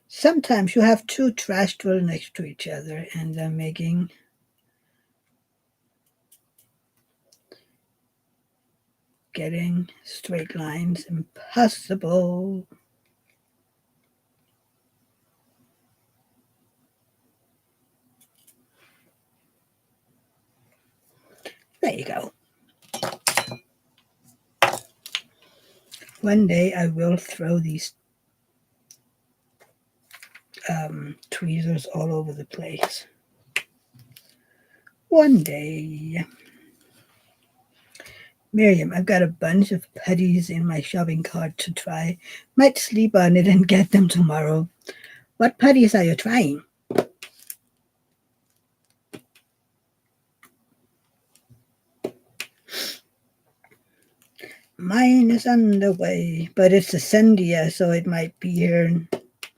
Sometimes you have two trash drills next to each other and they're making getting straight lines impossible. There you go. One day I will throw these tweezers all over the place. One day. Miriam, I've got a bunch of putties in my shopping cart to try. Might sleep on it and get them tomorrow. What putties are you trying? Mine is on the way, but it's a Sendia, so it might be here in,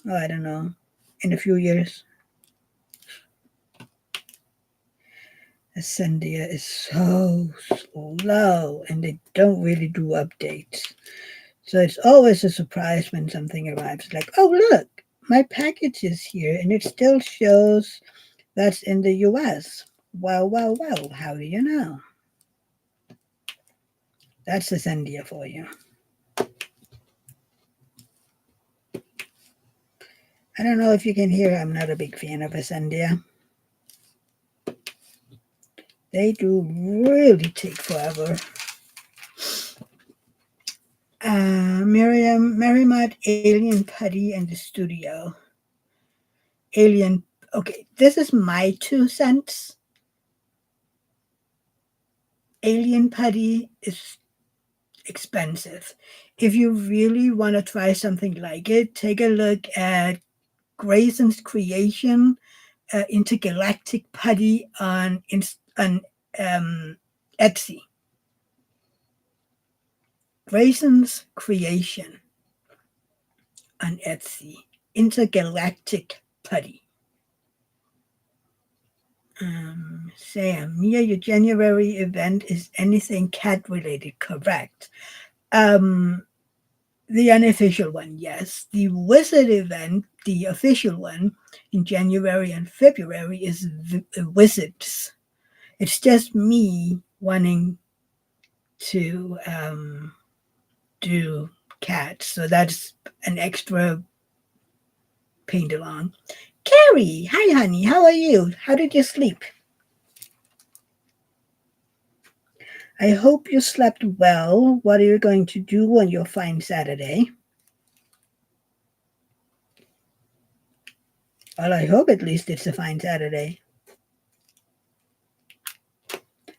oh, I don't know, in a few years. The Sendia is so slow, and they don't really do updates. So it's always a surprise when something arrives. Like, oh, look, my package is here, and it still shows that's in the US. Wow, wow, wow. How do you know? That's the Sendia for you. I don't know if you can hear, I'm not a big fan of a Sendia. They do really take forever. Merrimat Alien Putty and the Studio. Alien. Okay, this is my 2 cents. Alien Putty is expensive. If you really want to try something like it, take a look at Grayson's Creation Intergalactic Putty on Etsy. Grayson's Creation on Etsy. Intergalactic Putty. Sam, Mia, your January event is anything cat related, correct? Um, the unofficial one, yes. The Wizard event, the official one, in January and February is Wizards. It's just me wanting to do cats, so that's an extra paint along. Carrie, hi honey, how are you? How did you sleep? I hope you slept well. What are you going to do on your fine Saturday? Well, I hope at least it's a fine Saturday.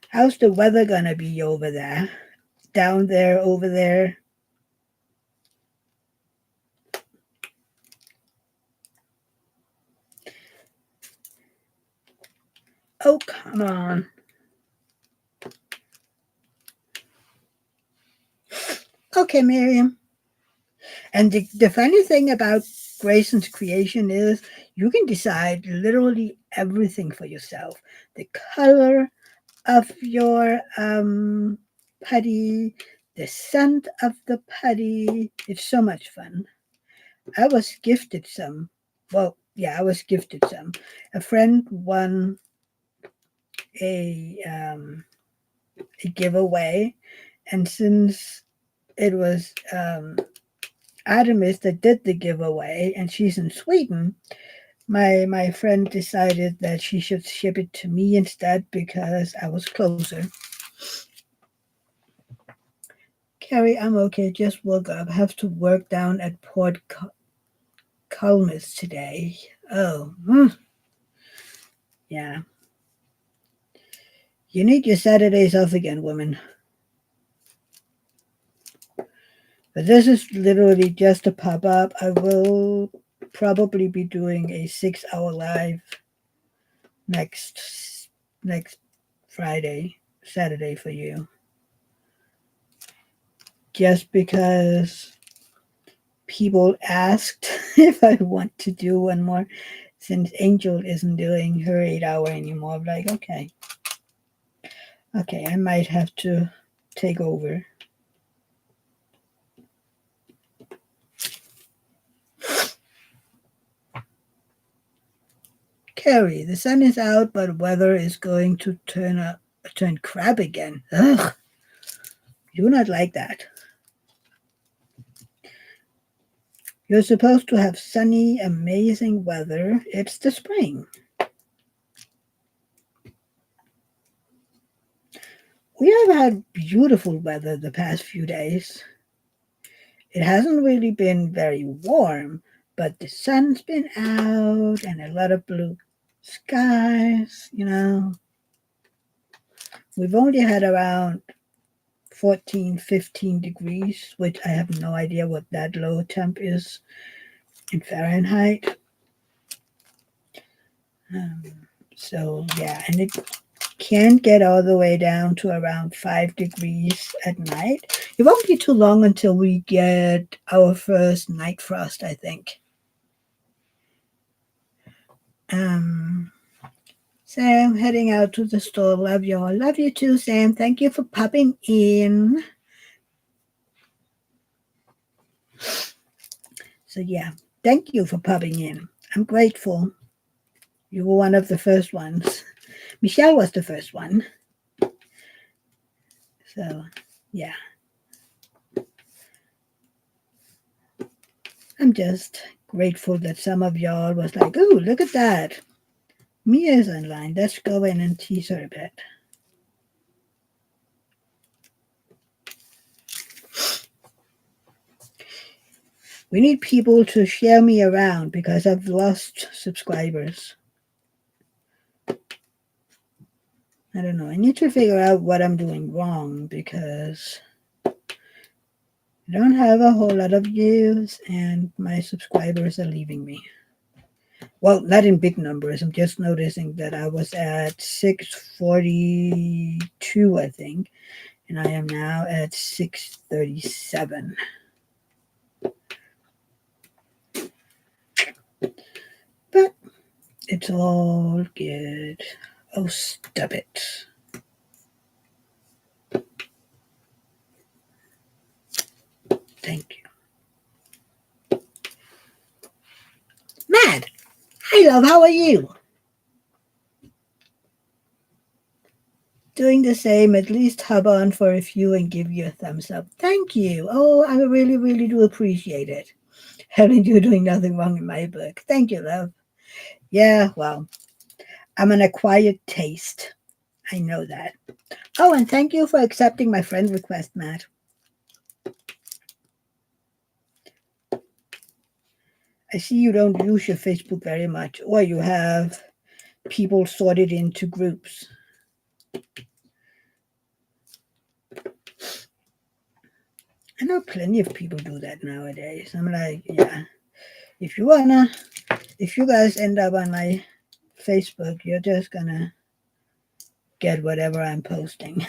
How's the weather gonna be over there? Down there, over there? Oh, come on. Okay, Miriam. And the funny thing about Grayson's creation is you can decide literally everything for yourself. The color of your putty, the scent of the putty. It's so much fun. I was gifted some. Well, yeah, I was gifted some. A friend won a um, a giveaway, and since it was Artemis that did the giveaway, and she's in Sweden, my friend decided that she should ship it to me instead because I was closer. Carrie, I'm okay. Just woke up. Have to work down at Port Colmus today. Oh, yeah. You need your Saturdays off again, woman. But this is literally just a pop up. I will probably be doing a 6 hour live next Saturday for you. Just because people asked if I want to do one more. since Angel isn't doing her 8 hour anymore, I'm like, okay, I might have to take over. Carrie, the sun is out, but weather is going to turn crap again. Ugh, do not like that. You're supposed to have sunny, amazing weather. It's the spring. We have had beautiful weather the past few days. It hasn't really been very warm, but the sun's been out and a lot of blue skies. We've only had around 14, 15 degrees, which I have no idea what that low temp is in Fahrenheit. Um, so, yeah, and it can't get all the way down to around 5 degrees at night. It won't be too long until we get our first night frost, I think. Sam, heading out to the store. Love you all. Love you too, Sam. Thank you for popping in. So, yeah, thank you for popping in. I'm grateful. You were one of the first ones. Michelle was the first one. So, yeah. I'm just grateful that some of y'all was like, "Ooh, look at that. Mia's online. Let's go in and tease her a bit." We need people to share me around because I've lost subscribers. I don't know. I need to figure out what I'm doing wrong because I don't have a whole lot of views and my subscribers are leaving me. Well, not in big numbers. I'm just noticing that I was at 642, I think, and I am now at 637. But it's all good. Oh, stop it. Thank you. Mad! Hi, love. How are you? Doing the same. At least hub on for a few and give you a thumbs up. Thank you. Oh, I really, really do appreciate it. Helen, you're doing nothing wrong in my book. Thank you, love. Yeah, well, I'm an acquired taste. I know that. Oh, and thank you for accepting my friend request, Matt. I see you don't use your Facebook very much, or you have people sorted into groups. I know plenty of people do that nowadays. I'm like, yeah, if you guys end up on my Facebook, you're just gonna get whatever I'm posting.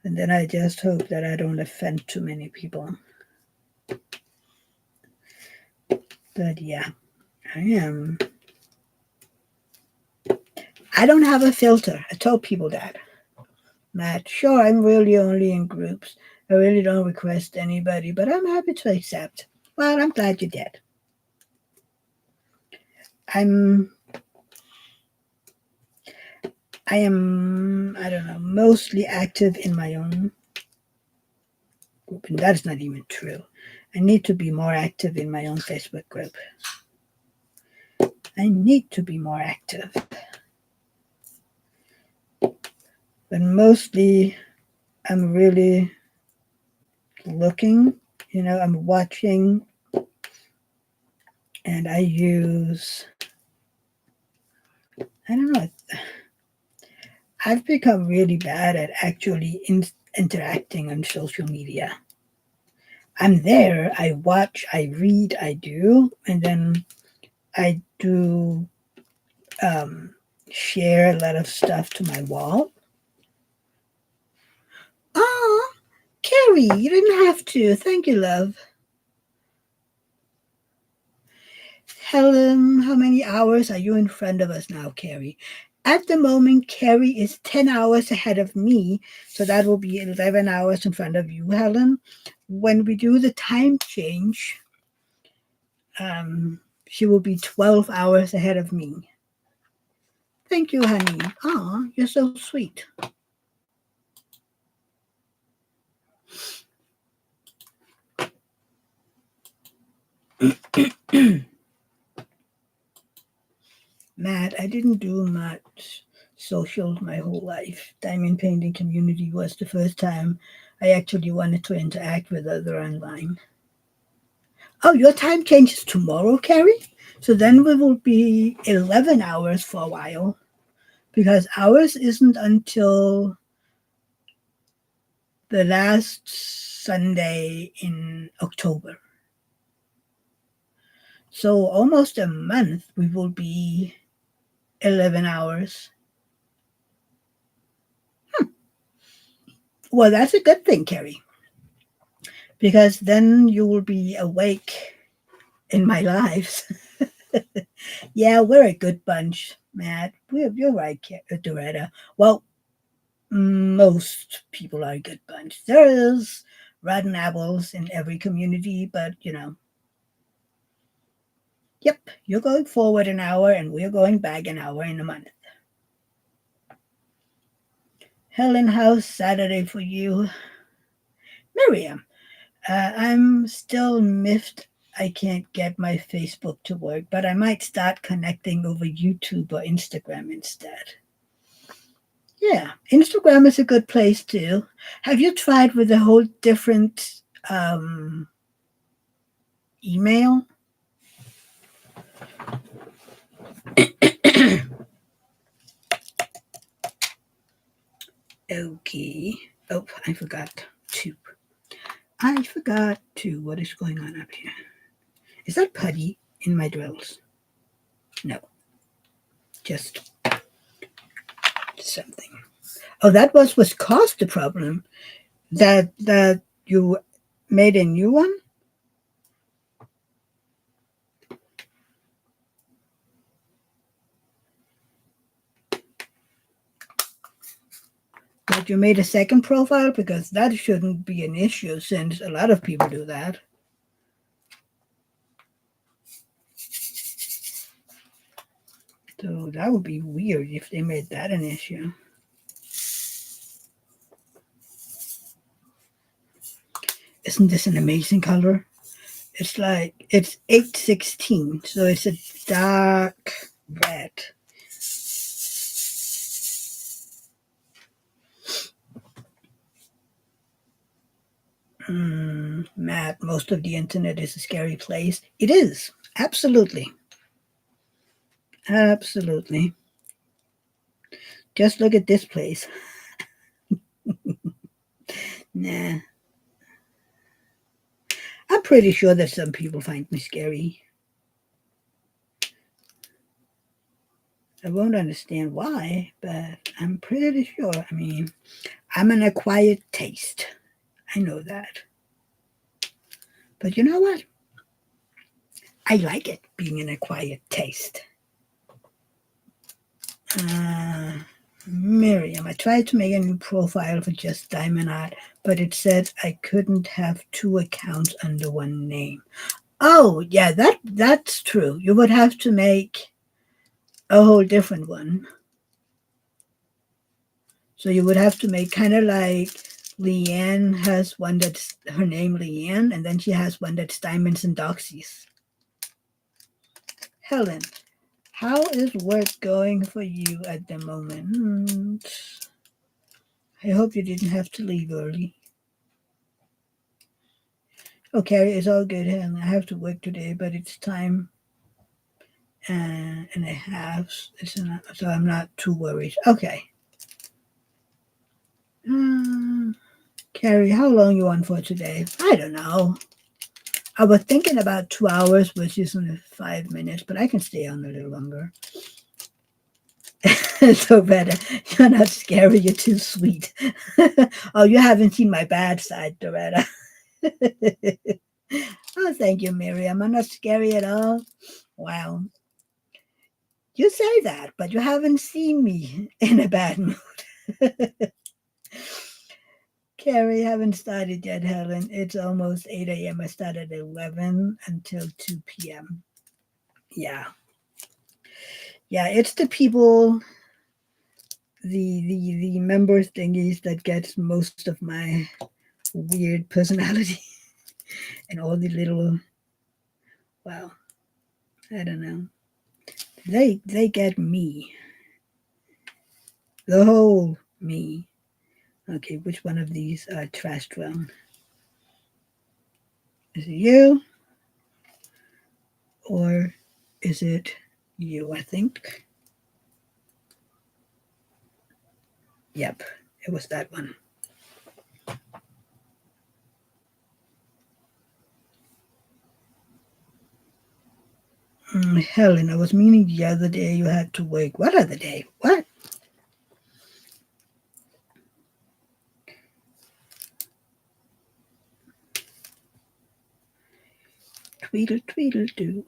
And then I just hope that I don't offend too many people. But yeah, I don't have a filter. I told people that. Matt, sure, I'm really only in groups. I really don't request anybody, but I'm happy to accept. Well, I'm glad you did. I'm I am, I don't know, mostly active in my own group, and that's not even true. I need to be more active in my own Facebook group. I need to be more active. But mostly, I'm really looking, I'm watching, and I don't know, I've become really bad at actually interacting on social media. I'm there, I watch, I read, I do, and then I do share a lot of stuff to my wall. Oh, Carrie, Carrie, you didn't have to. Thank you, love. Helen, how many hours are you in front of us now, Carrie? At the moment, Carrie is 10 hours ahead of me, so that will be 11 hours in front of you, Helen. When we do the time change, she will be 12 hours ahead of me. Thank you, honey. Aw, you're so sweet. Matt, I didn't do much social my whole life. Diamond painting community was the first time I actually wanted to interact with other online. Oh, your time changes tomorrow, Carrie? So then we will be 11 hours for a while because ours isn't until the last Sunday in October. So almost a month we will be 11 hours. Well, that's a good thing, Carrie, because then you will be awake in my lives. Yeah, we're a good bunch, Matt. You're right, Doretta. Well, most people are a good bunch. There is rotten apples in every community, but yep, you're going forward an hour and we're going back an hour in a month. Helen, how's Saturday for you? Miriam, I'm still miffed I can't get my Facebook to work, but I might start connecting over YouTube or Instagram instead. Yeah, Instagram is a good place too. Have you tried with a whole different email? Okay. Oh, I forgot to. What is going on up here? Is that putty in my drills? No, just something. Oh, that was what caused the problem. That you made a new one? That you made a second profile? Because that shouldn't be an issue since a lot of people do that. So that would be weird if they made that an issue. Isn't this an amazing color? It's 816, so it's a dark red. Matt, most of the internet is a scary place. It is. Absolutely. Absolutely. Just look at this place. Nah. I'm pretty sure that some people find me scary. I won't understand why, but I'm pretty sure. I mean, I'm an acquired taste. I know that. But you know what? I like it being an acquired taste. Miriam, I tried to make a new profile for just Diamond Art, but it said I couldn't have two accounts under one name. Oh, yeah, that's true. You would have to make a whole different one. So you would have to make kind of like Leanne has one that's her name Leanne, and then she has one that's Diamonds and Doxies. Helen, how is work going for you at the moment? I hope you didn't have to leave early. Okay, it's all good, Helen. I have to work today, but it's time and a half, so I'm not too worried. Okay. Carrie, how long you on for today? I don't know. I was thinking about 2 hours, which is only 5 minutes, but I can stay on a little longer. So better. You're not scary. You're too sweet. Oh, you haven't seen my bad side, Doretta. Oh, thank you, Miriam. I'm not scary at all. Wow. You say that, but you haven't seen me in a bad mood. Carrie, haven't started yet, Helen. It's almost 8 a.m. I started at 11 until 2 p.m. Yeah. Yeah, it's the people, the member thingies that gets most of my weird personality and all the little, well, I don't know. They get me. The whole me. Okay, which one of these are trash drown? Is it you or is it you? I think. Yep, it was that one. Helen, I was meaning the other day you had to work. What other day? What? Tweedle, tweedle, do.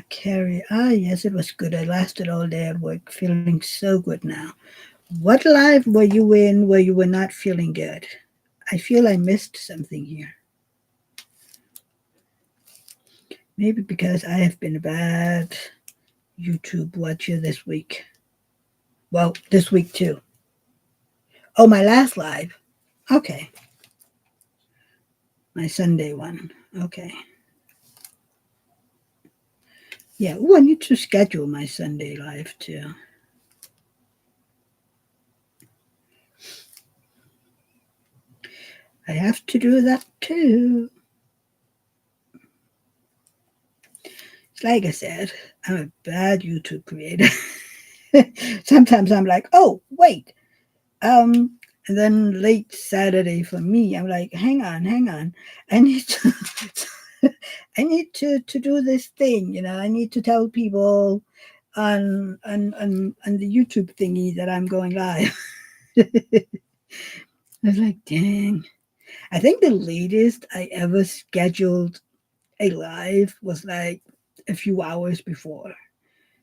Carrie. Ah, yes, it was good. I lasted all day at work, feeling so good now. What life were you in where you were not feeling good? I feel I missed something here. Maybe because I have been a bad YouTube watcher this week. Well, this week too. Oh, my last live. Okay. My Sunday one. Okay. Yeah. Oh, I need to schedule my Sunday live too. I have to do that too. It's like I said, I'm a bad YouTube creator. Sometimes I'm like, oh, wait. And then late Saturday for me, I'm like, hang on, hang on. I need to I need to do this thing, I need to tell people on the YouTube thingy that I'm going live. I was like, dang. I think the latest I ever scheduled a live was like a few hours before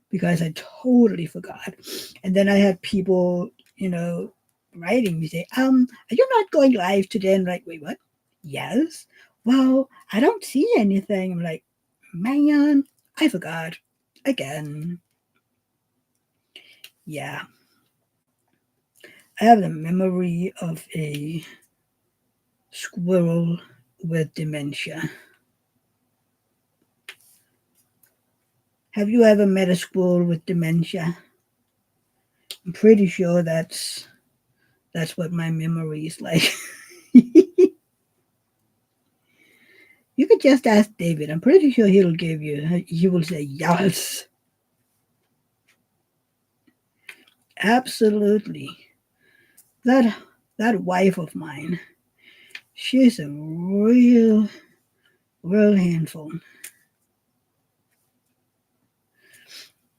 because I totally forgot. And then I had people, writing me say, are you not going live today? And I'm like, wait, what? Yes. Well, I don't see anything. I'm like, man, I forgot again. Yeah. I have the memory of a squirrel with dementia. Have you ever met a squirrel with dementia? I'm pretty sure that's what my memory is like. You could just ask David. I'm pretty sure he'll give you. He will say yes. Absolutely. That that wife of mine, she's a real handful.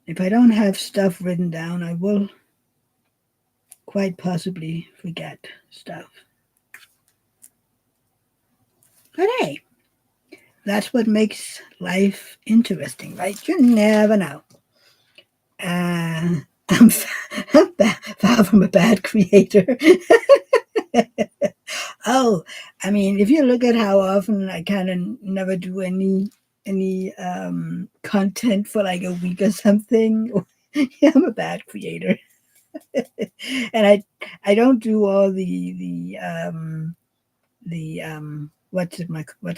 If I don't have stuff written down, I will quite possibly forget stuff. But hey, that's what makes life interesting, right? You never know. Uh, I'm, far from a bad creator. Oh, I mean, if you look at how often I kind of never do any content for like a week or something, yeah, I'm a bad creator, and I don't do all the what's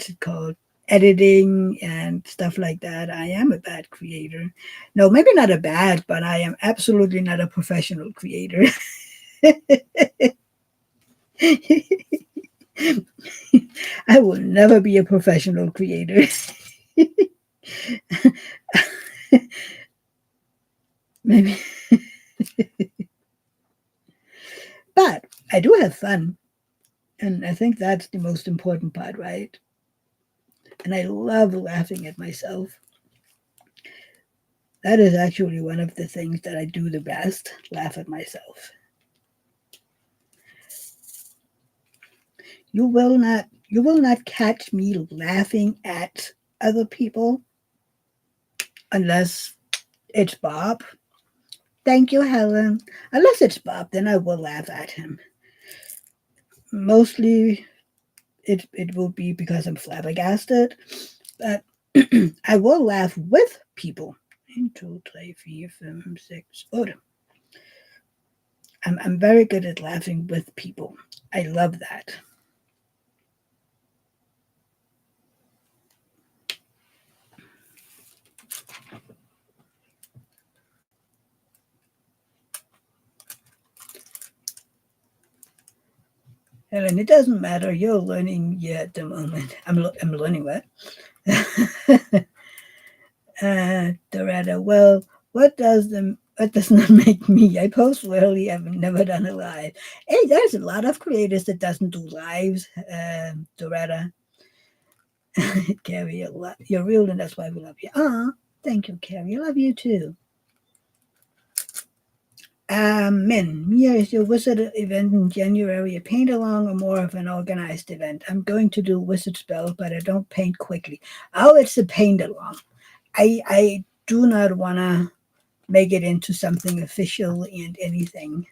it called, editing and stuff like that. I am a bad creator. No, maybe not a bad, but I am absolutely not a professional creator. I will never be a professional creator. Maybe, but I do have fun, and I think that's the most important part, right? And I love laughing at myself. That is actually one of the things that I do the best, laugh at myself. You will not catch me laughing at other people unless it's Bob. Thank you, Helen. Unless it's Bob, then I will laugh at him. Mostly it will be because I'm flabbergasted, but I will laugh with people. 1, 2, 3, 4, 5, 6. Oh, I'm very good at laughing with people. I love that. Helen, it doesn't matter. You're learning yet at the moment. I'm learning what? Doretta, well, what does not make me? I post rarely. I've never done a live. Hey, there's a lot of creators that doesn't do lives. Doretta, Carrie, you're real, and that's why we love you. Thank you, Carrie. I love you too. Min, Mia, is your wizard event in January a paint along or more of an organized event? I'm going to do wizard spells, but I don't paint quickly. Oh, it's a paint along. I do not want to make it into something official and anything.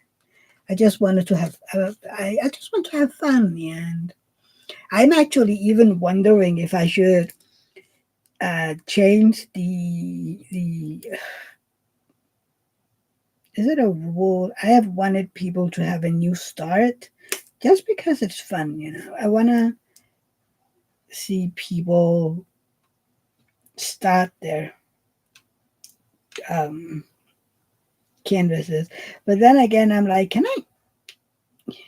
I just wanted to have I just want to have fun, and I'm actually even wondering if I should change the is it a rule? I have wanted people to have a new start just because it's fun, you know. I want to see people start their um, canvases. But then again, I'm like, can I?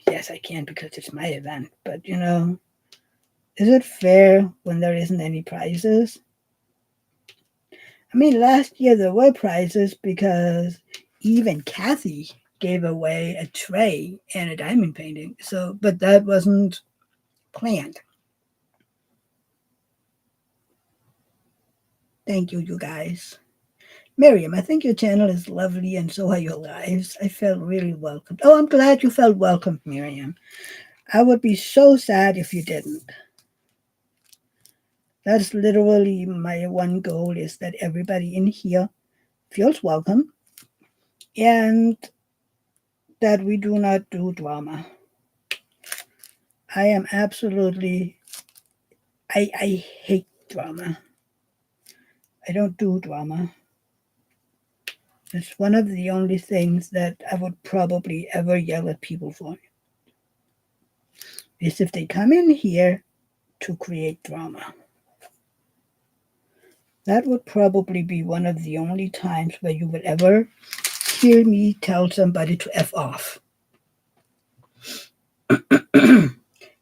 Yes, I can because it's my event. But, you know, is it fair when there isn't any prizes? I mean, last year there were prizes because even Kathy gave away a tray and a diamond painting. So, but that wasn't planned. Thank you, you guys. Miriam, I think your channel is lovely and so are your lives. I felt really welcome. Oh, I'm glad you felt welcome, Miriam. I would be so sad if you didn't. That's literally my one goal is that everybody in here feels welcome and that we do not do drama. I am absolutely I hate drama. I don't do drama. It's one of the only things that I would probably ever yell at people for. Is if they come in here to create drama. That would probably be one of the only times where you would ever hear me tell somebody to F off.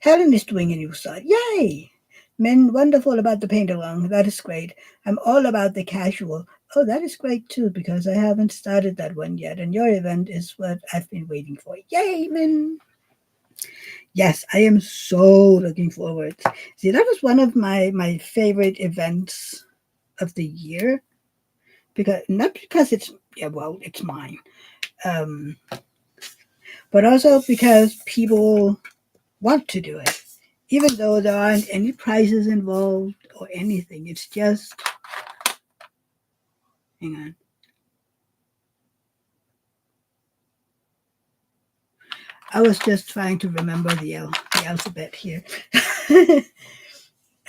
Helen is doing a new site. Yay! Men, wonderful about the paint along. That is great. I'm all about the casual. Oh, that is great too, because I haven't started that one yet, and your event is what I've been waiting for. Yay, men! Yes, I am so looking forward. See, that was one of my favorite events of the year because not because it's yeah well it's mine, um, but also because people want to do it, even though there aren't any prizes involved or anything. It's just hang on. I was just trying to remember the alphabet here.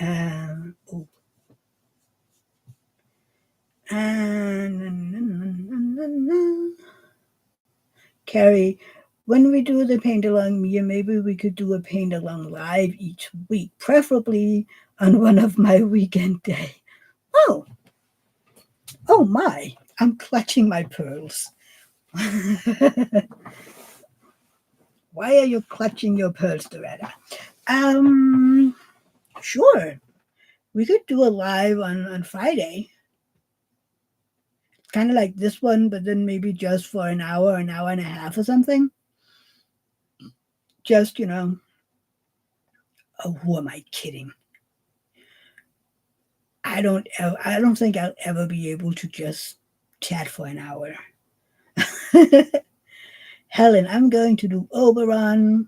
Oh, and Carrie, when we do the paint along, Mia, maybe we could do a paint along live each week, preferably on one of my weekend day. Oh, oh my! I'm clutching my pearls. Why are you clutching your pearls, Doretta? Um, sure. We could do a live on Friday, kind of like this one, but then maybe just for an hour and a half or something. Just, you know, oh, who am I kidding? I don't think I'll ever be able to just chat for an hour. Helen, I'm going to do Oberon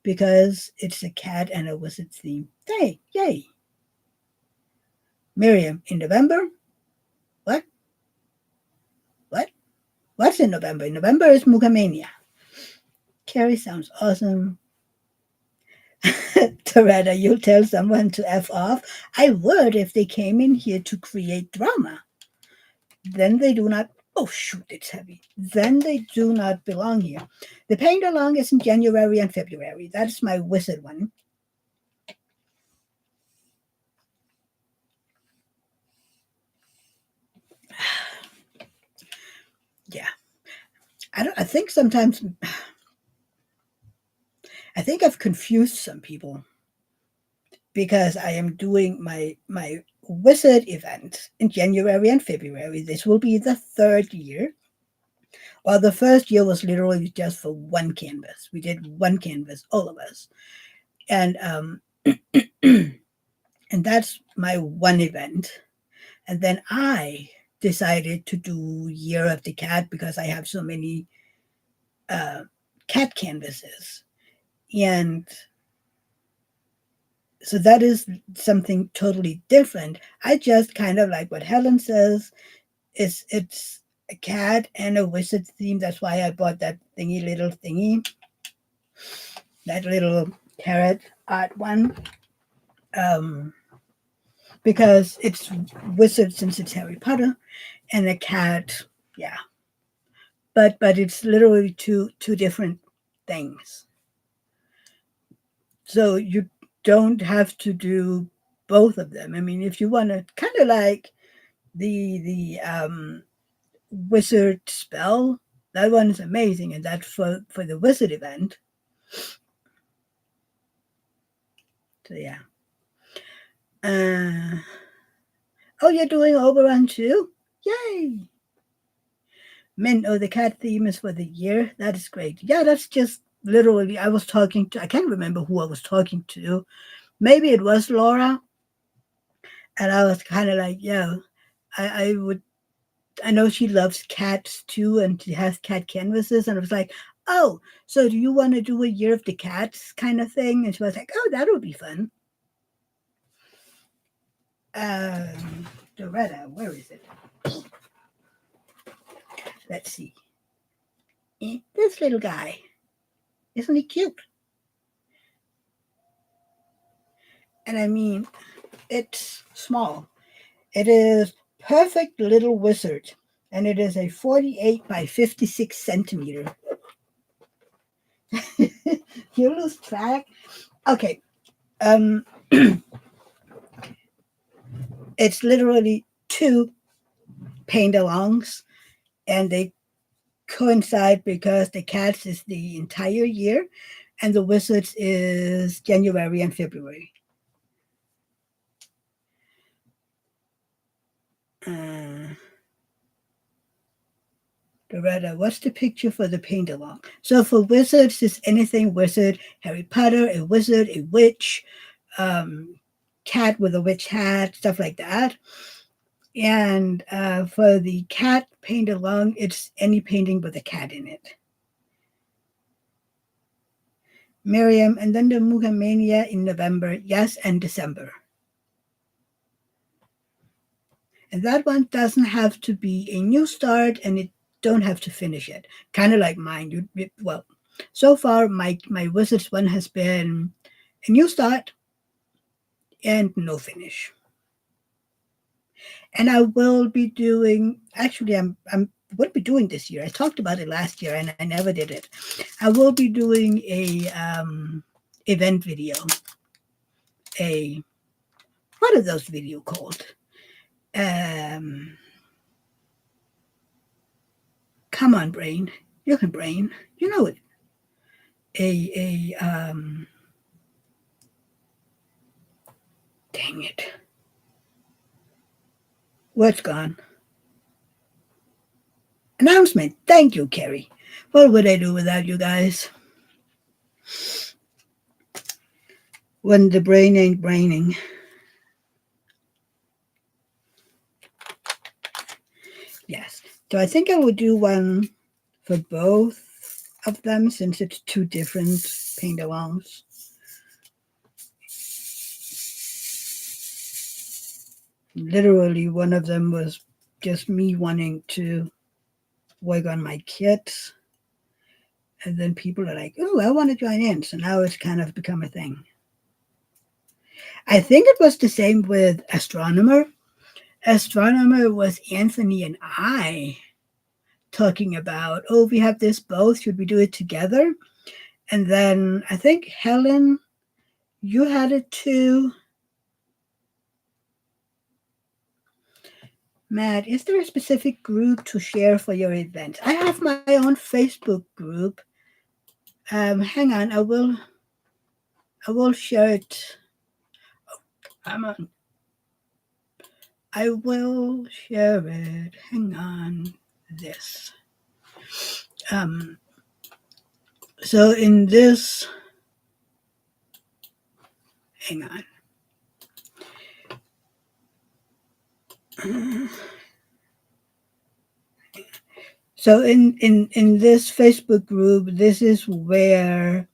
because it's a cat and a wizard theme. Hey, yay. Miriam, in November? What? What? What's in November? In November is Mugamania. Carrie sounds awesome. Toretta, you'll tell someone to F off. I would if they came in here to create drama. Then they do not. Oh, shoot, it's heavy. Then they do not belong here. The paint along is in January and February. That's my wizard one. Yeah. I think sometimes I think I've confused some people because I am doing my wizard event in January and February. This will be the third year. Well, the first year was literally just for one canvas. We did one canvas, all of us, and and that's my one event. And then I decided to do Year of the Cat because I have so many uh, cat canvases, and so that is something totally different. I just kind of like what Helen says. It's a cat and a wizard theme. That's why I bought that little thingy, that little carrot art one, um, because it's wizard since it's Harry Potter, and a cat. Yeah, but it's literally two different things. So you don't have to do both of them. I mean, if you want to kind of like the wizard spell, that one is amazing, and that's for the wizard event. So yeah. Uh, oh, you're doing Oberon too? Yay! Men, oh, the cat theme is for the year. That is great. Yeah, that's just literally. I was talking to. I can't remember who I was talking to. Maybe it was Laura, and I was kind of like, yeah, I would. I know she loves cats too, and she has cat canvases, and I was like, oh, so do you want to do a year of the cats kind of thing? And she was like, oh, that would be fun. Doretta, where is it? Let's see. This little guy. Isn't he cute? And I mean, it's small. It is Perfect Little Wizard, and it is a 48 by 56 centimeter. You lose track. Okay. Um, it's literally two paint alongs, and they coincide because the cats is the entire year, and the wizards is January and February. Uh, Loretta, what's the picture for the paint along? So for wizards, it's anything wizard, Harry Potter, a wizard, a witch, um, cat with a witch hat, stuff like that. And for the cat paint along, it's any painting with a cat in it. Miriam, and then the Mugamania in November, yes, and December. And that one doesn't have to be a new start, and it don't have to finish it. Kind of like mine. Well, so far my Wizards one has been a new start and no finish. And I will be doing. Actually, I'm what be doing this year. I talked about it last year, and I never did it. I will be doing a event video. A what are those video called? Um, Come on, brain. You can brain. You know it. A dang it. What's gone? Announcement. Thank you, Carrie. What would I do without you guys? When the brain ain't braining. Yes. So I think I will do one for both of them since it's two different paint-alongs. Literally, one of them was just me wanting to work on my kits. And then people are like, oh, I want to join in. So now it's kind of become a thing. I think it was the same with Astronomer. Astronomer was Anthony and I talking about, oh, we have this both. Should we do it together? And then I think, Helen, you had it too. Matt, is there a specific group to share for your event? I have my own Facebook group. Hang on, I will share it. I'm on. I will share it. Hang on. This. Um. So in this, hang on. So in this Facebook group, this is where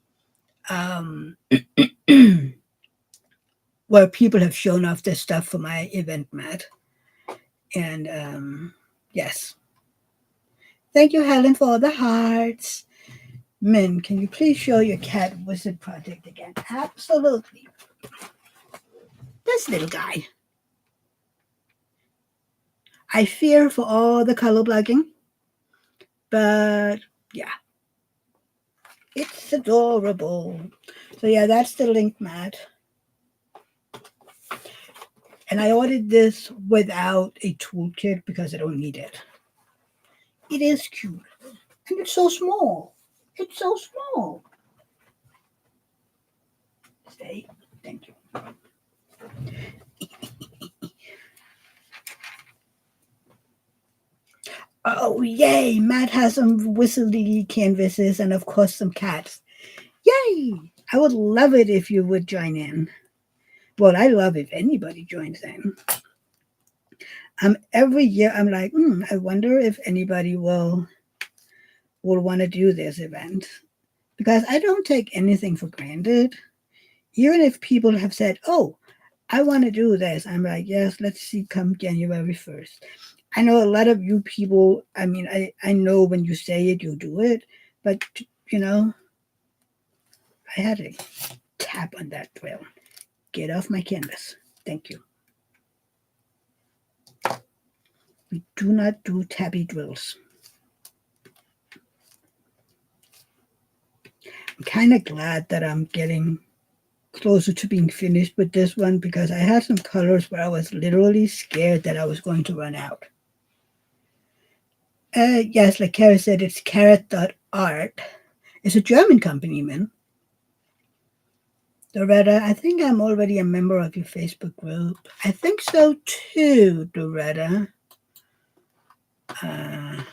um, where people have shown off their stuff for my event, Matt. And yes, thank you, Helen, for all the hearts. Min, can you please show your cat wizard project again? Absolutely. This little guy. I fear for all the color blocking, but yeah, it's adorable. So yeah, that's the link, Matt. And I ordered this without a toolkit because I don't need it. It is cute. And it's so small. It's so small. Stay. Thank you. Oh, yay! Matt has some whistly canvases and, of course, some cats. Yay! I would love it if you would join in. Well, I love if anybody joins in. Every year I'm like, I wonder if anybody will want to do this event because I don't take anything for granted. Even if people have said, "Oh, I want to do this," I'm like, "Yes, let's see. Come January 1st." I know a lot of you people. I mean, I know when you say it, you do it, but you know, I had to tap on that drill. Get off my canvas. Thank you. We do not do tabby drills. I'm kind of glad that I'm getting closer to being finished with this one because I had some colors where I was literally scared that I was going to run out. Yes, like Kara said, it's carrot.art. It's a German company, man. Doretta, I think I'm already a member of your Facebook group. I think so too, Doretta. I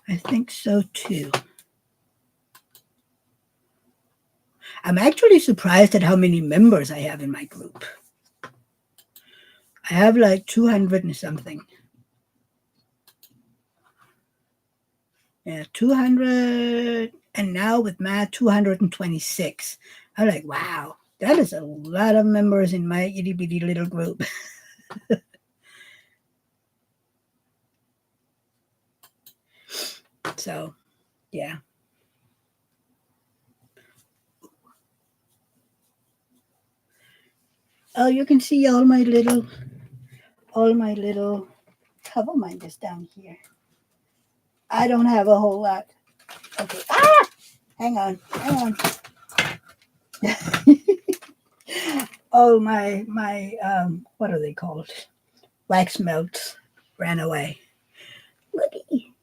think so too. I'm actually surprised at how many members I have in my group. I have like 200 and something. Yeah, 200, and now with Matt, 226. I'm like, wow, that is a lot of members in my itty bitty little group. So, yeah. Oh, you can see all my little cover minders down here. I don't have a whole lot. Okay. Ah! Hang on. Oh, my what are they called? Wax melts ran away. Looky.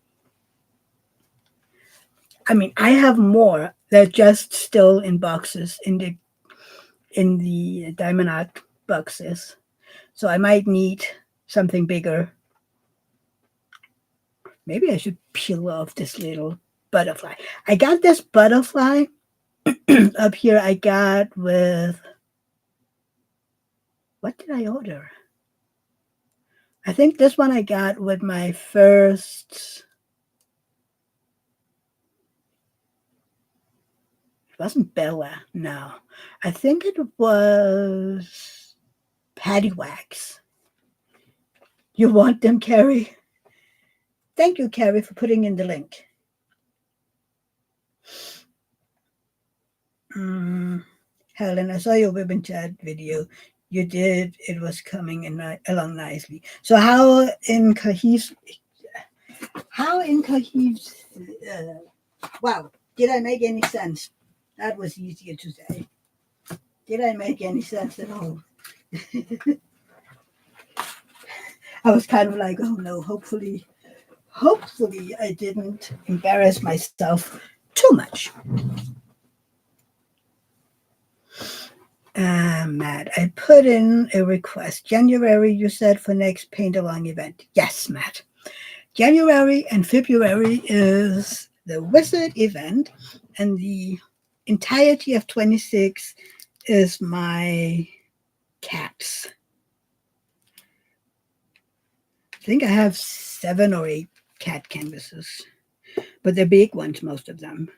I mean, I have more. They're just still in boxes in the diamond art boxes. So I might need something bigger. Maybe I should peel off this little butterfly. I got this butterfly up here. I got with what did I order? I think this one I got with my first. It wasn't Bella, no. I think it was Patty Wax. You want them, Carrie? Thank you, Carrie, for putting in the link. Helen, I saw your ribbon chat video. You did. It was coming in along nicely. So how in cohesive, wow, did I make any sense? That was easier to say. Did I make any sense at all? I was kind of like, oh no, hopefully I didn't embarrass myself too much. Matt, I put in a request. January, you said, for next paint along event. Yes, Matt. January and February is the Wizard event, and the entirety of 26 is my cats. I think I have 7 or 8 cat canvases, but they're big ones, most of them.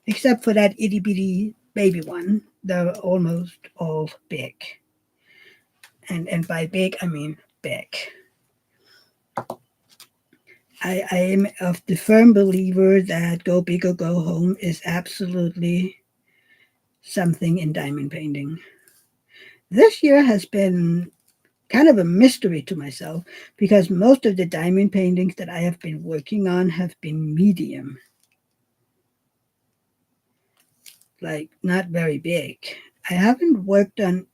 Except for that itty bitty baby one, they're almost all big. And by big, I mean big. I am of the firm believer that go big or go home is absolutely something in diamond painting. This year has been kind of a mystery to myself because most of the diamond paintings that I have been working on have been medium. Like not very big. I haven't worked on,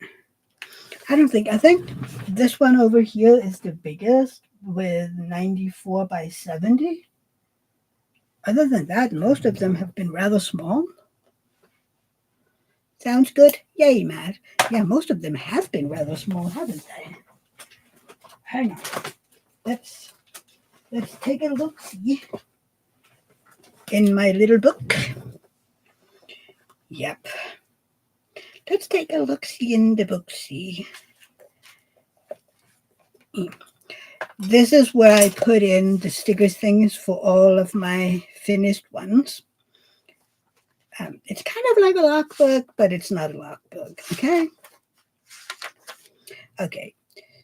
I think this one over here is the biggest with 94 by 70. Other than that, most of them have been rather small. Sounds good? Yay, Matt. Yeah, most of them have been rather small, haven't they? Hang on. Let's take a look see in my little book. Yep. Let's take a look see in the book see. This is where I put in the sticker things for all of my finished ones. It's kind of like a lockbook, but it's not a lockbook, okay? Okay,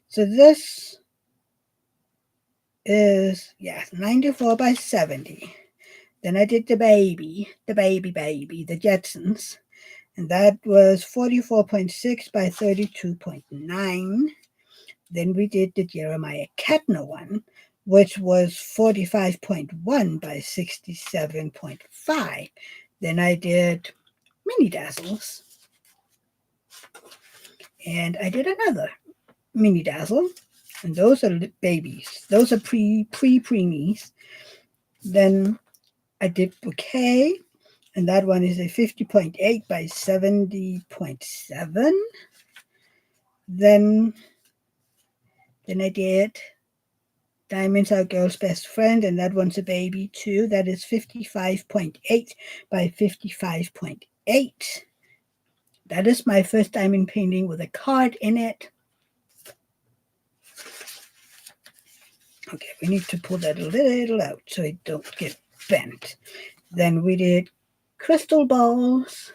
so this is, 94 by 70. Then I did the baby, the Jetsons, and that was 44.6 by 32.9. Then we did the Jeremiah Kettner one, which was 45.1 by 67.5. Then I did mini dazzles. And I did another mini dazzle. And those are babies. Those are preemies. Then I did bouquet. And that one is a 50.8 by 70.7. Then I did Diamonds Are Girl's Best Friend, and that one's a baby too. That is 55.8 by 55.8. That is my first diamond painting with a card in it. Okay, we need to pull that a little out so it don't get bent. Then we did crystal balls.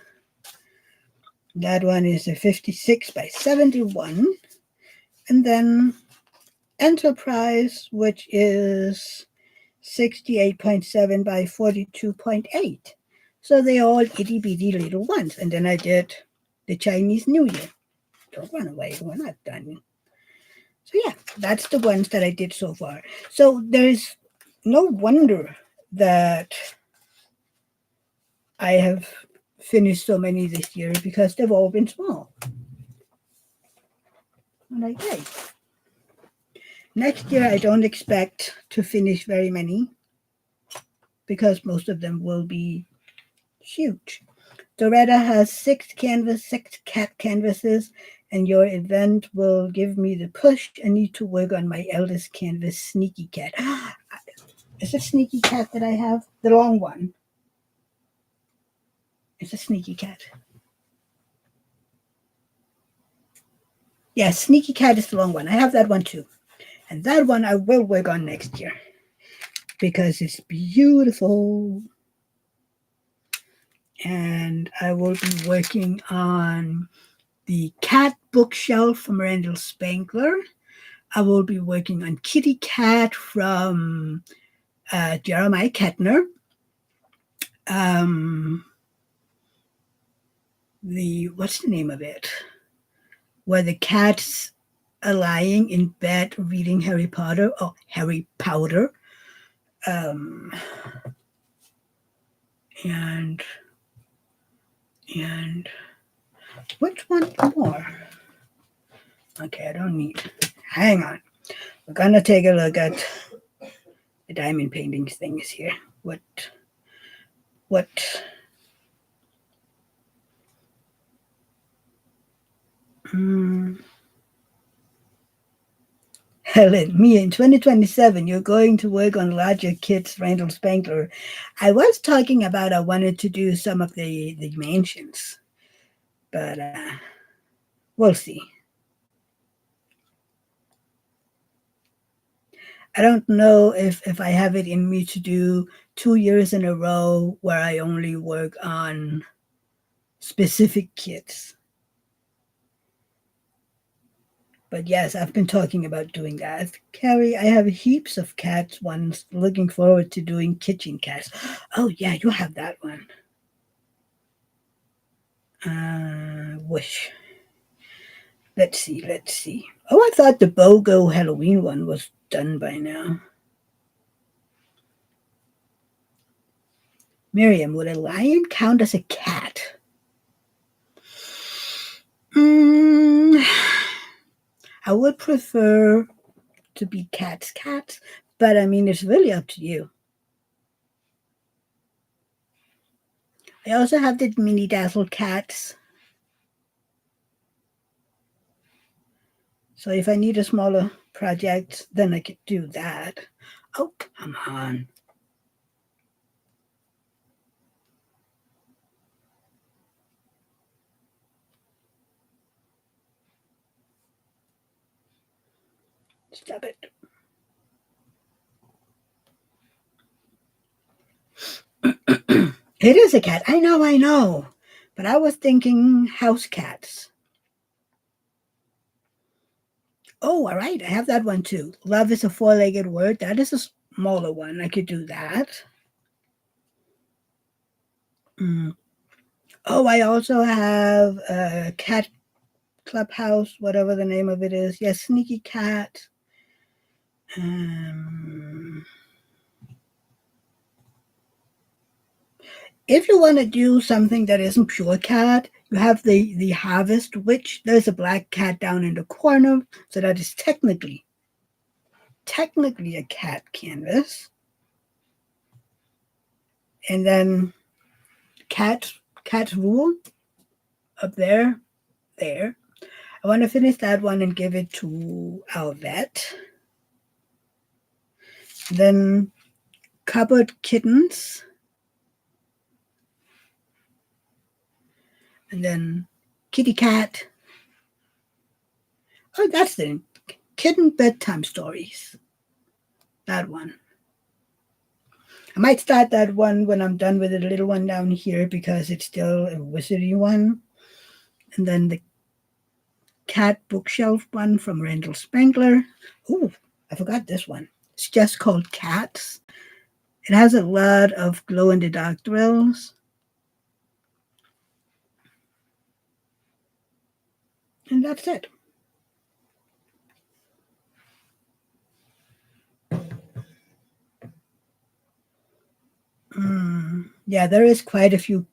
That one is a 56 by 71. And then Enterprise, which is 68.7 by 42.8. So they're all itty bitty little ones. And then I did the Chinese New Year. Don't run away, we're not done. So yeah, that's the ones that I did so far. So there's no wonder that I have finished so many this year because they've all been small. I'm like, hey. Next year, I don't expect to finish very many because most of them will be huge. Doretta has 6 cat canvases, and your event will give me the push. I need to work on my eldest canvas, Sneaky Cat. Is it Sneaky Cat that I have? The long one. It's a Sneaky Cat. Yes, Sneaky Cat is the long one. I have that one too. And that one I will work on next year because it's beautiful. And I will be working on the cat bookshelf from Randall Spangler. I will be working on Kitty Cat from Jeremiah Kettner. Um, what's the name of it? Where the cats are lying in bed reading Harry Potter. Oh, Harry Powder. Um, and and which one more? Okay, I don't need. Hang on. We're gonna take a look at the diamond paintings things here. What mm, Helen, me in 2027, you're going to work on larger kits, Randall Spangler. I was talking about I wanted to do some of the mansions, but we'll see. I don't know if I have it in me to do 2 years in a row where I only work on specific kits. But yes, I've been talking about doing that. Carrie, I have heaps of cats ones. Looking forward to doing kitchen cats. Oh yeah, you have that one. Wish. Let's see. Oh, I thought the BOGO Halloween one was done by now. Miriam, would a lion count as a cat? Mm, I would prefer to be cats, but I mean, it's really up to you. I also have the mini dazzle cats. So if I need a smaller project, then I could do that. Oh, come on. Stop it. It is a cat. I know. But I was thinking house cats. Oh, all right. I have that one too. Love is a four-legged word. That is a smaller one. I could do that. Mm. Oh, I also have a cat clubhouse, whatever the name of it is. Yes, sneaky cat. Um, if you want to do something that isn't pure cat, you have the harvest witch. There's a black cat down in the corner, so that is technically a cat canvas. And then cat's rule up there. I want to finish that one and give it to our vet. Then cupboard kittens. And then kitty cat. Oh, that's the kitten bedtime stories. That one. I might start that one when I'm done with the little one down here because it's still a wizardy one. And then the cat bookshelf one from Randall Spangler. Oh, I forgot this one. It's just called Cats. It has a lot of glow in the dark drills. And that's it. Yeah, there is quite a few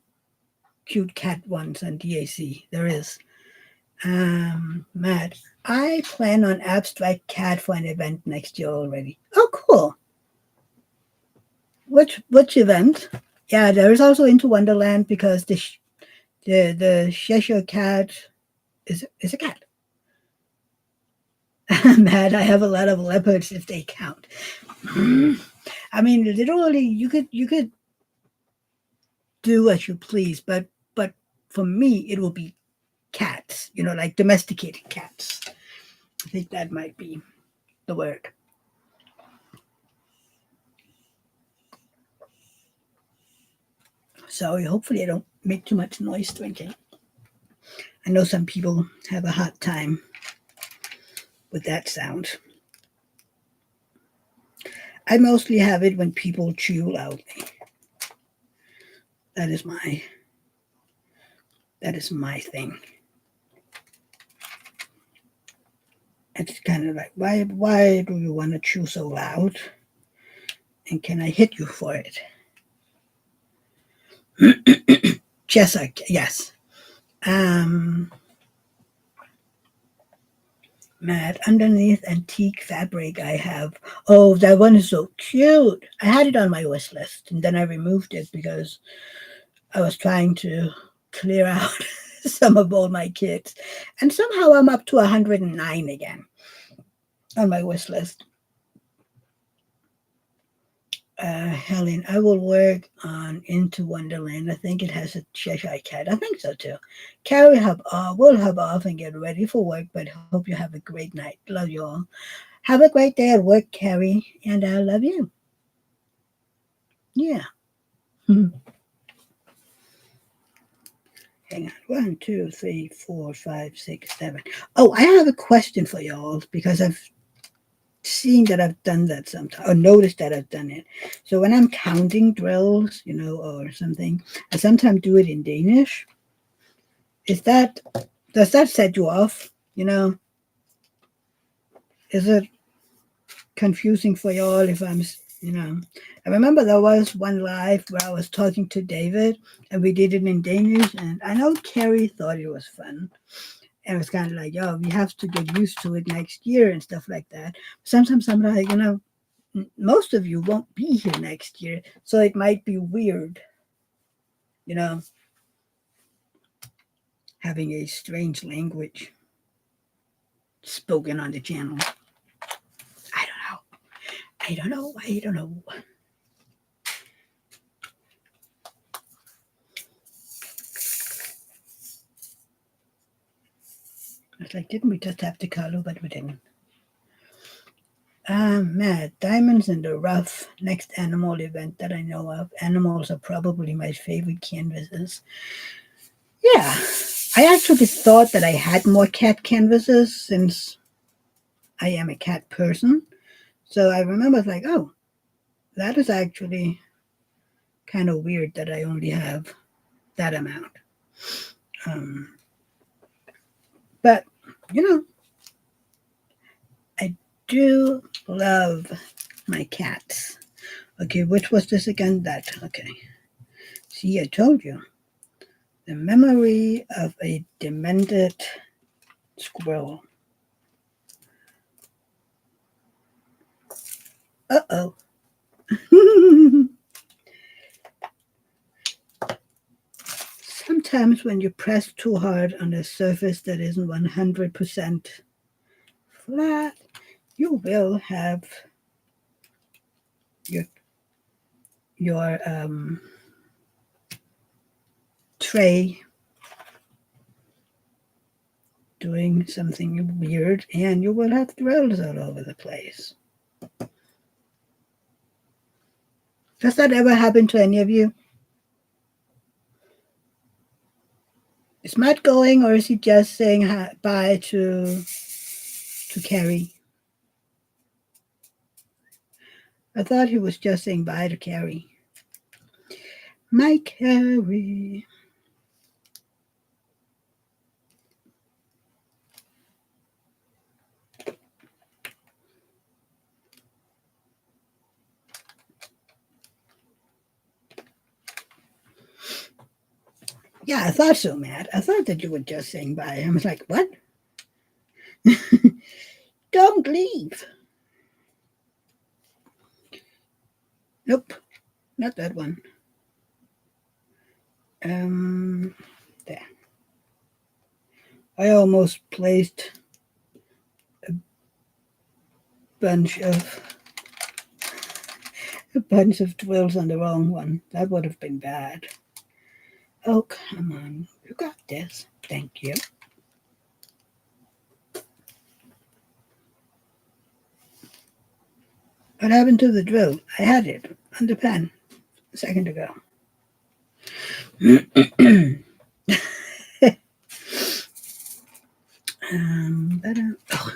cute cat ones on DAC. There is. Matt, I plan on abstract cat for an event next year already. Oh, cool. Which event? Yeah, there is also Into Wonderland because the Cheshire cat is a cat. Matt, I have a lot of leopards if they count. I mean, literally, you could do as you please, but for me, it will be cats. Like domesticated cats. I think that might be. the word. So hopefully I don't make too much noise drinking. I know some people have a hard time with that sound. I mostly have it when people chew loudly. That is my thing. It's kind of like, why do you want to chew so loud? And can I hit you for it? Yes. Um, Matte underneath antique fabric I have. Oh, that one is so cute. I had it on my wish list and then I removed it because I was trying to clear out some of all my kits. And somehow I'm up to 109 again on my wish list. Helen, I will work on Into Wonderland. I think it has a Cheshire Cat. I think so too. Carrie, we'll hub off and get ready for work, but hope you have a great night. Love you all. Have a great day at work, Carrie, and I love you. Yeah. Hang on. 1, 2, 3, 4, 5, 6, 7. Oh, I have a question for y'all because I've seen that I've done that sometimes, or noticed that I've done it. So when I'm counting drills, or something, I sometimes do it in Danish. Is that does that set you off? Is it confusing for y'all if I remember there was one live where I was talking to David and we did it in Danish, and I know Carrie thought it was fun. And it was kind of like, yo, we have to get used to it next year and stuff like that. Sometimes I'm like, most of you won't be here next year, so it might be weird, you know, having a strange language spoken on the channel. I don't know. I don't know. I don't know. It's like, didn't we just have the color? But we didn't. Matt, diamonds in the rough. Next animal event that I know of. Animals are probably my favorite canvases. Yeah, I actually thought that I had more cat canvases since I am a cat person. So I remember it's like, oh, that is actually kind of weird that I only have that amount. Um, but, you know, I do love my cats. Okay, which was this again? That, okay. See, I told you. The memory of a demented squirrel. Uh-oh. Sometimes when you press too hard on a surface that isn't 100% flat, you will have your your tray doing something weird, and you will have drills all over the place. Does that ever happen to any of you? Is Matt going, or is he just saying bye to Carrie? I thought he was just saying bye to Carrie. My Carrie. Yeah, I thought so, Matt. I thought that you were just saying bye. I was like, what? Don't leave. Nope, not that one. There. I almost placed a bunch of drills on the wrong one. That would have been bad. Oh, come on. You got this. Thank you. What happened to the drill? I had it on the pen a second ago. Oh.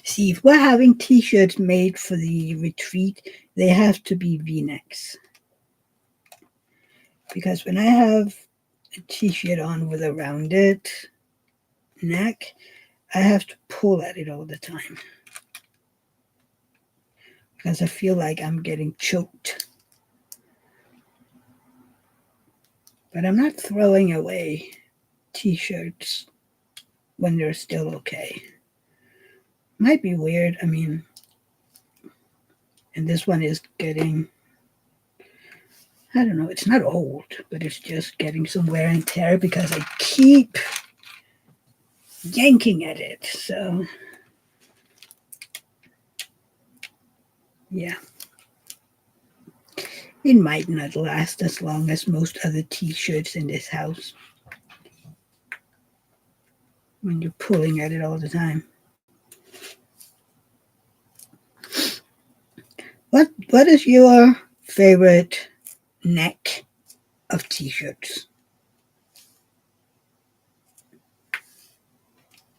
See, if we're having t-shirts made for the retreat, they have to be V-necks. Because when I have a t-shirt on with a rounded neck, I have to pull at it all the time. Because I feel like I'm getting choked. But I'm not throwing away t-shirts when they're still okay. Might be weird. I mean, and this one is getting, I don't know, it's not old, but it's just getting some wear and tear because I keep yanking at it. So, yeah. It might not last as long as most other t-shirts in this house when you're pulling at it all the time. What is your favorite neck of t-shirts?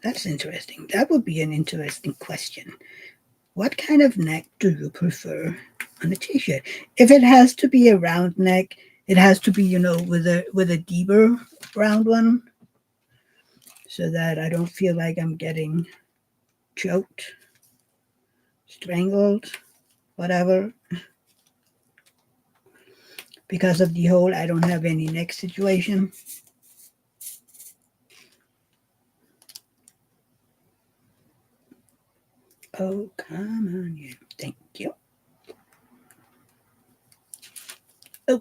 That's interesting. That would be an interesting question. What kind of neck do you prefer on a t-shirt? If it has to be a round neck, it has to be, with a deeper round one so that I don't feel like I'm getting choked, strangled, whatever. Because of the whole I don't have any neck situation. Oh, come on, you. Thank you. Oh,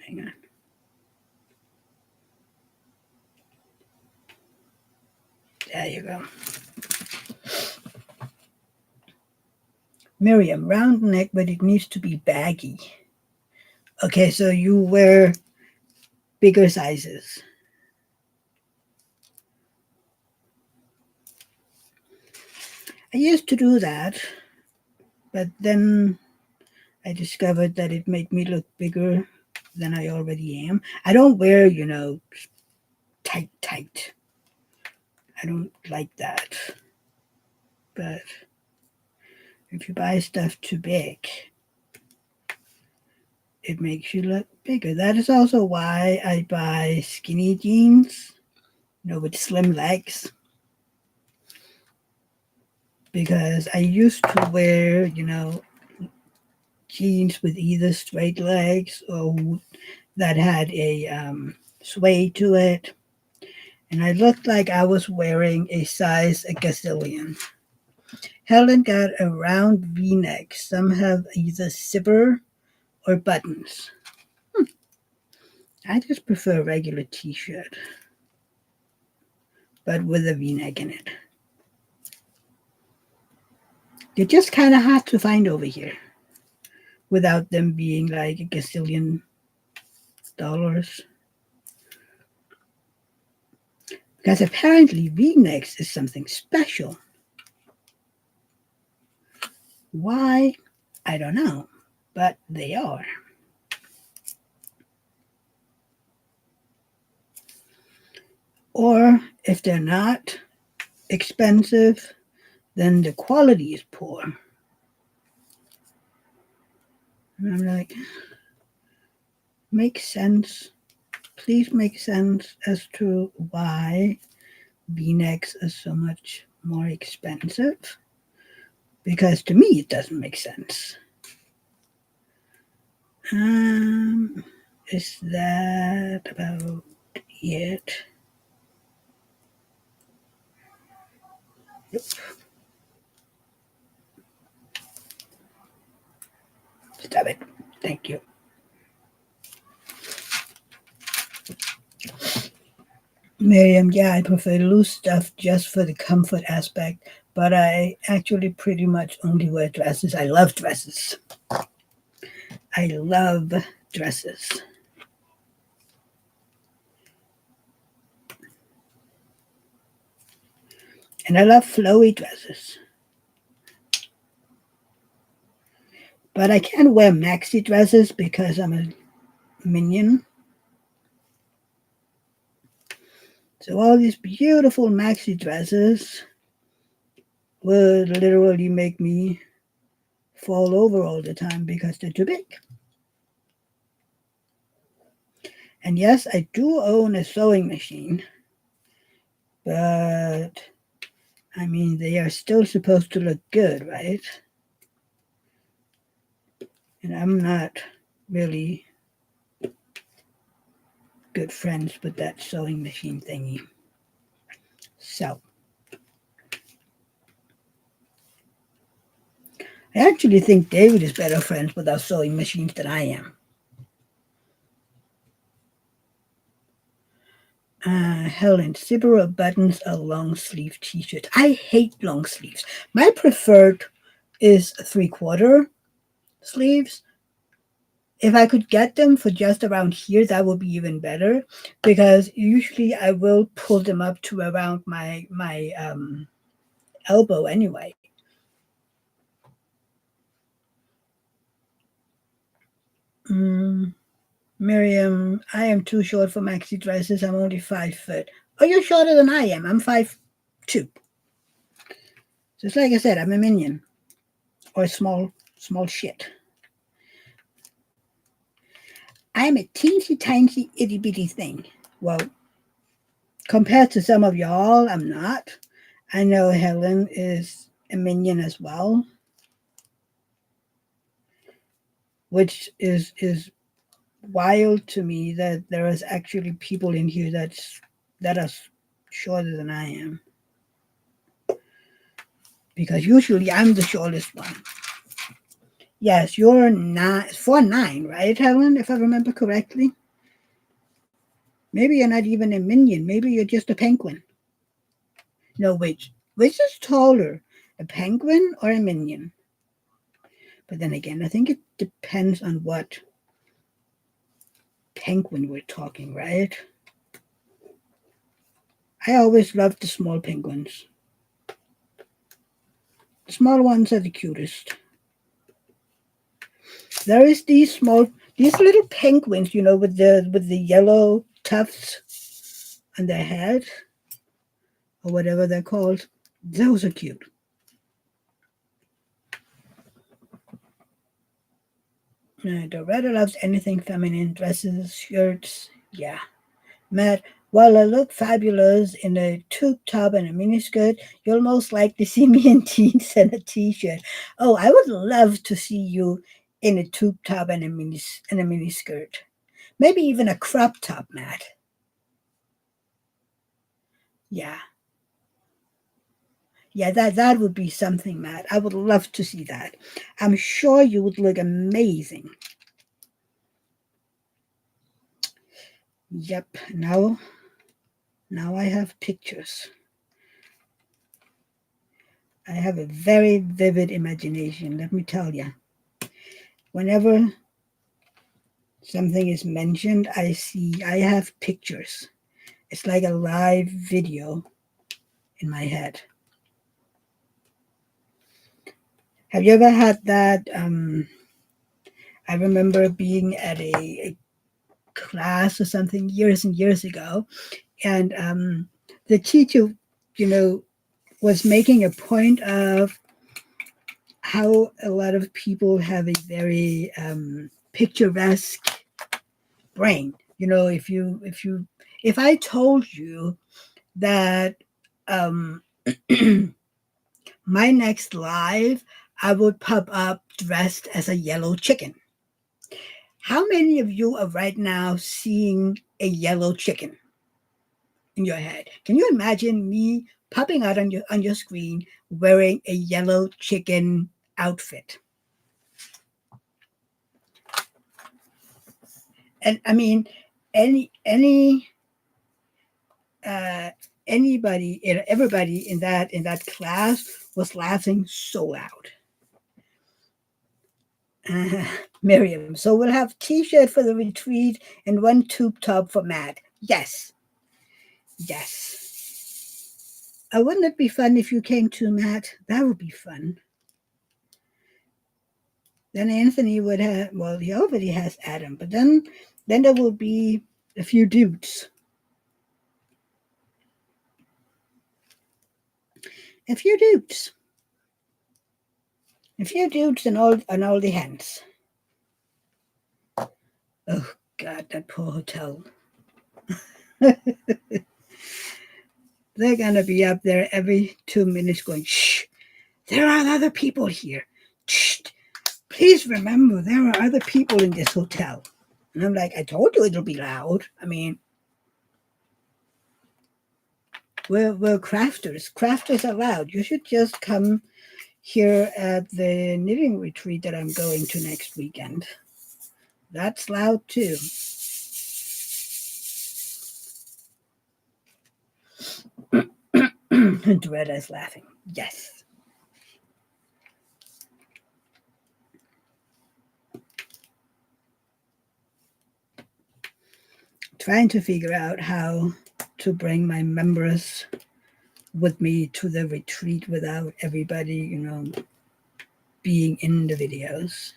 hang on. There you go. Miriam, round neck, but it needs to be baggy. Okay, so you wear bigger sizes. I used to do that, but then I discovered that it made me look bigger than I already am. I don't wear, tight. I don't like that. But if you buy stuff too big, it makes you look bigger. That is also why I buy skinny jeans, with slim legs. Because I used to wear, jeans with either straight legs or that had a sway to it. And I looked like I was wearing a size a gazillion. Helen got a round V-neck. Some have either zipper or buttons. I just prefer a regular t-shirt, but with a V-neck in it. They're just kind of hard to find over here without them being like a gazillion dollars. Because apparently V-necks is something special. Why? I don't know, but they are. Or if they're not expensive, then the quality is poor. And I'm like, makes sense. Please make sense as to why V-necks are so much more expensive. Because to me, it doesn't make sense. Is that about it? Yep. Stop it. Thank you. Miriam, yeah, I prefer loose stuff just for the comfort aspect, but I actually pretty much only wear dresses. I love dresses. I love dresses. And I love flowy dresses. But I can't wear maxi dresses because I'm a minion. So all these beautiful maxi dresses would literally make me fall over all the time because they're too big. And yes, I do own a sewing machine, but I mean, they are still supposed to look good, right? And I'm not really good friends with that sewing machine thingy. So, I actually think David is better friends with our sewing machines than I am. Helen, zipper buttons a long sleeve t-shirt. I hate long sleeves. My preferred is 3/4 sleeves. If I could get them for just around here, that would be even better because usually I will pull them up to around my elbow anyway. Mm, Miriam, I am too short for maxi dresses. I'm only 5 foot. Oh, you're shorter than I am. I'm 5'2". Just like I said, I'm a minion or a small shit. I am a teensy tiny itty bitty thing. Well, compared to some of y'all, I'm not. I know Helen is a minion as well, which is wild to me that there is actually people in here that are shorter than I am. Because usually I'm the shortest one. Yes, you're 4'9", right, Helen? If I remember correctly. Maybe you're not even a minion. Maybe you're just a penguin. No, which is taller, a penguin or a minion? But then again, I think it depends on what penguin we're talking, right? I always loved the small penguins. The small ones are the cutest. There is these little penguins, with the yellow tufts on their head or whatever they're called. Those are cute. Doretta loves anything feminine, dresses, shirts. Yeah. Matt, while I look fabulous in a tube top and a miniskirt, you'll most likely see me in jeans and a t-shirt. Oh, I would love to see you in a tube top and a miniskirt. Maybe even a crop top, Matt. Yeah. Yeah, that would be something, Matt. I would love to see that. I'm sure you would look amazing. Yep. Now I have pictures. I have a very vivid imagination, let me tell you. Whenever something is mentioned, I have pictures. It's like a live video in my head. Have you ever had that? I remember being at a class or something years and years ago, and the teacher, you know, was making a point of how a lot of people have a very picturesque brain. If I told you that um, my next live, I would pop up dressed as a yellow chicken. How many of you are right now seeing a yellow chicken in your head? Can you imagine me popping out on your screen wearing a yellow chicken outfit? And I mean, any uh, everybody in that class was laughing so loud. Uh, Miriam, so we'll have T-shirt for the retreat and one tube top for Matt. Yes, yes. Wouldn't it be fun if you came to Matt? That would be fun. Then Anthony would have, well, he already has Adam, but then there will be a few dudes. A few dudes. A few dudes and all the hands. Oh God, that poor hotel. They're gonna be up there every 2 minutes going, shh, there are other people here. Shh, please remember there are other people in this hotel. And I'm like, I told you it'll be loud. I mean, we're crafters. Crafters are loud. You should just come here at the knitting retreat that I'm going to next weekend. That's loud too. Doretta is laughing. Yes. Trying to figure out how to bring my members with me to the retreat without everybody, being in the videos.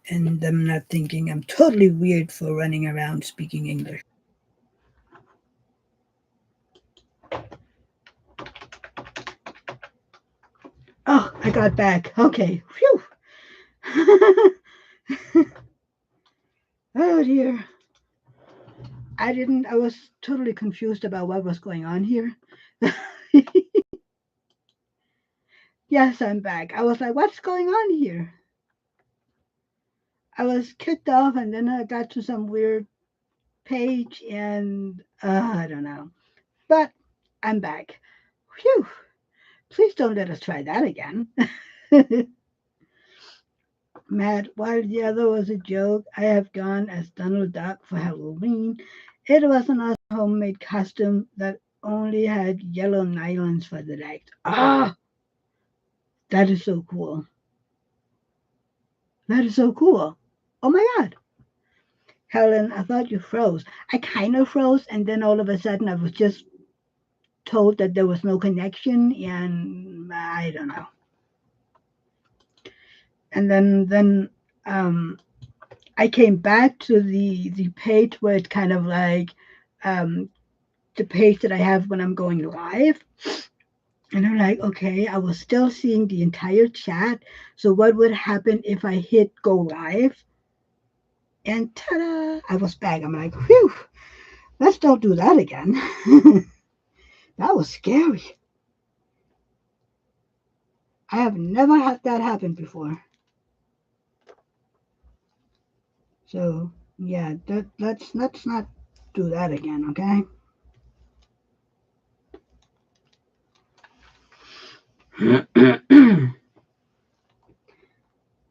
And them not thinking I'm totally weird for running around speaking English. Oh, I got back. Okay. Phew. Oh dear. I was totally confused about what was going on here. Yes, I'm back. I was like, what's going on here? I was kicked off and then I got to some weird page and I don't know. But I'm back. Phew. Please don't let us try that again. Matt, while the other was a joke, I have gone as Donald Duck for Halloween. It was an awesome homemade costume that only had yellow nylons for the legs. Ah, that is so cool. That is so cool. Oh my God. Helen, I thought you froze. I kind of froze, and then all of a sudden I was just told that there was no connection, and I don't know. And then I came back to the page where it's kind of like um, the page that I have when I'm going live. And I'm like, okay, I was still seeing the entire chat. So what would happen if I hit go live? And ta-da, I was back. I'm like, whew, let's don't do that again. That was scary. I have never had that happen before. So yeah, let's not do that again, okay?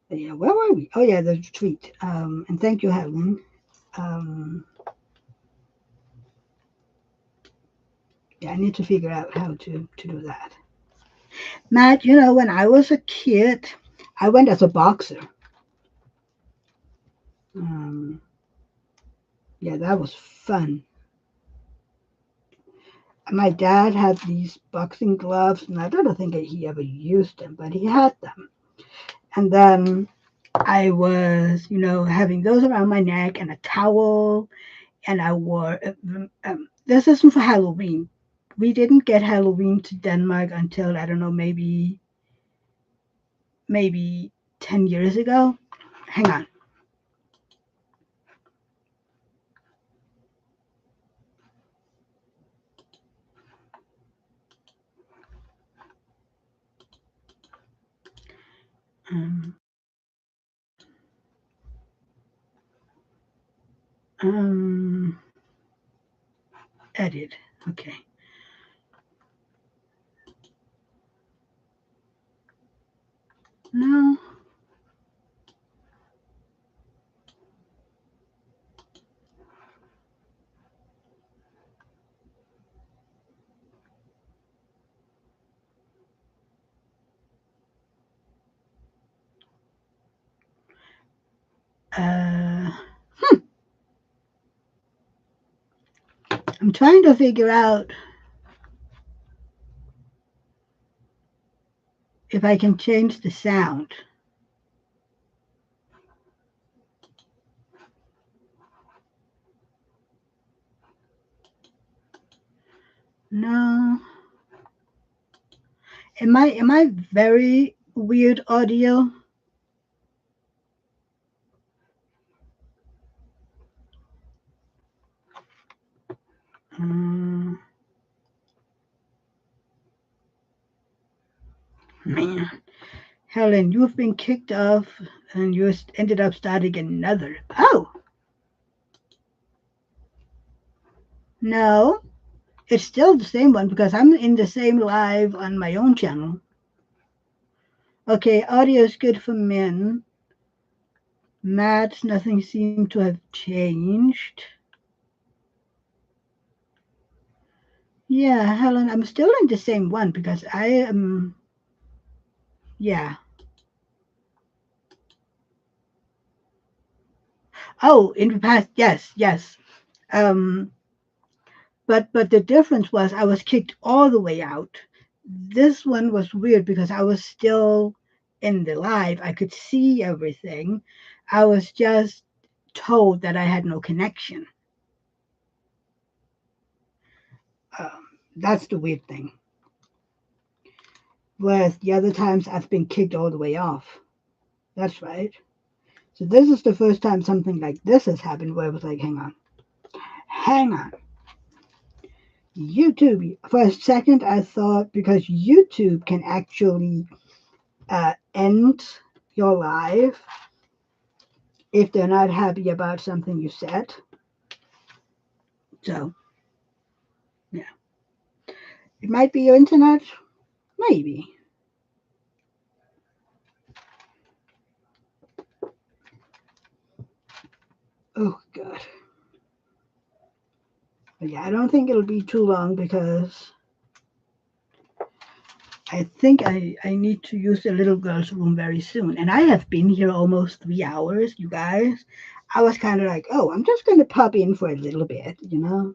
Yeah, where were we? Oh yeah, the retreat. And thank you, Helen. Um, yeah, I need to figure out how to do that. Matt, when I was a kid, I went as a boxer. Um, yeah, that was fun. My dad had these boxing gloves, and I don't think he ever used them, but he had them. And then I was, having those around my neck and a towel, and I wore. This isn't for Halloween. We didn't get Halloween to Denmark until I don't know, maybe 10 years ago. Hang on. Um, um, edit. Okay. No. Uh, I'm trying to figure out if I can change the sound. No. Am I very weird audio? Mm, man. Helen, you've been kicked off and you ended up starting another. Oh, no. It's still the same one because I'm in the same live on my own channel. Okay, audio is good for men. Matt, nothing seemed to have changed. Yeah, Helen, I'm still in the same one because I am. Yeah. Oh, in the past, yes, yes. Um, but the difference was I was kicked all the way out. This one was weird because I was still in the live. I could see everything. I was just told that I had no connection. That's the weird thing. Whereas the other times I've been kicked all the way off. That's right. So this is the first time something like this has happened where I was like, hang on. YouTube. For a second, I thought because YouTube can actually end your live if they're not happy about something you said. So, yeah. It might be your internet. Maybe. Oh, God. But yeah, I don't think it'll be too long because I think I need to use the little girl's room very soon. And I have been here almost 3 hours, you guys. I was kind of like, oh, I'm just going to pop in for a little bit, you know?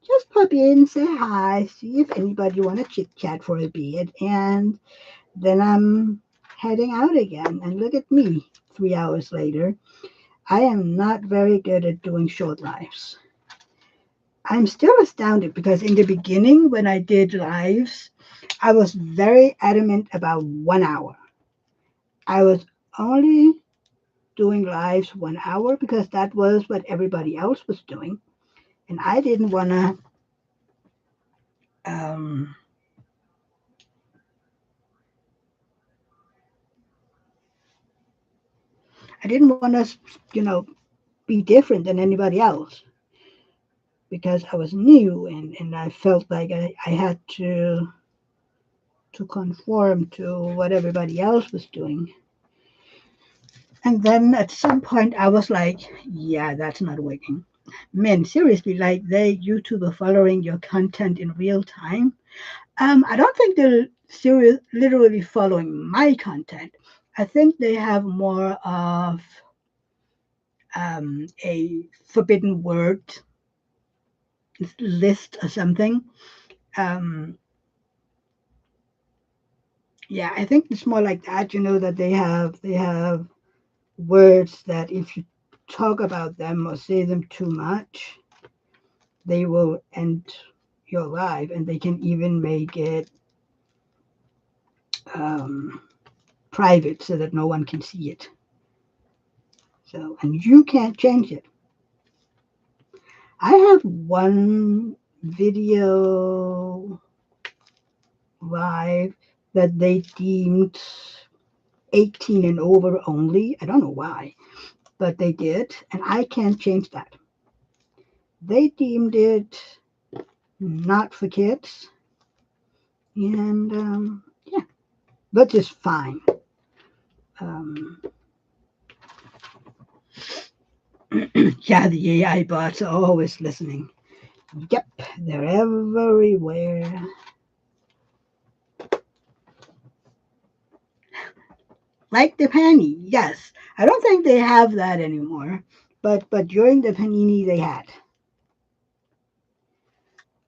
Just pop in, say hi, see if anybody want to chit chat for a bit, and then I'm heading out again. And look at me, 3 hours later. I am not very good at doing short lives. I'm still astounded because in the beginning, when I did lives, I was very adamant about 1 hour. I was only doing lives 1 hour because that was what everybody else was doing. And I didn't want to um, be different than anybody else because I was new and I felt like I had to conform to what everybody else was doing. And then at some point I was like, yeah, that's not working. Man, seriously, like YouTube are following your content in real time. I don't think they're literally following my content. I think they have more of a forbidden word list or something. Um, yeah, I think it's more like that. You know that they have words that if you talk about them or say them too much, they will end your life, and they can even make it um, private so that no one can see it. So, and you can't change it. I have one video live that they deemed 18 and over only. I don't know why, but they did, and I can't change that. They deemed it not for kids, and yeah, but just fine. Um, yeah, the AI bots are always listening. Yep, they're everywhere. Like the penny, yes. I don't think they have that anymore, but during the panini they had.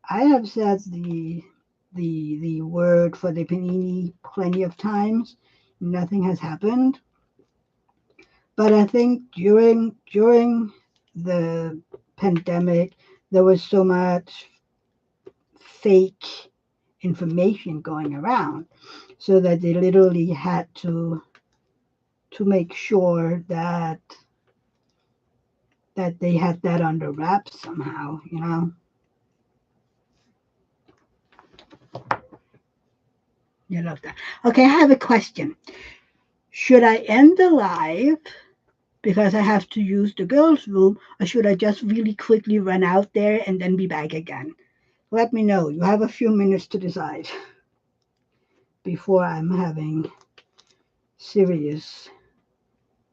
I have said the word for the panini plenty of times. Nothing has happened. But I think during the pandemic there was so much fake information going around, so that they literally had to make sure that they had that under wraps somehow, you know. You love that. Okay, I have a question. Should I end the live because I have to use the girls' room, or should I just really quickly run out there and then be back again? Let me know. You have a few minutes to decide before I'm having serious,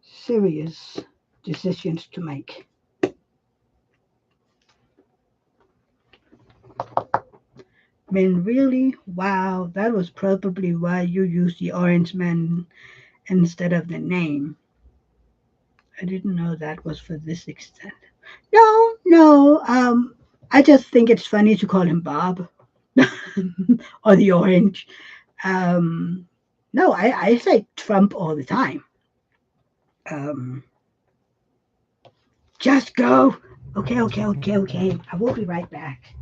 serious decisions to make. I mean, really? Wow, that was probably why you used the Orange Man instead of the name. I didn't know that was for this extent. No, no. I just think it's funny to call him Bob or the Orange. Um, no, I say Trump all the time. Um, just go. Okay, okay, okay, okay. I will be right back.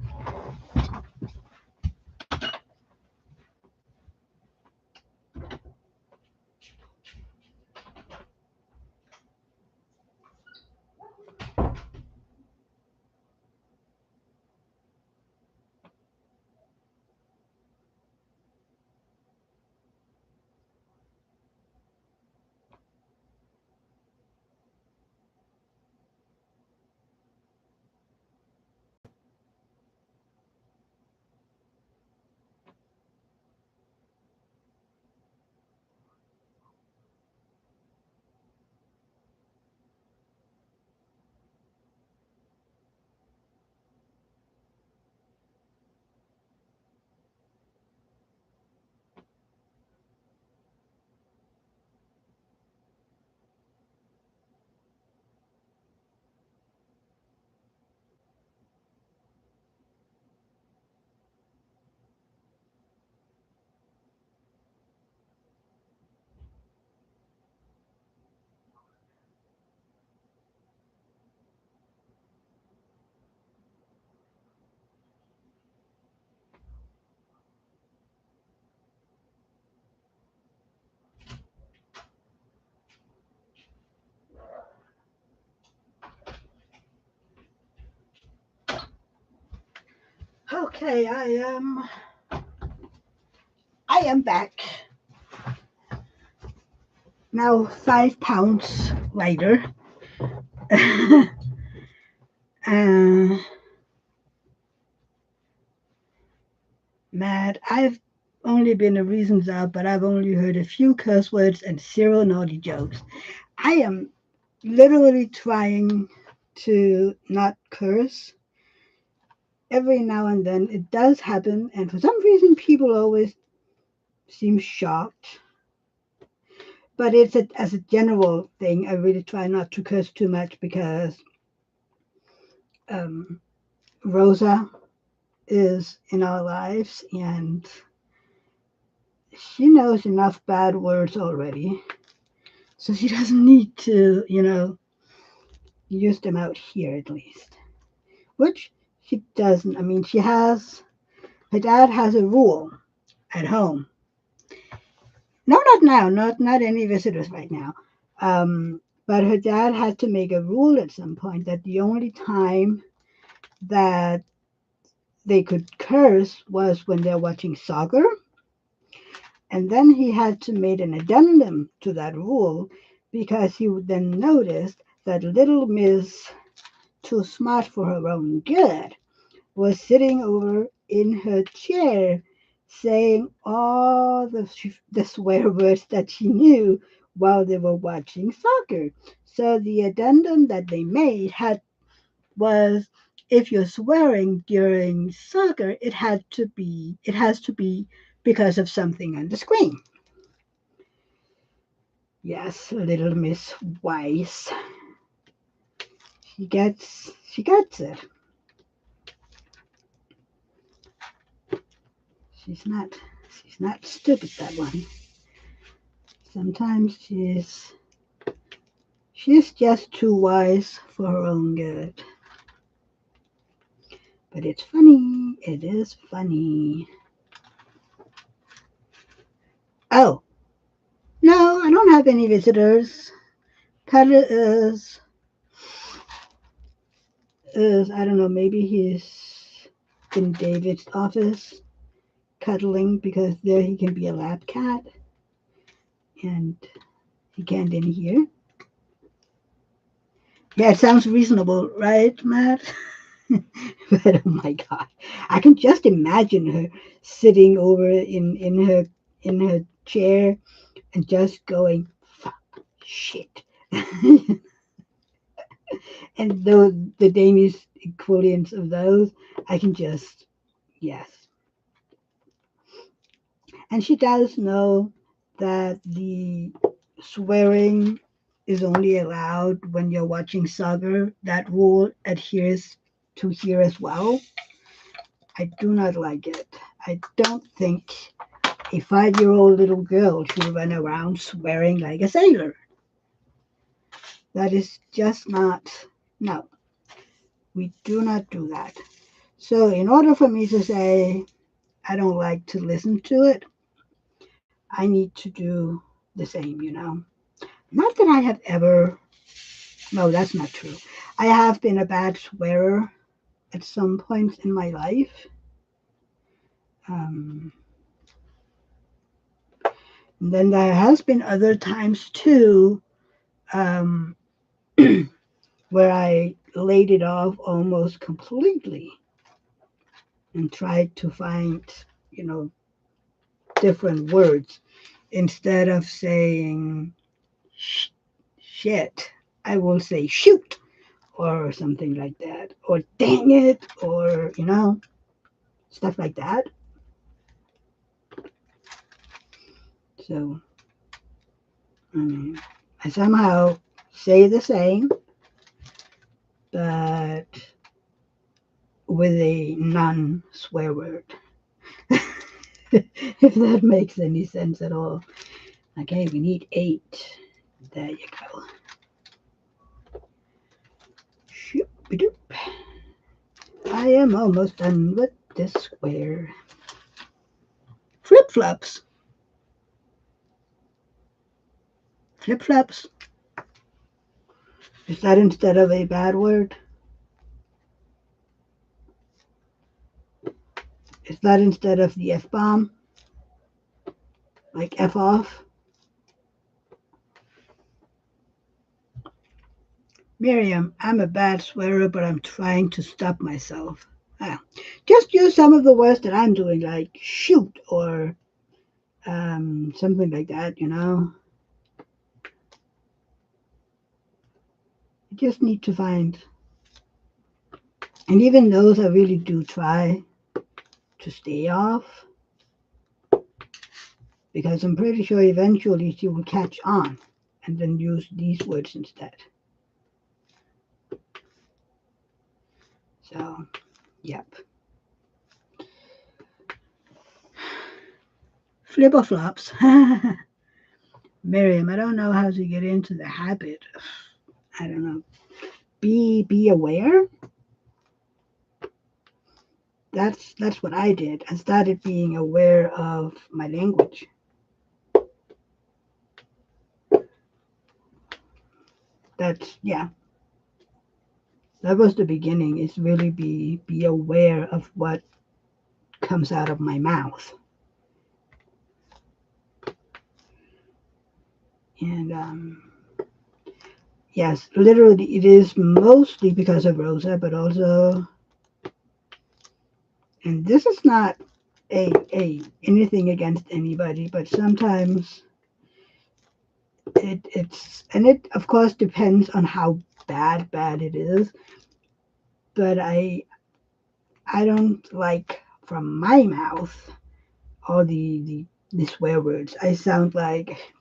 Okay, I am back now. 5 pounds lighter. uh, Mad. I've only been a reasons out, but I've only heard a few curse words and zero naughty jokes. I am literally trying to not curse. Every now and then it does happen, and for some reason people always seem shocked. But as a general thing, I really try not to curse too much because um, Rosa is in our lives, and she knows enough bad words already, so she doesn't need to, use them out here at least. Which she doesn't. I mean, her dad has a rule at home. No, not now. Not any visitors right now. But her dad had to make a rule at some point that the only time that they could curse was when they're watching soccer. And then he had to make an addendum to that rule because he would then notice that little Miss Too Smart for Her Own Good was sitting over in her chair saying all the swear words that she knew while they were watching soccer. So the addendum that they made was if you're swearing during soccer, it has to be because of something on the screen. Yes, little Miss Weiss. She gets it. She's not stupid, that one. Sometimes she's just too wise for her own good. But it's funny. It is funny. Oh, no, I don't have any visitors. Cutter is I don't know, maybe he's in David's office cuddling because there he can be a lap cat and he can't in here. Yeah, it sounds reasonable, right, Matt? But oh my god, I can just imagine her sitting over in her chair and just going fuck shit. And the Danish equivalents of those, I can just yes. And she does know that the swearing is only allowed when you're watching soccer. That rule adheres to here as well. I do not like it. I don't think a 5-year-old little girl should run around swearing like a sailor. That is just not, no, we do not do that. So, in order for me to say I don't like to listen to it, I need to do the same. Not that I have ever, no, that's not true. I have been a bad swearer at some points in my life. Um, and then there has been other times too um, where I laid it off almost completely and tried to find, you know, different words instead of saying shit. I will say shoot or something like that, or dang it, or stuff like that. So I mean, I somehow say the same, but with a non-swear word. If that makes any sense at all. Okay, we need 8. There you go. Shoop-a-doop. I am almost done with this square. Flip-flops. Flip-flops. Is that instead of a bad word? Is that instead of the F-bomb? Like F off? Miriam, I'm a bad swearer, but I'm trying to stop myself. Ah, just use some of the words that I'm doing, like shoot or something like that. You just need to find, and even those I really do try to stay off because I'm pretty sure eventually she will catch on and then use these words instead. So, yep. Flipper flops. Miriam, I don't know how to get into the habit. I don't know. Be aware. That's what I did. I started being aware of my language. That's yeah. That was the beginning. Is really be aware of what comes out of my mouth. And yes, literally, it is mostly because of Rosa, but also, and this is not a anything against anybody, but sometimes it's and it of course depends on how bad it is. But I don't like from my mouth all the swear words. I sound like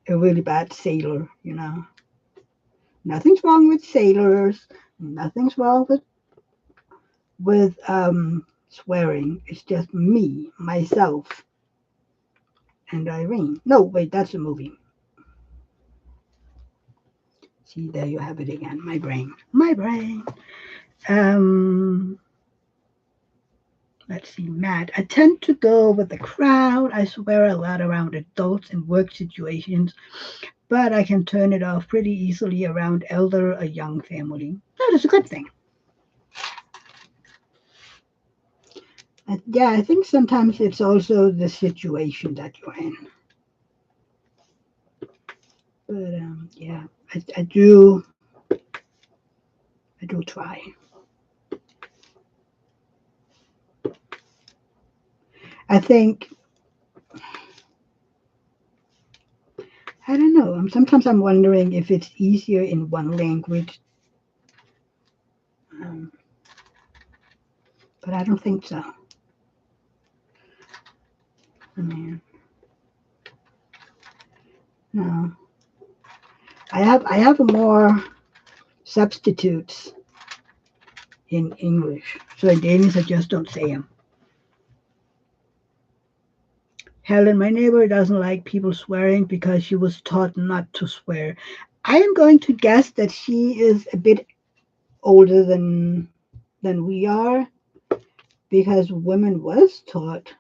a really bad sailor. Nothing's wrong with sailors. Nothing's wrong with swearing. It's just me, myself, and Irene. No, wait, that's a movie. See, there you have it again. My brain. My brain. Um, Let's see, Matt. I tend to go with the crowd. I swear a lot around adults in work situations, but I can turn it off pretty easily around elder or young family. That is a good thing. Yeah, I think sometimes it's also the situation that you're in. But yeah, I do try. I think I don't know. Sometimes I'm wondering if it's easier in one language, um, but I don't think so. I mean, no, I have more substitutes in English, so in Danish I just don't say them. Helen, my neighbor doesn't like people swearing because she was taught not to swear. I am going to guess that she is a bit older than we are because women was taught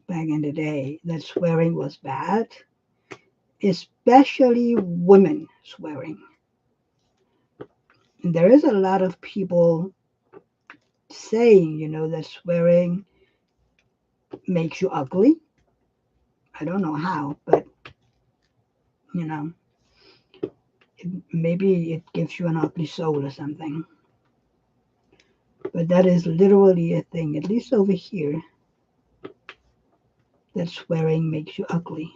back in the day that swearing was bad, especially women swearing. And there is a lot of people saying, that swearing makes you ugly. I don't know how, but you know, maybe it gives you an ugly soul or something. But that is literally a thing, at least over here, that swearing makes you ugly.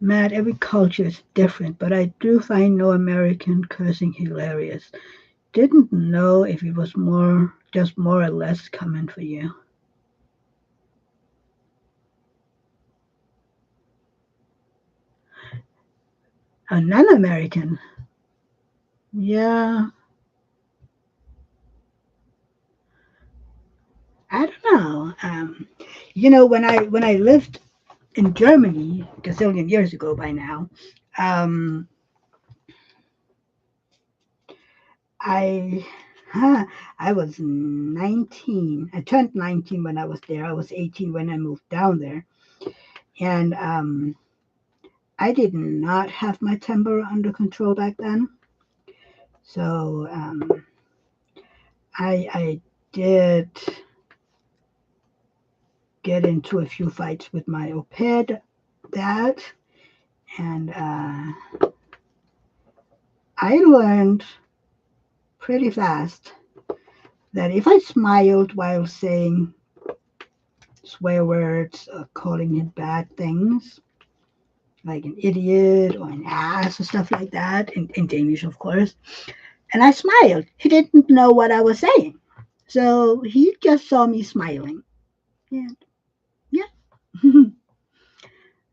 Matt, every culture is different, but I do find no American cursing hilarious. Didn't know if it was just more or less common for you. A non-American, yeah, I don't know. When I lived in Germany a gazillion years ago by now, um, I huh, I was 19. I turned 19 when I was there. I was 18 when I moved down there, and I did not have my temper under control back then. So I did get into a few fights with my au pair dad, and I learned pretty fast that if I smiled while saying swear words or calling him bad things, like an idiot or an ass or stuff like that, in Danish, of course, and I smiled, he didn't know what I was saying. So he just saw me smiling. And yeah.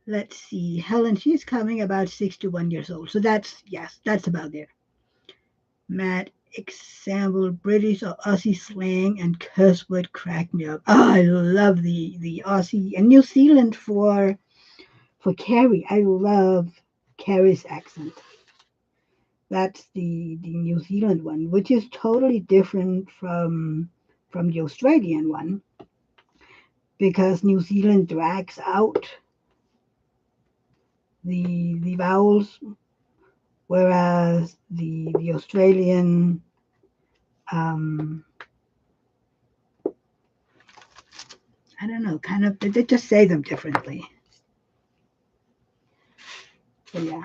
Let's see. Helen, she's coming about 61 years old. So yes, that's about there. Matt, example, British or Aussie slang and curse word crack me up. Oh, I love the Aussie and New Zealand for Carrie. I love Carrie's accent. That's the New Zealand one, which is totally different from the Australian one because New Zealand drags out the vowels, whereas the Australian um, I don't know, kind of they just say them differently. But yeah,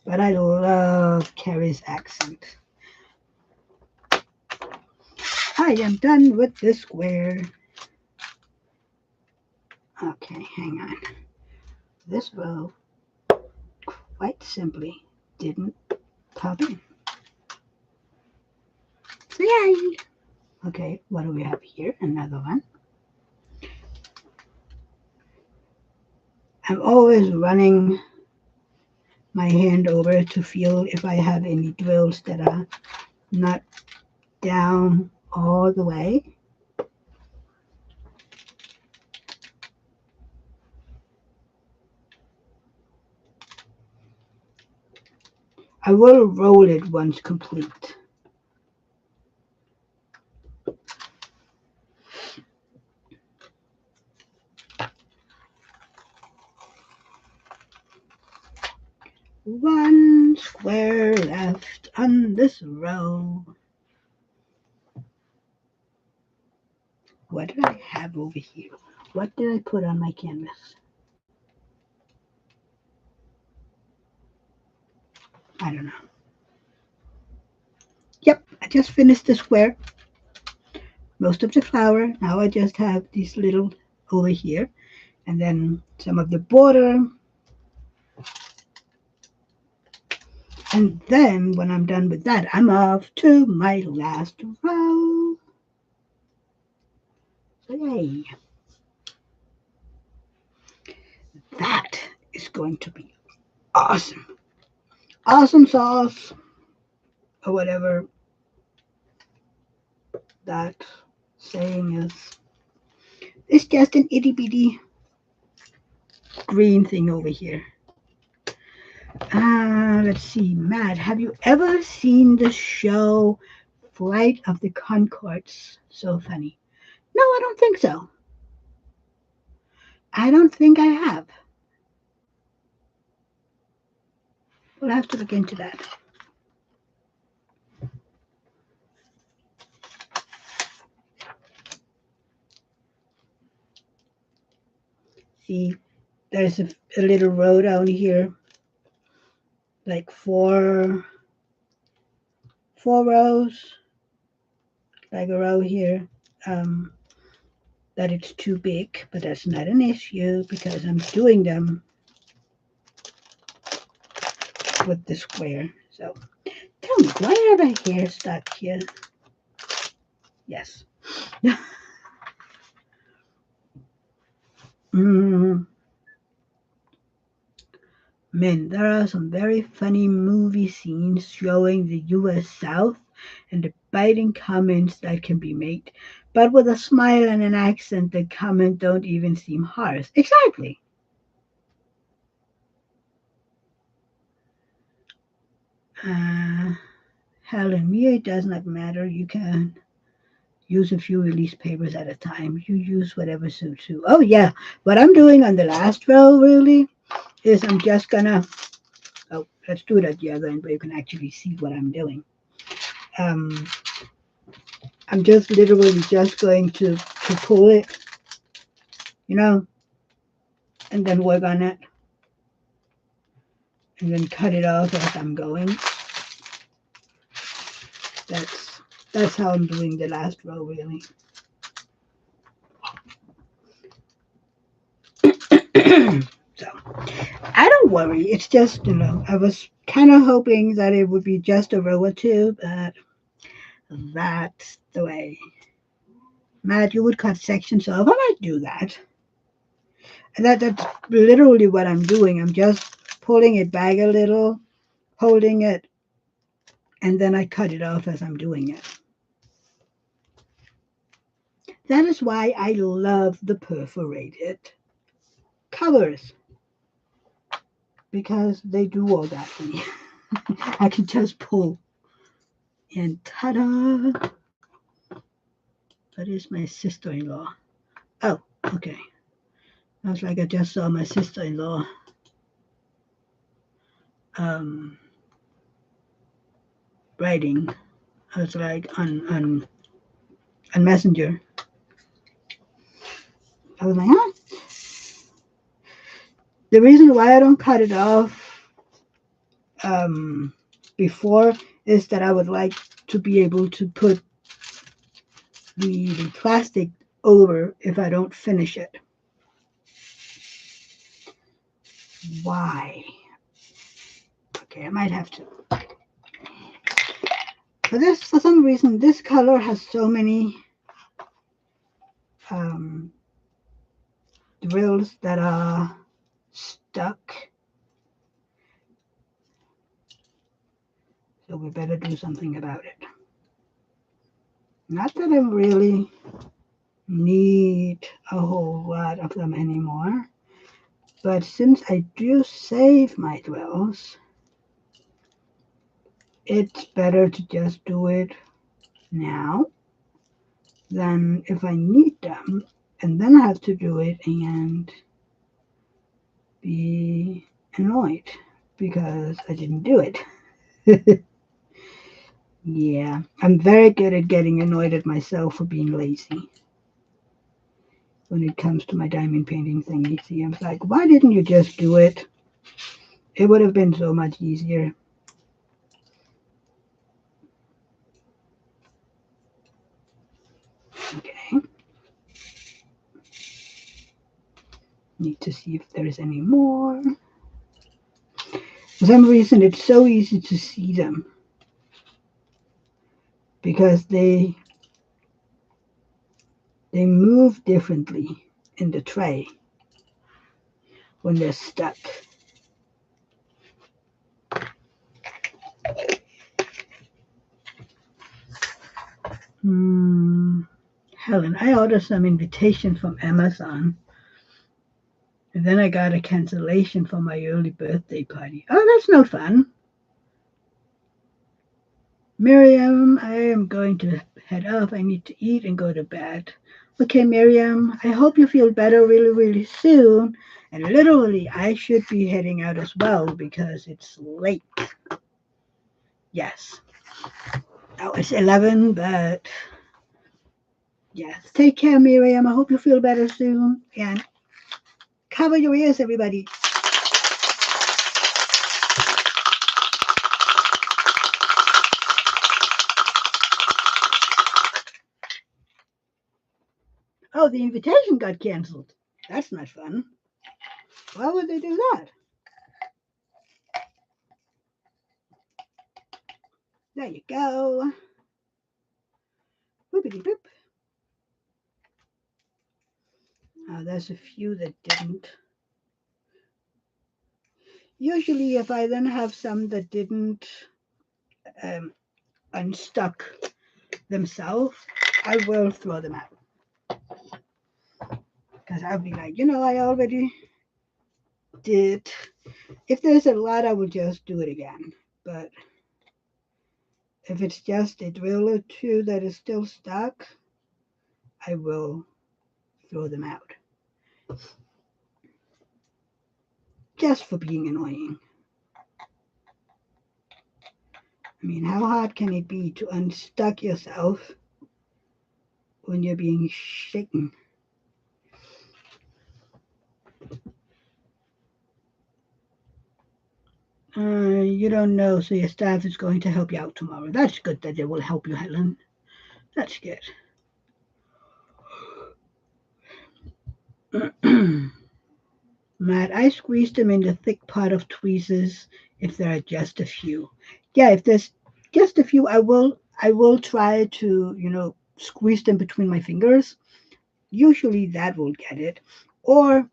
but I love Carrie's accent. I am done with this square. Okay, hang on. This row quite simply didn't come in. So yay! Okay, what do we have here? Another one. I'm always running my hand over to feel if I have any drills that are not down all the way. I will roll it once complete. One square left on this row. What did I have over here? What did I put on my canvas? I don't know. Yep, I just finished the square. Most of the flower. Now I just have these little over here. And then some of the border. And then when I'm done with that, I'm off to my last row. So yay. That is going to be awesome. Awesome sauce. Or whatever that saying is. It's just an itty bitty green thing over here. Let's see. Matt, have you ever seen the show Flight of the Conchords? So funny. No, I don't think so. I don't think I have. We'll have to look into that. See, there's a little row down here, like four rows, like a row here. That it's too big, but that's not an issue because I'm doing them with the square. So tell me, why are the hair stuck here? Yes. Men, there are some very funny movie scenes showing the U.S. South and the biting comments that can be made. But with a smile and an accent, the comment don't even seem harsh. Exactly. Helen, me, it does not matter. You can use a few release papers at a time. You use whatever suits you. Oh, yeah. What I'm doing on the last row, really, is I'm just gonna, oh, let's do it the other end where you can actually see what I'm doing. I'm just literally just going to pull it, and then work on it. And then cut it off as I'm going. That's how I'm doing the last row, really. So, I don't worry. It's just, I was kind of hoping that it would be just a row or two, but that's the way. Matt, you would cut sections off. I might do that. And that's literally what I'm doing. I'm just pulling it back a little, holding it, and then I cut it off as I'm doing it. That is why I love the perforated covers, because they do all that for me. I can just pull and ta-da! That is my sister-in-law. Oh, okay. Sounds like I just saw my sister-in-law writing. I was like on Messenger. I was like, huh? The reason why I don't cut it off before is that I would like to be able to put the plastic over if I don't finish it. Why? Okay, I might have to. For some reason, this color has so many drills that are stuck. So we better do something about it. Not that I really need a whole lot of them anymore, but since I do save my drills, it's better to just do it now than if I need them and then I have to do it and be annoyed because I didn't do it. Yeah, I'm very good at getting annoyed at myself for being lazy when it comes to my diamond painting thing. You see, I'm like, why didn't you just do it? It would have been so much easier. Okay, need to see if there's any more. For some reason, it's so easy to see them because they move differently in the tray when they're stuck. Helen, I ordered some invitation from Amazon, and then I got a cancellation for my early birthday party. Oh, that's no fun. Miriam, I am going to head off. I need to eat and go to bed. Okay, Miriam, I hope you feel better really, really soon. And literally, I should be heading out as well because it's late. Yes. Now it's 11, but yes. Take care, Miriam. I hope you feel better soon. And cover your ears, everybody. Oh, the invitation got canceled. That's not fun. Why would they do that? There you go. Whoopity boop. There's a few that didn't. Usually, if I then have some that didn't um, unstuck themselves, I will throw them out. Because I'll be like, I already did. If there's a lot, I will just do it again. But if it's just a drill or two that is still stuck, I will throw them out. Just for being annoying. I mean, how hard can it be to unstuck yourself when you're being shaken? You don't know, so your staff is going to help you out tomorrow. That's good that they will help you, Helen. That's good. Matt, I squeezed them in the thick part of tweezers if there are just a few. Yeah, if there's just a few, I will try to, squeeze them between my fingers. Usually that will get it. Or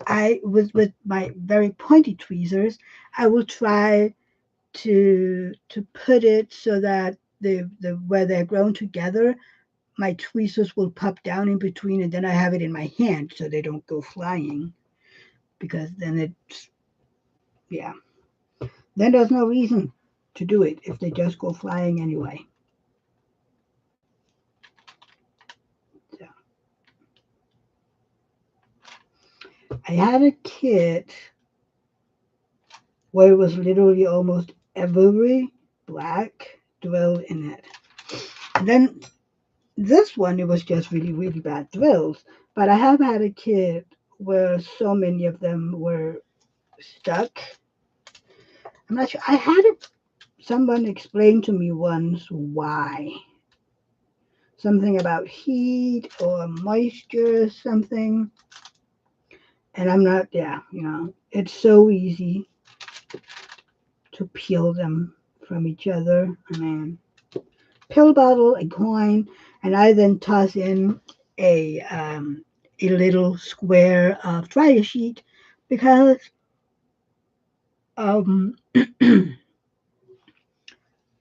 I with my very pointy tweezers, I will try to put it so that the where they're grown together, my tweezers will pop down in between, and then I have it in my hand so they don't go flying. Because then it's yeah, then there's no reason to do it if they just go flying anyway. So I had a kit where it was literally almost every black drill in it. And then this one, it was just really, really bad drills. But I have had a kit where so many of them were stuck. I'm not sure. I had someone explain to me once why. Something about heat or moisture or something. And I'm not, yeah, it's so easy to peel them from each other. I mean, pill bottle, a coin, and I then toss in a little square of dryer sheet because um,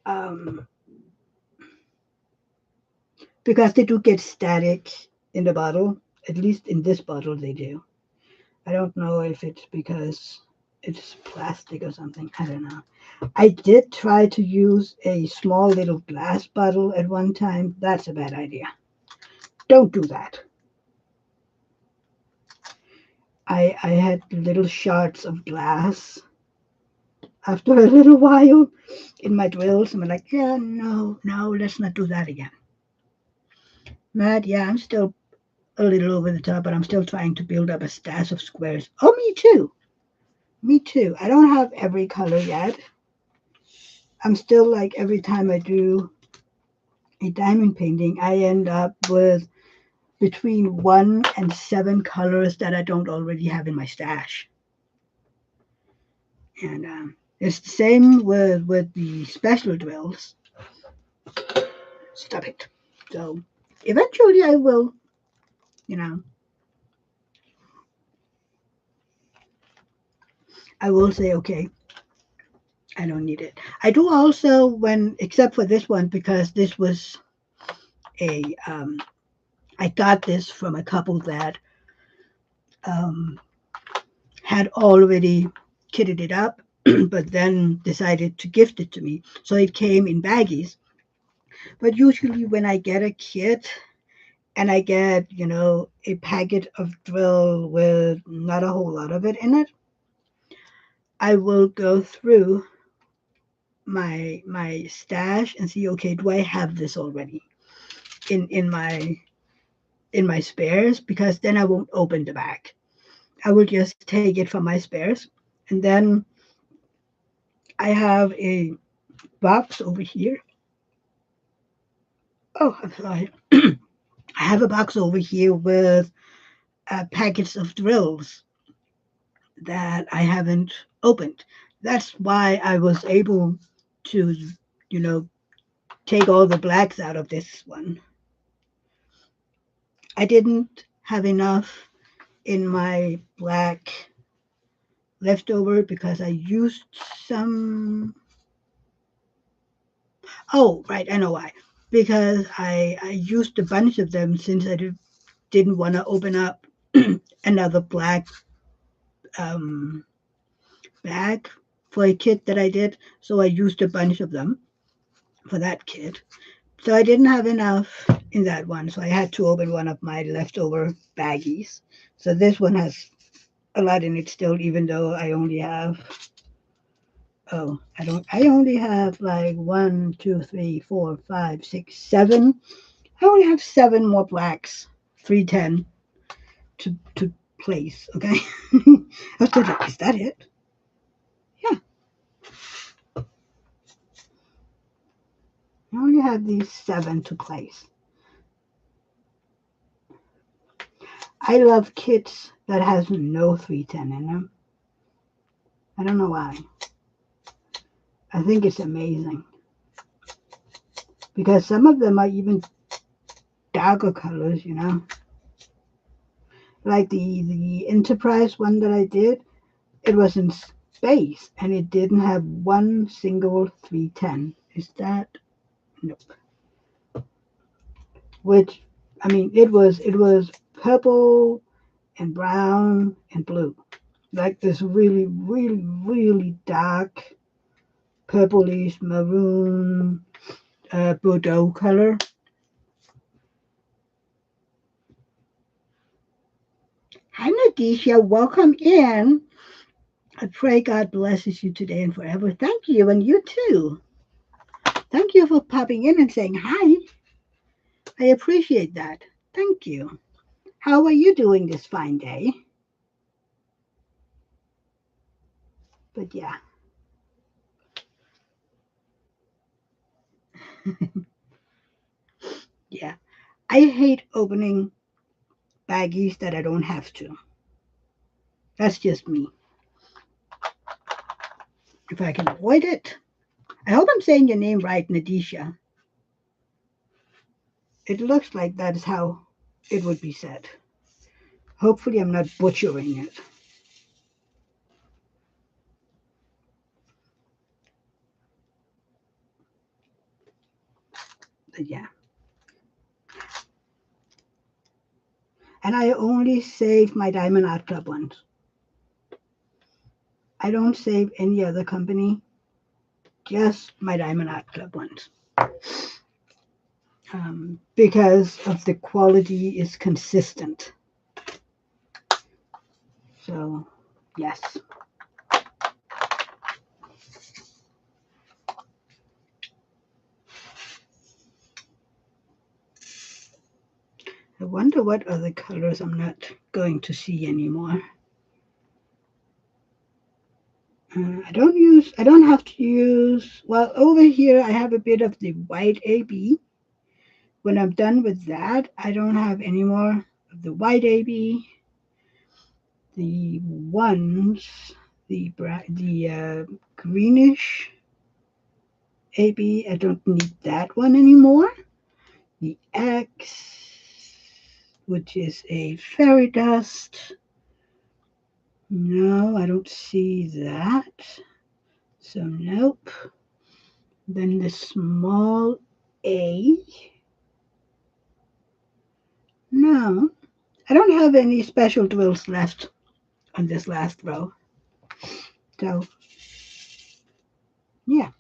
um, because they do get static in the bottle. At least in this bottle they do. I don't know if it's because it's plastic or something. I don't know. I did try to use a small little glass bottle at one time. That's a bad idea. Don't do that. I had little shards of glass after a little while in my drills. I'm like, yeah, no, no, let's not do that again. Matt, yeah, I'm still a little over the top, but I'm still trying to build up a stash of squares. Oh, me too. Me too. I don't have every color yet. I'm still like every time I do a diamond painting, I end up with between 1 and 7 colors that I don't already have in my stash. And it's the same with the special drills. Stop it. So eventually I will, you know, I will say, okay, I don't need it. I do also when, except for this one, because this was a, I got this from a couple that um, had already kitted it up, but then decided to gift it to me. So it came in baggies. But usually when I get a kit and I get, a packet of drill with not a whole lot of it in it, I will go through my stash and see, okay, do I have this already in my spares? Because then I won't open the bag. I will just take it from my spares, and then I have a box over here. Oh, I'm sorry. I have a box over here with packets of drills that I haven't opened. That's why I was able to, you know, take all the blacks out of this one. I didn't have enough in my black leftover because I used some. Oh, right, I know why. Because I used a bunch of them since I didn't want to open up another black um, bag for a kit that I did. So I used a bunch of them for that kit. So I didn't have enough in that one. So I had to open one of my leftover baggies. So this one has a lot in it still, even though I only have. Oh, I don't. I only have like 1, 2, 3, 4, 5, 6, 7. I only have 7 more blacks, 310 to place. Okay, is that it? Yeah, I only have these 7 to place. I love kits that has no 310 in them. I don't know why. I think it's amazing because some of them are even darker colors. Like the Enterprise one that I did. It was in space and it didn't have one single 310. Is that? Nope. Which, I mean, it was purple and brown and blue, like this really, really, really dark purplish maroon Bordeaux color. Hi, Nadisha. Welcome in. I pray God blesses you today and forever. Thank you, and you too. Thank you for popping in and saying hi. I appreciate that. Thank you. How are you doing this fine day? But yeah, yeah. I hate opening baggies that I don't have to. That's just me. If I can avoid it. I hope I'm saying your name right, Nadisha. It looks like that is how it would be said. Hopefully, I'm not butchering it. But yeah. And I only saved my Diamond Art Club ones. I don't save any other company, just my Diamond Art Club ones. Because of the quality is consistent. So, yes. I wonder what other colors I'm not going to see anymore. I don't have to use, well, over here I have a bit of the white AB. When I'm done with that, I don't have any more of the white AB. The ones, the greenish AB, I don't need that one anymore. The X, which is a fairy dust. No, I don't see that. So nope. Then the small A. No, I don't have any special drills left on this last row. So yeah,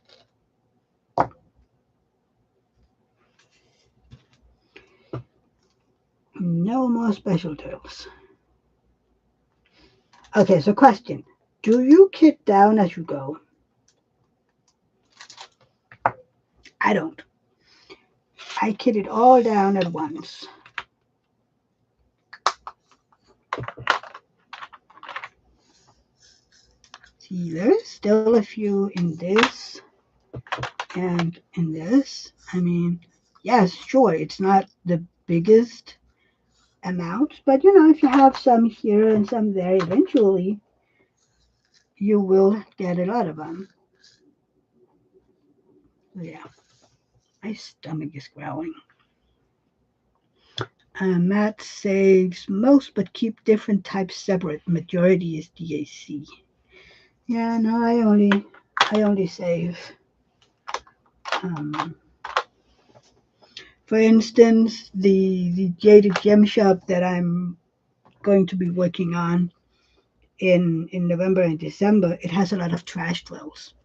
no more special drills. Okay, so question. Do you kit down as you go? I don't. I kit it all down at once. See, there's still a few in this and in this. I mean, yes, sure, it's not the biggest amount, but if you have some here and some there, eventually you will get a lot of them. So yeah, my stomach is growling. Matt saves most, but keep different types separate. Majority is DAC. Yeah, no, I only save. Um, for instance, the Jaded Gem Shop that I'm going to be working on in November and December, it has a lot of trash drills.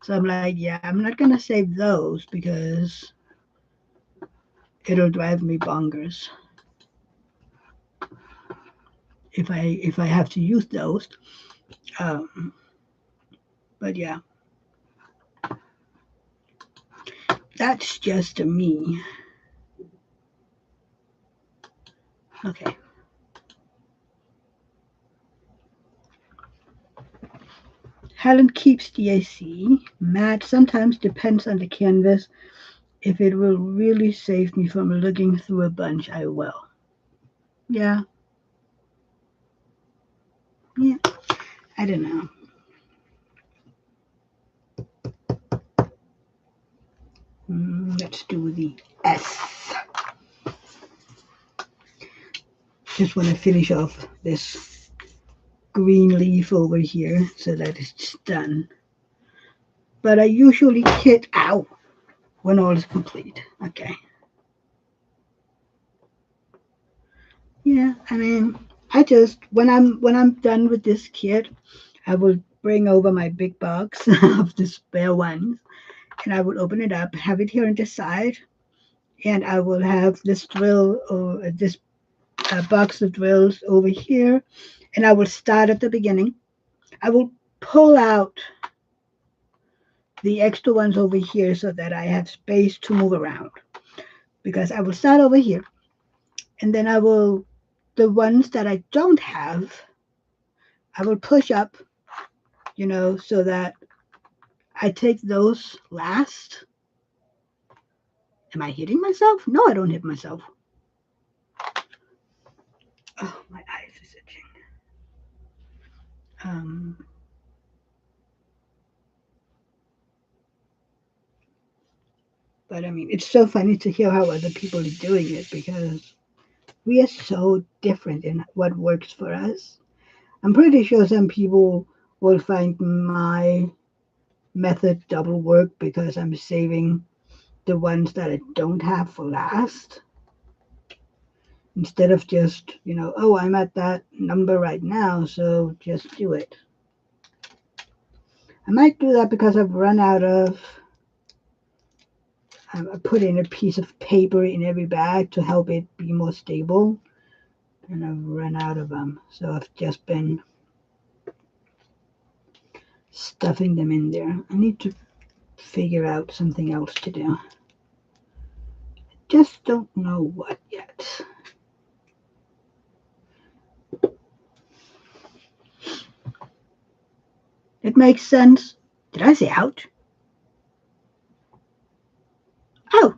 So I'm like, yeah, I'm not gonna save those because it'll drive me bonkers if I have to use those. Um, but yeah, that's just me. Okay. Helen keeps the AC. Matt sometimes depends on the canvas. If it will really save me from looking through a bunch, I will. Yeah, yeah. I don't know. Let's do the S. Just want to finish off this green leaf over here so that it's done. But I usually kit out when all is complete. Okay. Yeah, I mean, I just when I'm done with this kit, I will bring over my big box of the spare ones, and I will open it up, have it here on the side, and I will have this drill or this box of drills over here, and I will start at the beginning. I will pull out the extra ones over here so that I have space to move around because I will start over here, and then the ones that I don't have, I will push up, so that I take those last. Am I hitting myself? No, I don't hit myself. Oh, my eyes is itching. Um, but I mean, it's so funny to hear how other people are doing it because we are so different in what works for us. I'm pretty sure some people will find my method double work because I'm saving the ones that I don't have for last. Instead of just, oh, I'm at that number right now, so just do it. I might do that because I've run out of, I put in a piece of paper in every bag to help it be more stable. And I've run out of them. So I've just been stuffing them in there. I need to figure out something else to do. Just don't know what yet. It makes sense. Did I say ouch? Oh,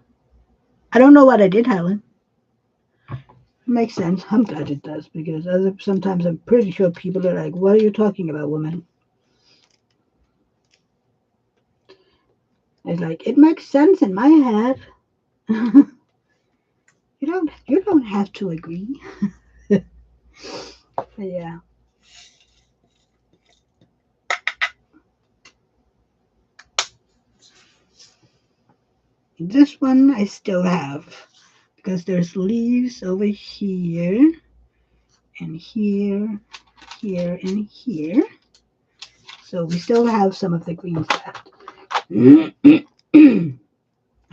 I don't know what I did, Helen. It makes sense. I'm glad it does because sometimes I'm pretty sure people are like, "What are you talking about, woman?" It's like it makes sense in my head. You don't have to agree. But yeah. This one I still have because there's leaves over here and here, here, and here. So we still have some of the greens left.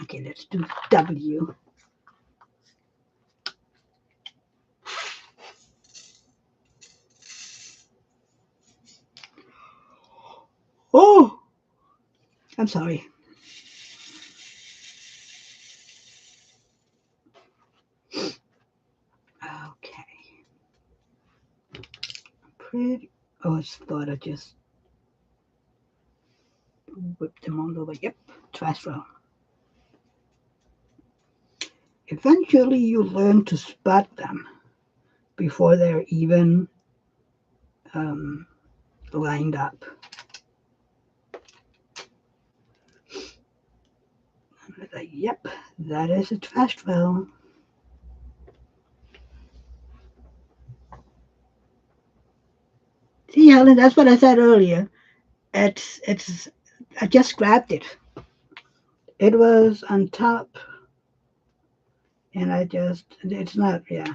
Okay, let's do W. Oh, I'm sorry. Okay. Pretty. Oh, I thought I just whipped them all over. Yep, trash roll. Eventually, you learn to spot them before they're even um, lined up. I'm like, yep, that is a trash roll. See, Helen, that's what I said earlier. It's. I just grabbed it. It was on top, and it's not, yeah.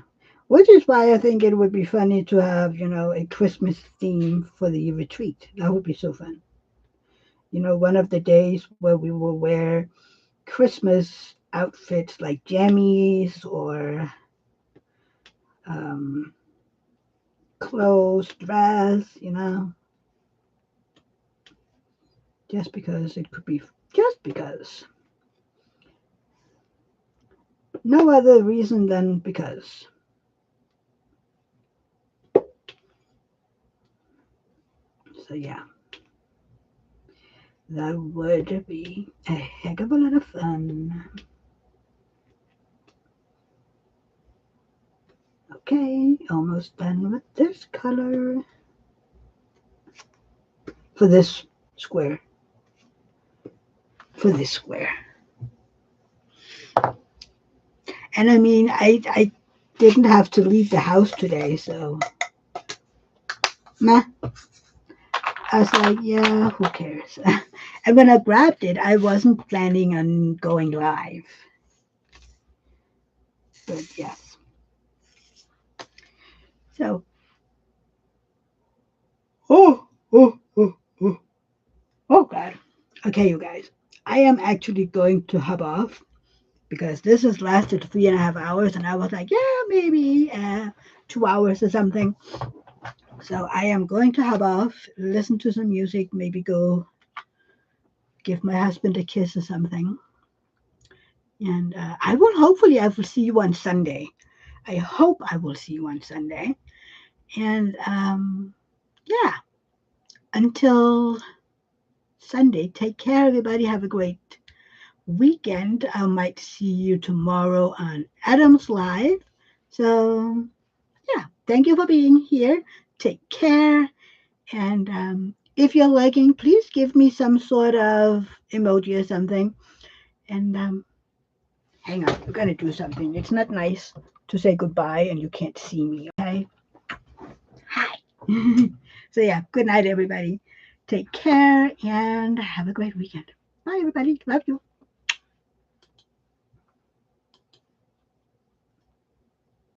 Which is why I think it would be funny to have, a Christmas theme for the retreat. That would be so fun. One of the days where we will wear Christmas outfits like jammies or um, clothes, dress, just because it could be, just because. No other reason than because. So, yeah. That would be a heck of a lot of fun. Okay, almost done with this color. For this square. For this square. And I mean, I didn't have to leave the house today, so meh. I was like, yeah, who cares? And when I grabbed it, I wasn't planning on going live. But yes. So, oh, oh, God. Okay, you guys. I am actually going to hop off because this has lasted 3.5 hours, and I was like, yeah, maybe 2 hours or something. So I am going to hop off, listen to some music, maybe go give my husband a kiss or something. And I will see you on Sunday. I hope I will see you on Sunday. And yeah, until Sunday, take care, everybody. Have a great weekend. I might see you tomorrow on Adam's Live. So yeah, thank you for being here. Take care. And if you're liking, please give me some sort of emoji or something. And hang on, we're going to do something. It's not nice to say goodbye and you can't see me, okay? Hi. So, yeah, good night, everybody. Take care and have a great weekend. Bye, everybody. Love you.